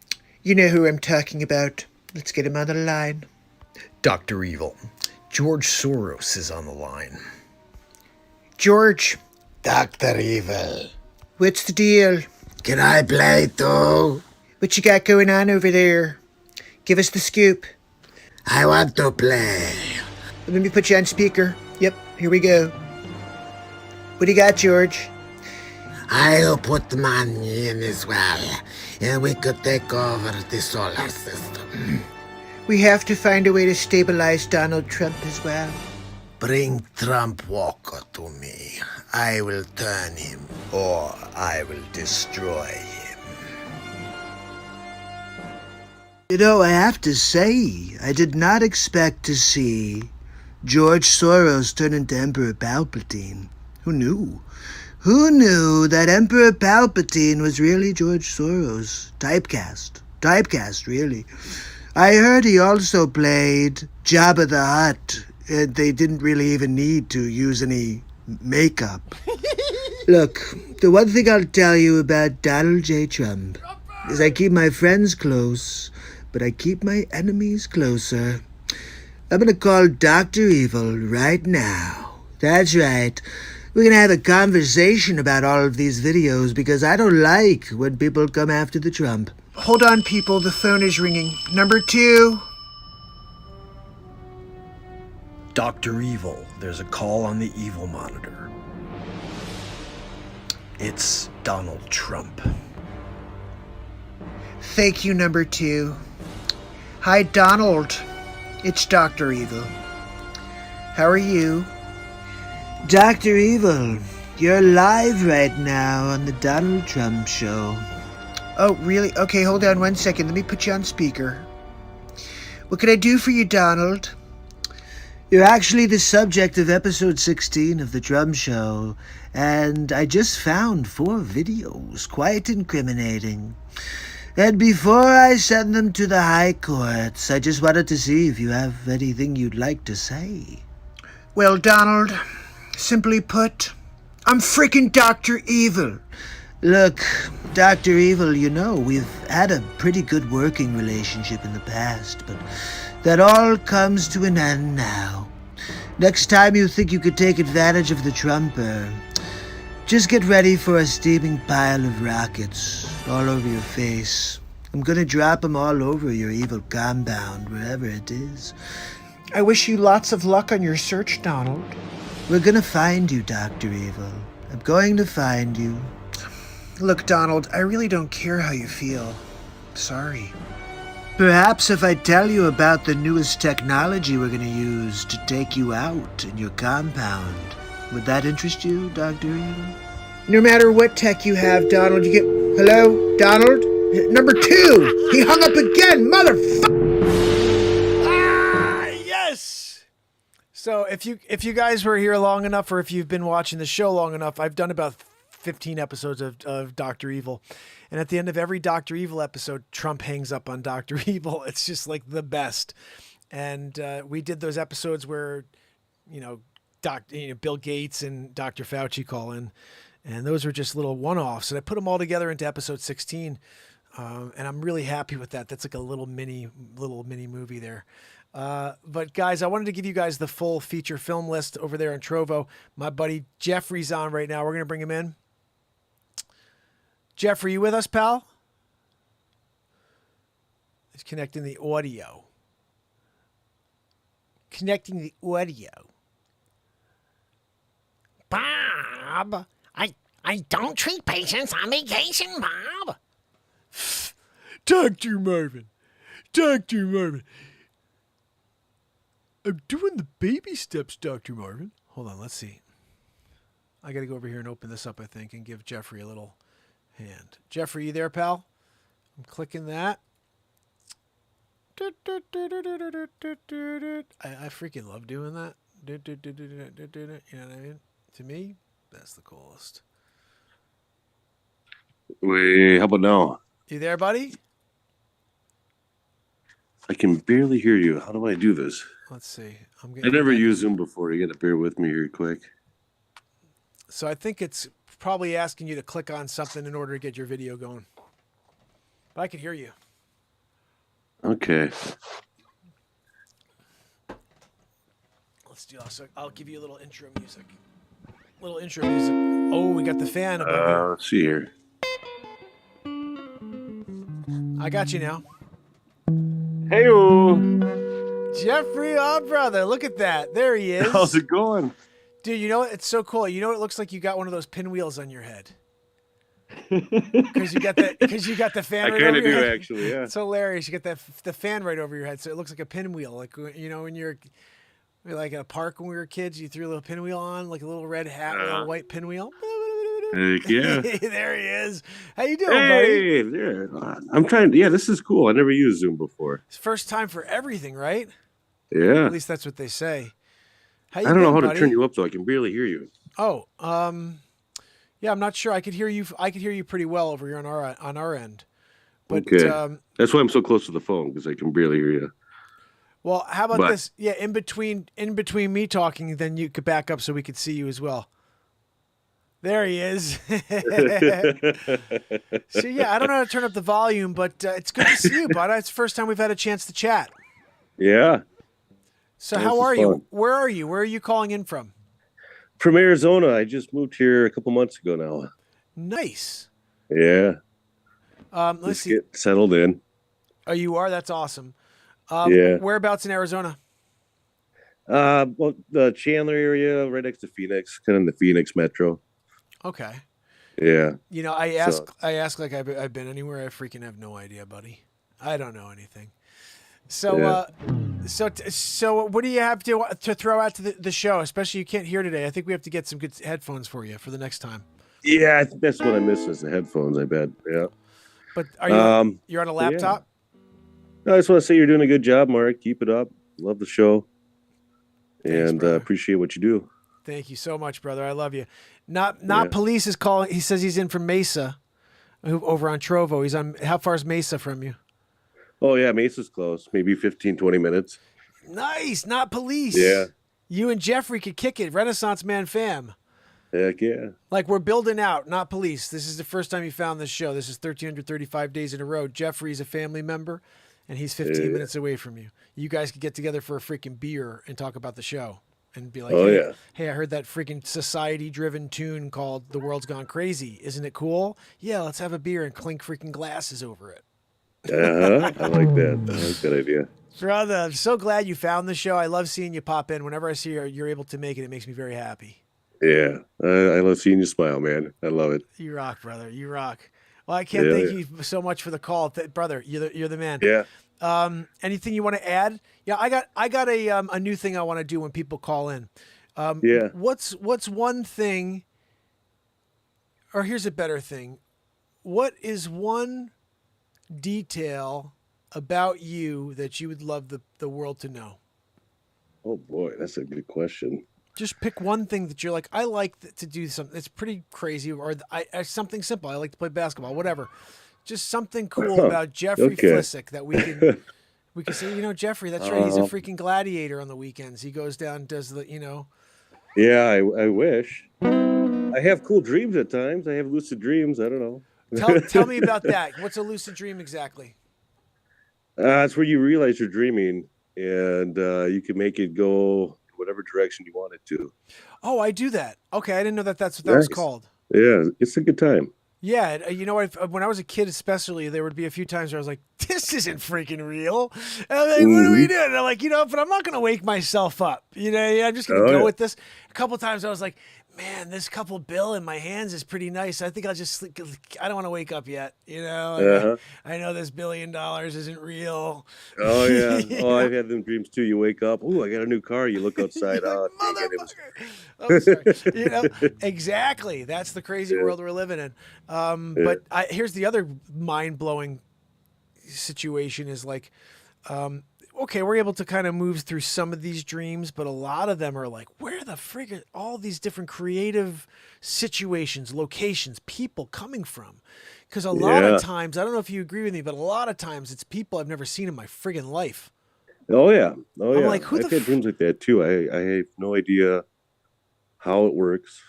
You know who I'm talking about. Let's get him on the line. Dr. Evil. George Soros is on the line. George, Dr. Evil. what's the deal? Can I play too? What you got going on over there? Give us the scoop. I want to play. Let me put you on speaker. Yep, here we go. What do you got, George? I'll put money in as well, and we could take over the solar system. We have to find a way to stabilize Donald Trump as well. Bring Trump Walker to me. I will turn him, or I will destroy him. You know, I have to say, I did not expect to see George Soros turn into Emperor Palpatine. Who knew? Who knew that Emperor Palpatine was really George Soros? Typecast. Typecast, really. I heard he also played Jabba the Hutt. They didn't really even need to use any makeup. Look, the one thing I'll tell you about Donald J. Trump is I keep my friends close, but I keep my enemies closer. I'm gonna call Dr. Evil right now. That's right. We're gonna have a conversation about all of these videos because I don't like when people come after the Trump. Hold on, people. The phone is ringing. Number 2. Dr. Evil, there's a call on the evil monitor. It's Donald Trump. Thank you, number 2. Hi, Donald. It's Dr. Evil. How are you? Dr. Evil, you're live right now on the Donald Trump show. Oh, really? Okay, hold on 1 second. Let me put you on speaker. What can I do for you, Donald? You're actually the subject of episode 16 of the Trump show, and I just found 4 videos, quite incriminating. And before I send them to the high courts, I just wanted to see if you have anything you'd like to say. Well, Donald, simply put, I'm freaking Dr. Evil. Look, Dr. Evil, you know, we've had a pretty good working relationship in the past, but that all comes to an end now. Next time you think you could take advantage of the Trumper, just get ready for a steaming pile of rockets all over your face. I'm gonna drop them all over your evil compound, wherever it is. I wish you lots of luck on your search, Donald. We're gonna find you, Dr. Evil. I'm going to find you. Look, Donald, I really don't care how you feel. Sorry. Perhaps if I tell you about the newest technology we're gonna use to take you out in your compound, would that interest you, Dr. Evil? No matter what tech you have, Donald, you get... Hello? Donald? Number 2! He hung up again, motherfucker! Yes! So if you guys were here long enough, or if you've been watching the show long enough, I've done about 15 episodes of Dr. Evil. And at the end of every Dr. Evil episode, Trump hangs up on Dr. Evil. It's just like the best. And we did those episodes where, Bill Gates and Dr. Fauci call in. And those were just little one-offs. And I put them all together into episode 16. And I'm really happy with that. That's like a little mini movie there. But guys, I wanted to give you guys the full feature film list over there on Trovo. My buddy Jeffrey's on right now. We're going to bring him in. Jeffrey, you with us, pal? He's connecting the audio. Connecting the audio. Bob, I don't treat patients on vacation, Bob. Dr. Marvin. Dr. Marvin. I'm doing the baby steps, Dr. Marvin. Hold on, let's see. I got to go over here and open this up, I think, and give Jeffrey a little hand. Jeffrey, you there, pal? I'm clicking that. I freaking love doing that. You know what I mean? To me, that's the coolest. Wait, how about now? You there, buddy? I can barely hear you. How do I do this? Let's see. I never used Zoom before. You got to bear with me here quick. So I think it's probably asking you to click on something in order to get your video going. But I can hear you. Okay. Let's do this. I'll give you a little intro music. Little intro music. Oh, we got the fan above here. Let's see here. I got you now. Hey-o. Jeffrey, oh brother, look at that. There he is. How's it going? Dude, you know what? It's so cool. You know, it looks like you got one of those pinwheels on your head. Because you got the fan. I right kind over of your do, head. actually, yeah. It's hilarious. You got the fan right over your head, so it looks like a pinwheel. Like, you know, when you're like at a park when we were kids, you threw a little pinwheel on, like a little red hat, little white pinwheel. Heck yeah. There he is. How you doing, buddy? Hey, there. I'm trying. Yeah, this is cool. I never used Zoom before. It's first time for everything, right? Yeah. At least that's what they say. How you I don't know been, how buddy? to turn you up though. I can barely hear you. Oh, yeah, I'm not sure. I could hear you. I could hear you pretty well over here on our end. But Okay. That's why I'm so close to the phone because I can barely hear you. well, how about this? Yeah, in between me talking, then you could back up so we could see you as well. There he is. So yeah, I don't know how to turn up the volume, but it's good to see you, bud. It's the first time we've had a chance to chat. Yeah. So This how is are you? fun. Where are you? Where are you calling in from? From Arizona. I just moved here a couple months ago now. Nice. Yeah. Let's Just see. get settled in. Oh, you are? That's awesome. Yeah. Whereabouts in Arizona? Well, the Chandler area, right next to Phoenix, kind of in the Phoenix metro. Okay. Yeah. You know, I ask like I've been anywhere. I freaking have no idea, buddy. I don't know anything. So, Yeah. so what do you have to throw out to the show? Especially you can't hear today. I think we have to get some good headphones for you for the next time. Yeah, I think that's what I miss is the headphones, I bet. Yeah. But are you you're on a yeah. laptop? No, I just want to say you're doing a good job, Mark. Keep it up. Love the show. Thanks, And brother. appreciate what you do. Thank you so much, brother. I love you. Not Yeah. police is calling. He says he's in from Mesa, over on Trovo. He's on. How far is Mesa from you? Oh, yeah, Mesa's close. Maybe 15, 20 minutes. Nice. Not police. Yeah. You and Jeffrey could kick it. Renaissance Man fam. Heck yeah. Like we're building out, not police. This is the first time you found this show. This is 1,335 days in a row. Jeffrey's a family member, and he's 15 minutes away from you. You guys could get together for a freaking beer and talk about the show and be like, Oh, hey, yeah. hey, I heard that freaking society-driven tune called The World's Gone Crazy. Isn't it cool? Yeah, let's have a beer and clink freaking glasses over it. Uh-huh. I like that. I like that idea. Brother, I'm so glad you found the show. I love seeing you pop in. Whenever I see you're able to make it, it makes me very happy. Yeah. I love seeing you smile, man. I love it. You rock, brother. You rock. Well, I can't Yeah, thank yeah. you so much for the call, brother. You're the man. Yeah. Anything you want to add? Yeah, I got a new thing I want to do when people call in. Yeah. What's one thing? Or here's a better thing. What is one detail about you that you would love the world to know? Oh, boy. That's a good question. Just pick one thing that you're like, I like to do something. It's pretty crazy, or something simple. I like to play basketball, whatever. Just something cool about Jeffrey Okay. Flissick that we can say, you know, Jeffrey, that's right. He's a freaking gladiator on the weekends. He goes down and does the, you know. Yeah, I wish. I have cool dreams at times. I have lucid dreams. I don't know. Tell me about that. What's a lucid dream exactly? It's where you realize you're dreaming and you can make it go whatever direction you want it to. Oh, I do that. Okay, I didn't know that's what that was Nice. called. Yeah, it's a good time. Yeah, you know, when I was a kid, especially, there would be a few times where I was like, "This isn't freaking real." And I'm like, "What are we doing?" And I'm like, you know, but I'm not going to wake myself up. You know, I'm just going to go with this. A couple times I was like, "Man, this couple bill in my hands is pretty nice. I think I'll just sleep. I don't want to wake up yet." You know, I know this $1 billion isn't real. Oh yeah. You Oh, I've had them dreams too. You wake up, oh, I got a new car. You look outside. Oh, dang it, it was- I'm sorry. You know, exactly. That's the crazy world we're living in. But here's the other mind-blowing situation is like, okay, we're able to kind of move through some of these dreams, but a lot of them are like, where the frig are all these different creative situations, locations, people coming from? Because a lot of times, I don't know if you agree with me, but a lot of times it's people I've never seen in my friggin' life. Oh yeah. Oh yeah. like, who I've the had dreams like that too. I have no idea how it works,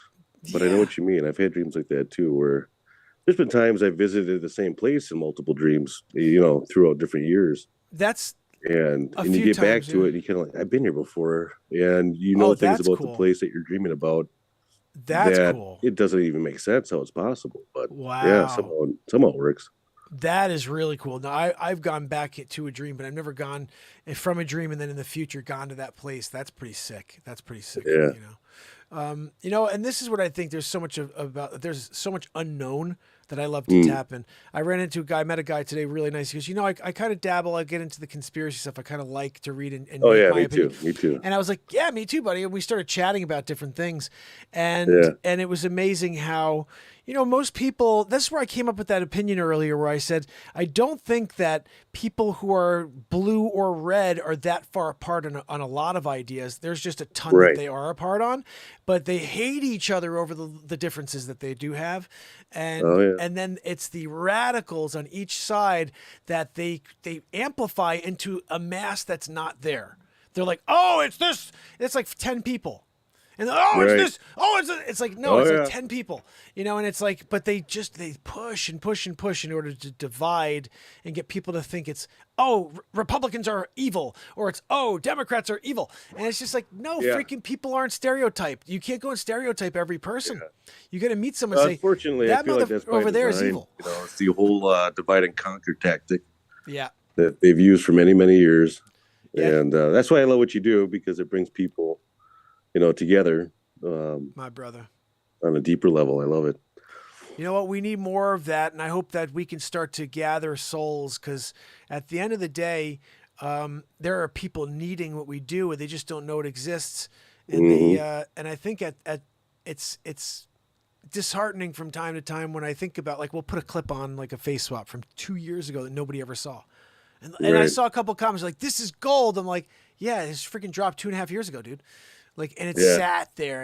but I know what you mean. I've had dreams like that too, where there's been times I visited the same place in multiple dreams, you know, throughout different years. That's And A you few get back times, to yeah. it, and you kind of like, I've been here before, and you know things that's about cool. the place that you're dreaming about. That's that cool. it doesn't even make sense how it's possible. But yeah, Wow. somehow it works. That is really cool. Now I've gone back to a dream, but I've never gone from a dream and then in the future gone to that place. That's pretty sick. That's pretty sick. Yeah. And this is what I think. There's so much about. There's so much unknown that I love to Mm. tap in. I ran into a guy, met a guy today, really nice. He goes, I kind of dabble. I get into the conspiracy stuff. I kind of like to read and Oh make yeah, my me opinion. too. Me too. And I was like, yeah, me too, buddy. And we started chatting about different things. And Yeah. and it was amazing how, most people, that's where I came up with that opinion earlier where I said, I don't think that people who are blue or red are that far apart on a lot of ideas. There's just a ton Right. that they are apart on, but they hate each other over the differences that they do have. And Oh, yeah. and then it's the radicals on each side that they amplify into a mass that's not there. They're like, oh, it's this. It's like 10 people. And it's Right. this. Oh, it's like, no, Oh, it's yeah. like 10 people, and it's like, but they push and push and push in order to divide and get people to think it's, Republicans are evil, or it's, Democrats are evil. And it's just like, no, Yeah. freaking people aren't stereotyped. You can't go and stereotype every person. You got to meet someone and say, Unfortunately, I that feel like that's by over there is design. evil. It's the whole divide and conquer tactic Yeah. that they've used for many, many years. Yeah. And that's why I love what you do, because it brings people, together My brother. on a deeper level. I love it. You know what? We need more of that, and I hope that we can start to gather souls, because at the end of the day, there are people needing what we do, and they just don't know it exists. And and I think it's disheartening from time to time when I think about, like, we'll put a clip on like a face swap from 2 years ago that nobody ever saw, and I Right. saw a couple comments like, "This is gold." I'm like, "Yeah, it's freaking dropped 2.5 years ago, dude." Like, and it Yeah. sat there,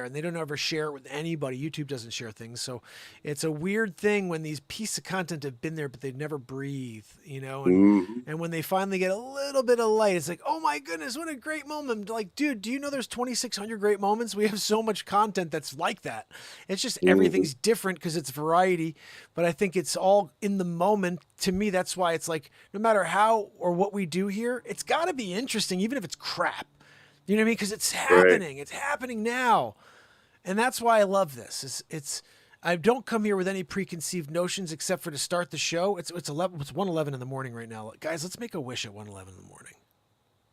and they don't ever share it with anybody. YouTube doesn't share things. So it's a weird thing when these pieces of content have been there, but they never breathe, and when they finally get a little bit of light, it's like, oh my goodness, what a great moment. Like, dude, do you know there's 2,600 great moments? We have so much content that's like that. It's just everything's different because it's variety, but I think it's all in the moment. To me, that's why it's like, no matter how or what we do here, it's got to be interesting, even if it's crap. You know what I mean? Because it's happening. It's happening now. And that's why I love this. I don't come here with any preconceived notions except for to start the show. It's 1:11 in the morning right now. Guys, let's make a wish at 1:11 in the morning.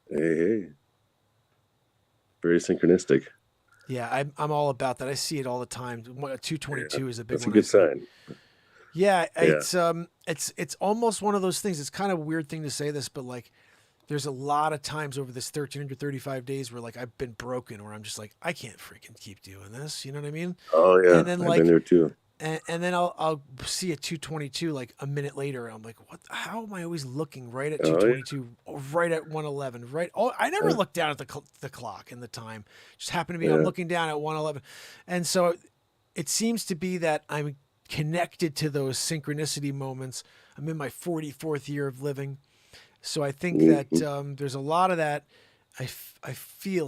Hey. Very synchronistic. Yeah, I'm all about that. I see it all the time. 2:22 is a big That's a one. good sign. Yeah, it's almost one of those things. It's kind of a weird thing to say this, but like, there's a lot of times over this 1,335 days where, like, I've been broken, where I'm just like, I can't freaking keep doing this. You know what I mean? Oh yeah, And then, I've like, been there too. and then I'll see a 2:22 like a minute later. And I'm like, what? How am I always looking right at 2:22, right at 1:11, right? Oh, I never look down at the clock and the time. Just happened to be I'm looking down at 1:11, and so it seems to be that I'm connected to those synchronicity moments. I'm in my 44th year of living. So I think that there's a lot of that. I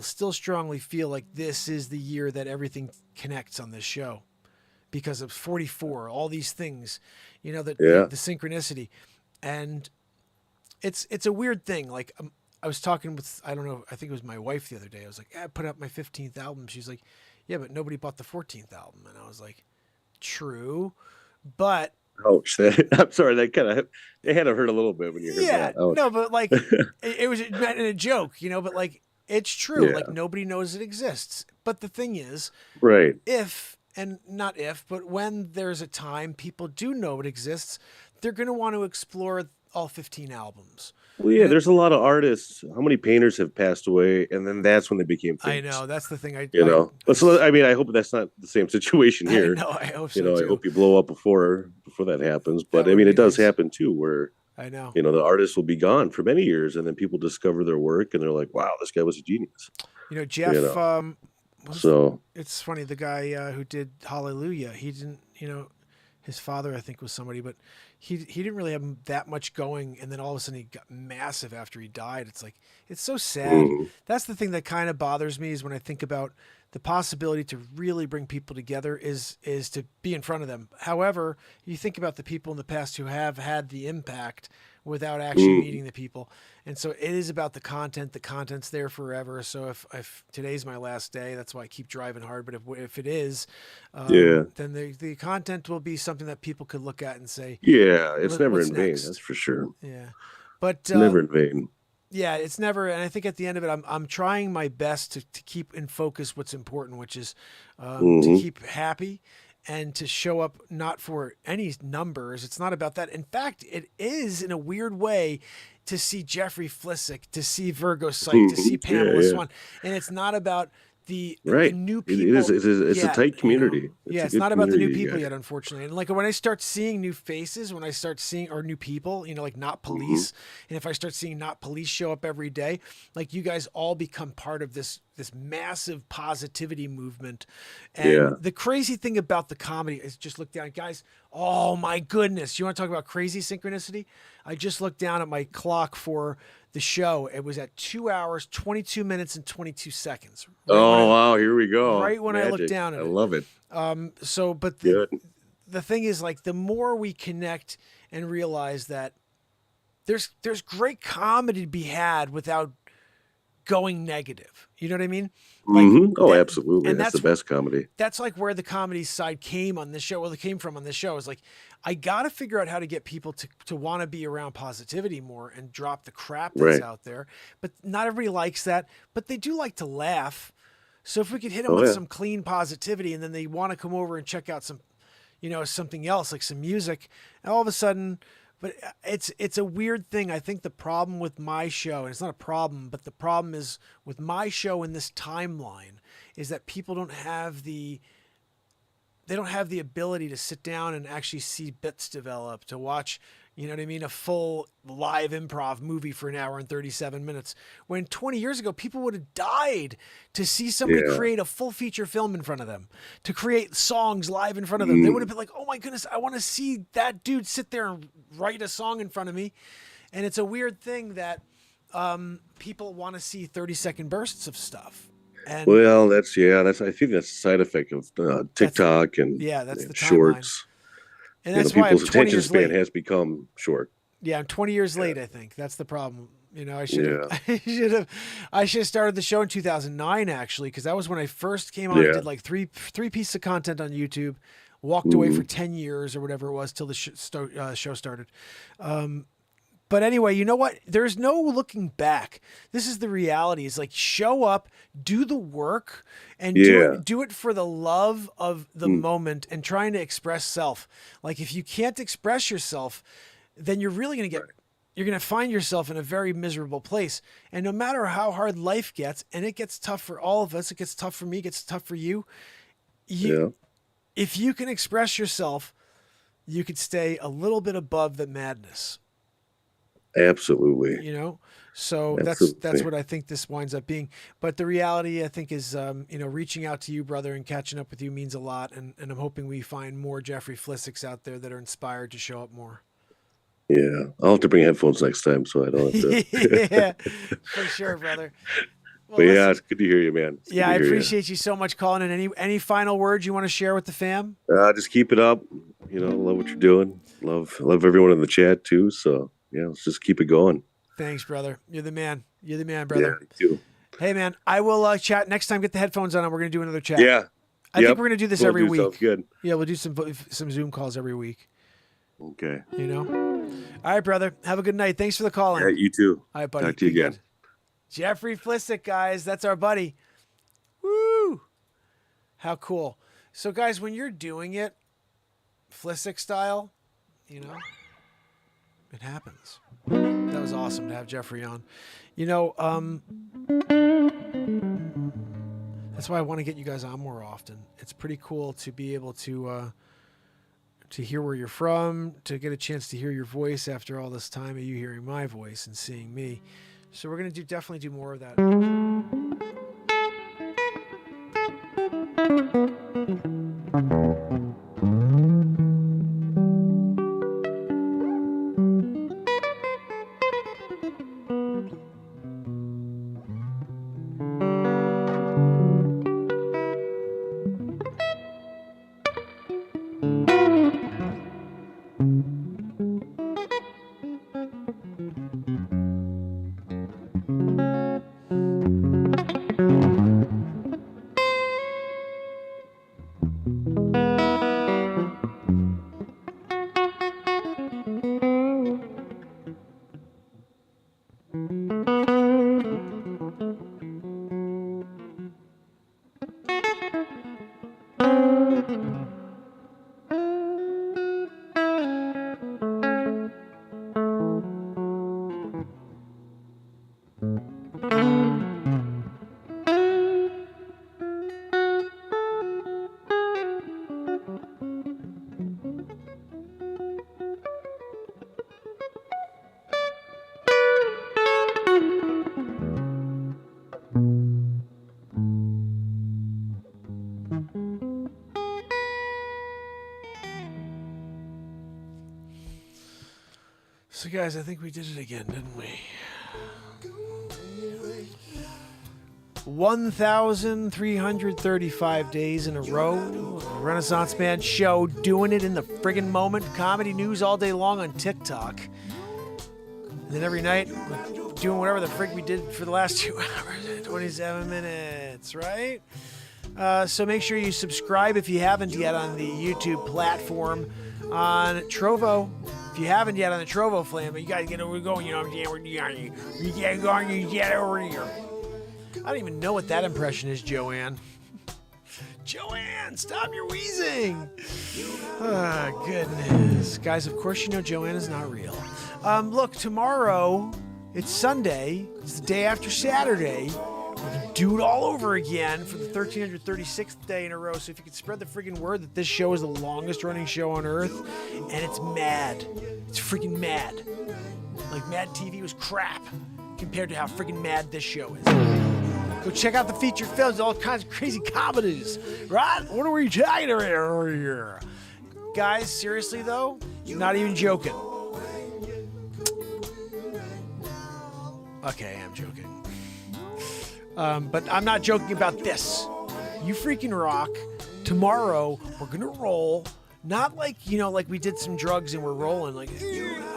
still strongly feel like this is the year that everything connects on this show, because of 44, all these things, the synchronicity. And it's a weird thing. Like, I was talking with, I don't know, I think it was my wife the other day. I was like, I put out my 15th album. She's like, yeah, but nobody bought the 14th album. And I was like, true, but Ouch. I'm sorry. That kind of, it had to hurt a little bit when you heard that. Ouch. no, but like, it was meant in a joke, but like, it's true. Yeah. Like, nobody knows it exists. But the thing is, Right. but when there's a time people do know it exists, they're going to want to explore all 15 albums. Well, yeah, there's a lot of artists. How many painters have passed away, and then that's when they became famous. I know, that's the thing. So I mean, I hope that's not the same situation here. I know, I hope so too. I hope you blow up before that happens. But That I mean, would it be does nice. happen too, where I know. the artist will be gone for many years, and then people discover their work, and they're like, "Wow, this guy was a genius." Jeff. So It's funny. The guy who did Hallelujah, he didn't. His father, I think, was somebody, but he didn't really have that much going. And then all of a sudden, he got massive after he died. It's like, it's so sad. That's the thing that kind of bothers me, is when I think about the possibility to really bring people together is to be in front of them. However, you think about the people in the past who have had the impact. without actually meeting the people. And so it is about the content. The content's there forever. So if today's my last day, that's why I keep driving hard. But if it is, then the content will be something that people could look at and say, yeah, it's never what's in vain. next? That's for sure. Yeah, but It's never in vain. yeah, it's never. And I think at the end of it, I'm trying my best to keep in focus what's important, which is to keep happy and to show up not for any numbers. It's not about that. In fact, it is in a weird way to see Jeffrey Flisick, to see Virgo Psych, to see Pamela Swan. And it's not about the new people. It's a tight community. It's not about the new people yet, unfortunately. And like when I start seeing new faces, when I start seeing or new people, like Not Police, and if I start seeing Not Police show up every day, like you guys all become part of this massive positivity movement. And the crazy thing about the comedy is just look down, guys. Oh my goodness. You want to talk about crazy synchronicity? I just looked down at my clock for the show. It was at 2 hours, 22 minutes and 22 seconds. Wow. Here we go. Right when I look down at it. I love it. But the thing is, like, the more we connect and realize that there's great comedy to be had without going negative. You know what I mean? Like, Absolutely. And that's the best comedy. That's like where the comedy side came on this show. Well, it came from on this show is like, I got to figure out how to get people to want to be around positivity more and drop the crap that's out there. But not everybody likes that, but they do like to laugh. So if we could hit them with some clean positivity and then they want to come over and check out some, something else, like some music, and all of a sudden, but it's a weird thing. I think the problem with my show, and it's not a problem, but the problem is with my show in this timeline is that people don't have the ability to sit down and actually see bits develop, to watch, a full live improv movie for an hour and 37 minutes. When 20 years ago, people would have died to see somebody create a full feature film in front of them, to create songs live in front of them. They would have been like, oh my goodness, I want to see that dude sit there and write a song in front of me. And it's a weird thing that people want to see 30-second bursts of stuff. And I think that's a side effect of TikTok and that's the shorts. And that's why people's attention span has become short. Yeah, I'm 20 years late. I think that's the problem. I should have started the show in 2009 actually, because that was when I first came on. I did like three pieces of content on YouTube, walked away for 10 years or whatever it was till the show started. But anyway, you know what? There's no looking back. This is the reality. It's like, show up, do the work, and do it for the love of the moment and trying to express self. Like, if you can't express yourself, then you're really going to you're going to find yourself in a very miserable place. And no matter how hard life gets, and it gets tough for all of us, it gets tough for me, it gets tough for you. If you can express yourself, you could stay a little bit above the madness. Absolutely. So that's what I think this winds up being. But the reality, I think, is, reaching out to you, brother, and catching up with you means a lot. And I'm hoping we find more Jeffrey Flisicks out there that are inspired to show up more. Yeah. I'll have to bring headphones next time so I don't have to. Yeah, for sure, brother. Well, but it's good to hear you, man. I appreciate you so much calling in. Any final words you want to share with the fam? Just keep it up. Love what you're doing. Love everyone in the chat too. So let's just keep it going. Thanks, brother. You're the man. You're the man, brother. Yeah, you too. Hey, man, I will chat next time. Get the headphones on, and we're going to do another chat. Yeah. I think we're going to do this every week. Sounds good. Yeah, we'll do some Zoom calls every week. Okay. All right, brother. Have a good night. Thanks for the call. Yeah, you too. All right, buddy. Talk to you again. Good. Jeffrey Flisick, guys. That's our buddy. Woo! How cool. So, guys, when you're doing it Flisick style, it happens. That was awesome to have Jeffrey on. That's why I want to get you guys on more often. It's pretty cool to be able to hear where you're from, to get a chance to hear your voice after all this time of you hearing my voice and seeing me. So we're going to definitely do more of that. So, guys, I think we did it again, didn't we? 1,335 days in a row. Renaissance Man show, doing it in the friggin' moment. Comedy news all day long on TikTok. And then every night, we're doing whatever the frig we did for the last 2 hours, 27 minutes, right? So make sure you subscribe if you haven't yet on the YouTube platform. On Trovo, if you haven't yet on the Trovo Flame, you gotta get over going, you know, you gotta go on, you get over here. I don't even know what that impression is, Joanne. Joanne, stop your wheezing. Oh, goodness. Guys, of course you know Joanne is not real. Look, tomorrow, it's Sunday. It's the day after Saturday. We can do it all over again for the 1336th day in a row. So if you could spread the friggin' word that this show is the longest running show on Earth, and it's mad. It's freaking mad. Like, Mad TV was crap compared to how friggin' mad this show is. Go check out the feature films, all kinds of crazy comedies, right? What are we talking about here? Guys, seriously though, not even joking. Okay, I am joking. But I'm not joking about this. You freaking rock. Tomorrow, we're gonna roll. Not like, you know, like we did some drugs and we're rolling. Like,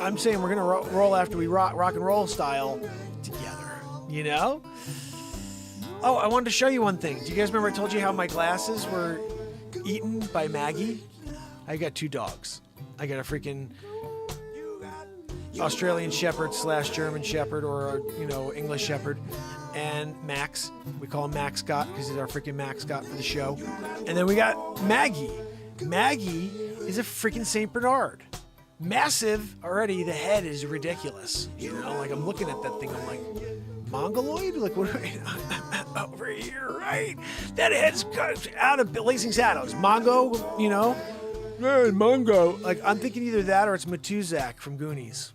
I'm saying we're gonna roll after we rock and roll style together, you know? Oh, I wanted to show you one thing. Do you guys remember I told you how my glasses were eaten by Maggie? I got 2 dogs. I got a freaking Australian Shepherd / German Shepherd, or, you know, English Shepherd, and Max. We call him Max Scott because he's our freaking Max Scott for the show. And then we got Maggie. Maggie is a freaking St. Bernard. Massive already. The head is ridiculous. You know, like I'm looking at that thing. I'm like, Mongoloid? Like, what are we over here, right? That head's out of Blazing Saddles. Mongo, you know? Hey, Mongo. Like, I'm thinking either that or it's Matuzak from Goonies.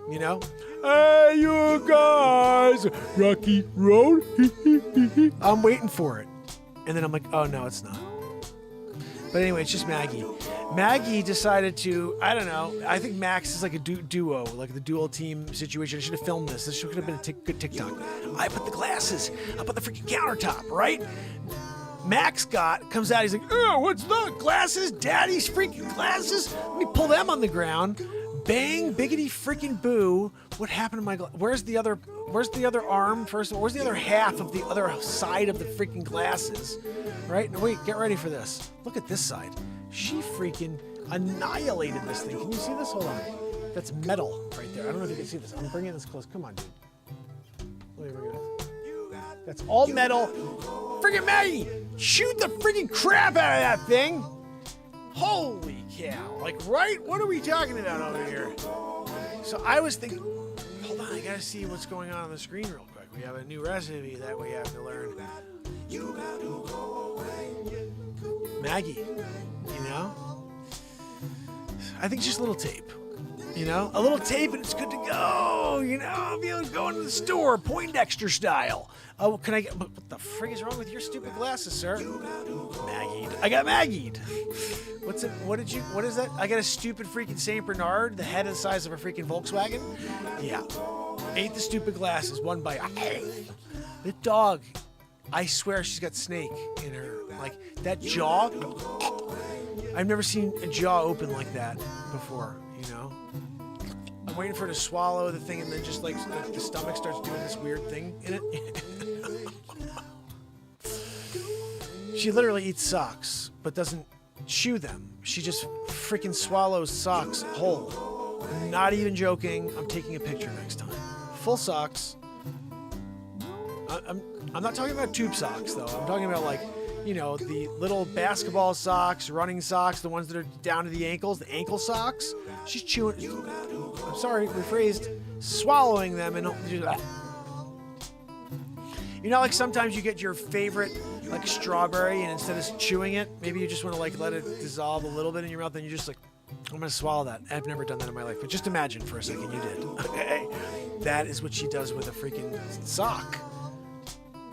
You know? Hey, you guys! Rocky Road? I'm waiting for it. And then I'm like, oh, no, it's not. But anyway, it's just Maggie. Maggie decided to, I don't know, I think Max is like a duo, like the dual team situation. I should have filmed this. This should have been a good TikTok. I put the glasses up on the freaking countertop, right? Max comes out, he's like, oh, what's the glasses? Daddy's freaking glasses? Let me pull them on the ground. Bang, biggity freaking boo. What happened to my Where's the other arm, first of all? Where's the other half of the other side of the freaking glasses? Right? No, wait, get ready for this. Look at this side. She freaking annihilated this thing. Can you see this? Hold on. That's metal right there. I don't know if you can see this. I'm bringing this close. Come on, dude. Let me bring it. That's all metal. Freaking Maggie! Shoot the freaking crap out of that thing! Holy cow. Like, right? What are we talking about over here? So I was thinking, hold on, I gotta see what's going on the screen real quick. We have a new recipe that we have to learn. Maggie, you know? I think just a little tape. You know? A little tape and it's good to go. You know? I'll be able to go into the store, Poindexter style. Oh, can I get... What the frig is wrong with your stupid glasses, sir? Maggied. I got Maggied. What's it? What is that? I got a stupid freaking St. Bernard, the head is the size of a freaking Volkswagen. Yeah. Ate the stupid glasses, one bite. The dog, I swear she's got snake in her. Like, that jaw, I've never seen a jaw open like that before, you know? I'm waiting for her to swallow the thing and then just like the stomach starts doing this weird thing in it. She literally eats socks, but doesn't chew them. She just freaking swallows socks whole. Not even joking. I'm taking a picture next time. Full socks. I'm not talking about tube socks though. I'm talking about, like, you know, the little basketball socks, running socks, the ones that are down to the ankles, the ankle socks. She's chewing. I'm sorry, rephrased. Swallowing them and you know, like sometimes you get your favorite, like, strawberry, and instead of chewing it, maybe you just want to, like, let it dissolve a little bit in your mouth, and you're just like, I'm gonna swallow that. I've never done that in my life, but just imagine for a second you did. Okay, that is what she does with a freaking sock.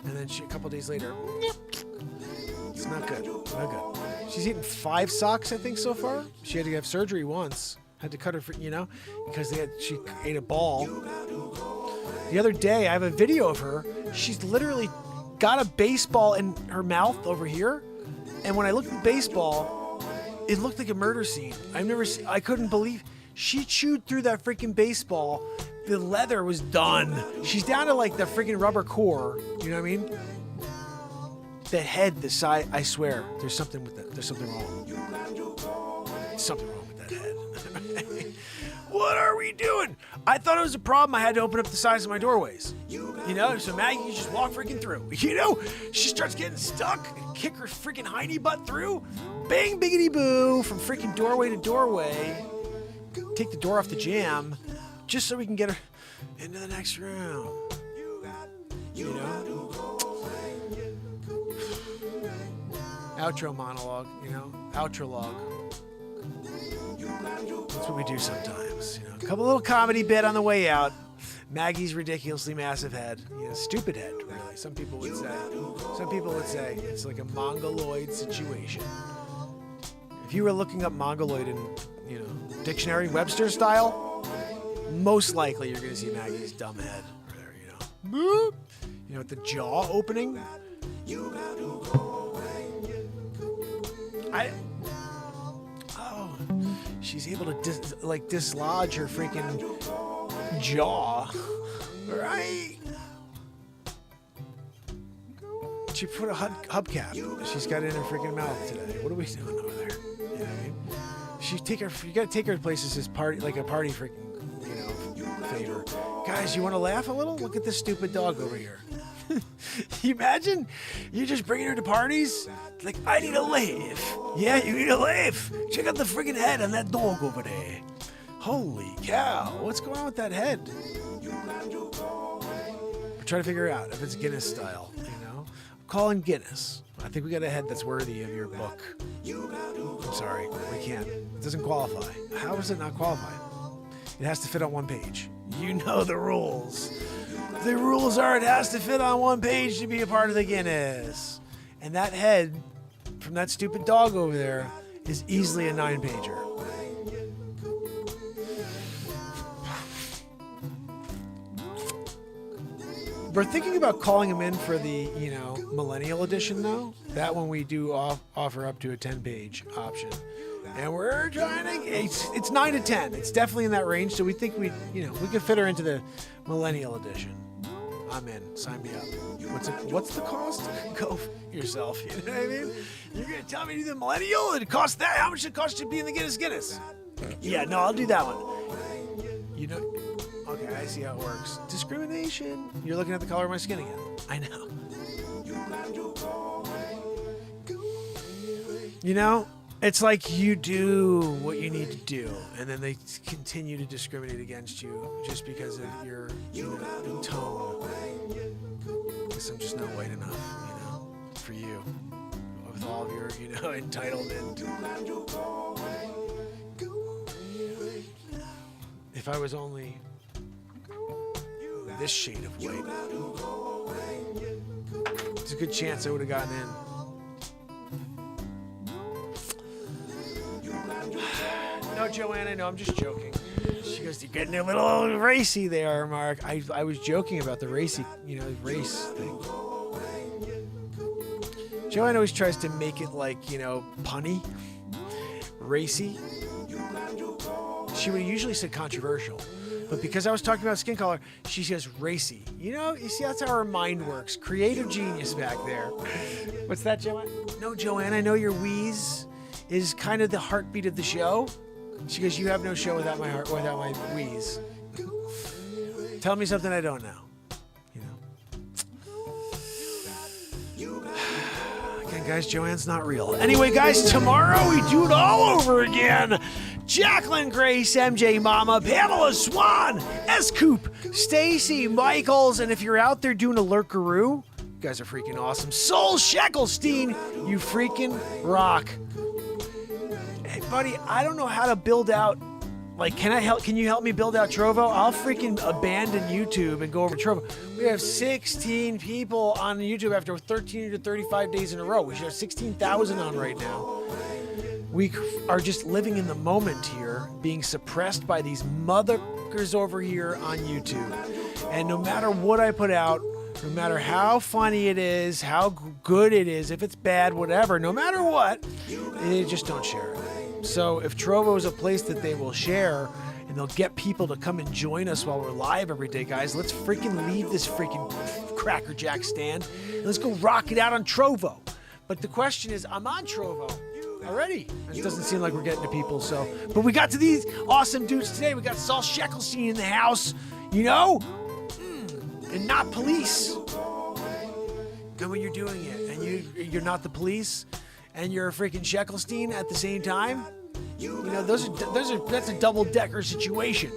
And then a couple days later, it's not good. Not good. She's eaten 5 socks, I think, so far. She had to have surgery once. Had to cut her, because she ate a ball. The other day, I have a video of her. She's literally got a baseball in her mouth over here. And when I looked at the baseball, it looked like a murder scene. I couldn't believe she chewed through that freaking baseball. The leather was done. She's down to like the freaking rubber core. You know what I mean? The head, the side, I swear, there's something with that. There's something wrong. Something wrong with that head. What are we doing? I thought it was a problem. I had to open up the sides of my doorways. So Maggie, you just walk freaking through. She starts getting stuck, kick her freaking hiney butt through. Bang, biggity boo, from freaking doorway to doorway. Take the door off the jam, just so we can get her into the next room. Outro monologue, outrologue. That's what we do sometimes. A couple little comedy bit on the way out. Maggie's ridiculously massive head. Stupid head, really. Some people would say it's like a mongoloid situation. If you were looking up mongoloid in, dictionary, Webster style, most likely you're going to see Maggie's dumb head. Boop. With the jaw opening. She's able to dislodge her freaking jaw, right? She put a hubcap. She's got it in her freaking mouth today. What are we doing over there? You know what I mean? You gotta take her to places as party, like a party freaking, favor. Guys, you want to laugh a little? Look at this stupid dog over here. You imagine you just bringing her to parties? Like, I need a laugh. Yeah, you need a laugh. Check out the freaking head on that dog over there. Holy cow, what's going on with that head? We're trying to figure out if it's Guinness style, I'm calling Guinness. I think we got a head that's worthy of your book. I'm sorry, we can't. It doesn't qualify. How does it not qualify? It has to fit on one page. You know the rules. The rules are it has to fit on one page to be a part of the Guinness. And that head from that stupid dog over there is easily a 9-pager. We're thinking about calling him in for the, millennial edition, though. That one we do offer up to a 10-page option. And we're trying to, it's 9 to 10. It's definitely in that range. So we think we could fit her into the millennial edition. I'm in. Sign me up. What's the cost? Go yourself. You know what I mean? You're going to tell me to do the millennial? It costs that? How much it cost to be in the Guinness? Yeah, no, I'll do that one. Okay, I see how it works. Discrimination. You're looking at the color of my skin again. I know. It's like you do what you need to do, and then they continue to discriminate against you just because of your tone. Guess I'm just not white enough, for you. With all of your, entitlement. If I was only this shade of white, there's a good chance I would have gotten in. No, Joanne, I know, I'm just joking. She goes, you're getting a little racy there, Mark. I was joking about the racy, race thing. Joanne always tries to make it like, punny, racy. She would have usually said controversial. But because I was talking about skin color, she says racy. You see, that's how her mind works. Creative genius back there. What's that, Joanne? No, Joanne, I know your wheeze is kind of the heartbeat of the show. She goes, you have no show without my heart, without my wheeze. Tell me something I don't know. Again, guys, Joanne's not real. Anyway, guys, tomorrow we do it all over again. Jacqueline Grace, MJ Mama, Pamela Swan, S. Coop, Stacy Michaels, and if you're out there doing a lurkaroo, you guys are freaking awesome. Sol Sheckelstein, you freaking rock. Hey, buddy, I don't know how to build out. Can you help me build out Trovo? I'll freaking abandon YouTube and go over to Trovo. We have 16 people on YouTube after 13 to 35 days in a row. We should have 16,000 on right now. We are just living in the moment here. being suppressed by these motherfuckers over here on YouTube. And no matter what I put out, no matter how funny it is, how good it is, if it's bad, whatever, no matter what, they just don't share it. So if Trovo is a place that they will share and they'll get people to come and join us while we're live every day, guys, let's freaking leave this freaking Cracker Jack stand and let's go rock it out on Trovo. But the question is, I'm on Trovo already. It doesn't seem like we're getting to people, so. But we got to these awesome dudes today. We got Saul Sheckelstein in the house, you know? And not police. And when you're doing it, and you're not the police, and you're a freaking Sheckelstein at the same time, you know, that's a double-decker situation.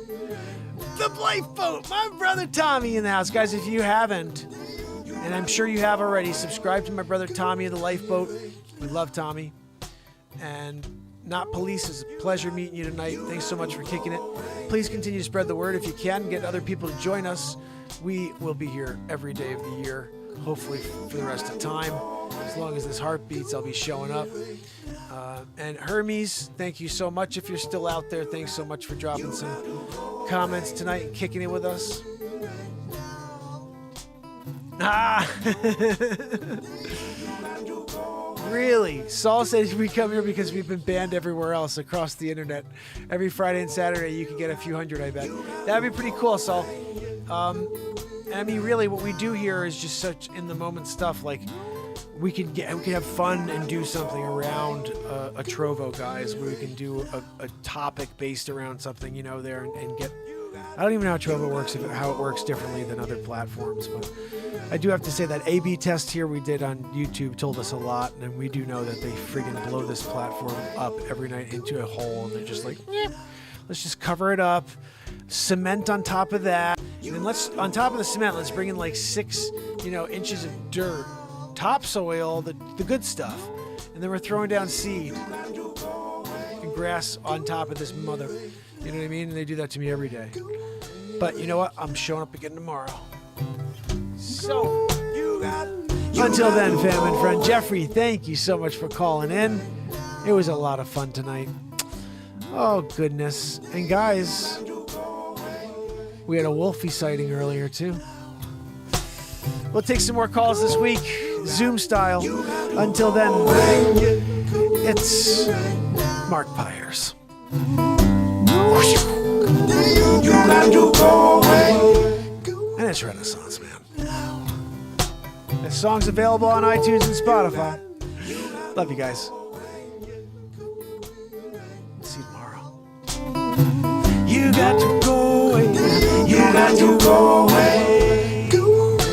The Lifeboat, my brother Tommy in the house. Guys, if you haven't, and I'm sure you have already, subscribe to my brother Tommy in the Lifeboat. We love Tommy. And Not Police, is a pleasure meeting you tonight. Thanks so much for kicking it. Please continue to spread the word if you can. Get other people to join us. We will be here every day of the year, hopefully for the rest of the time. As long as this heart beats, I'll be showing up. And Hermes, thank you so much. If you're still out there, thanks so much for dropping some comments tonight and kicking it with us. Really? Saul says we come here because we've been banned everywhere else across the internet. Every Friday and Saturday, you can get a few hundred, I bet. That'd be pretty cool, Saul. I mean, really, what we do here is just such in-the-moment stuff. Like, we can have fun and do something around a Trovo, guys, where we can do a topic based around something, you know, there and get. I don't even know how Trovo works, how it works differently than other platforms, but I do have to say that A/B test here we did on YouTube told us a lot, and we do know that they friggin' blow this platform up every night into a hole, and they're just like, let's just cover it up, cement on top of that, and then on top of the cement, let's bring in like 6, inches of dirt, topsoil, the good stuff, and then we're throwing down seed and grass on top of this mother. You know what I mean? And they do that to me every day. But you know what? I'm showing up again tomorrow. So, until then, fam and friend, Jeffrey, thank you so much for calling in. It was a lot of fun tonight. Oh, goodness. And guys, we had a Wolfie sighting earlier, too. We'll take some more calls this week, Zoom style. Until then, it's Mark Pires. And it's Renaissance Man. The song's available on iTunes and Spotify. Love you guys. See you tomorrow. You got to go away. You got to go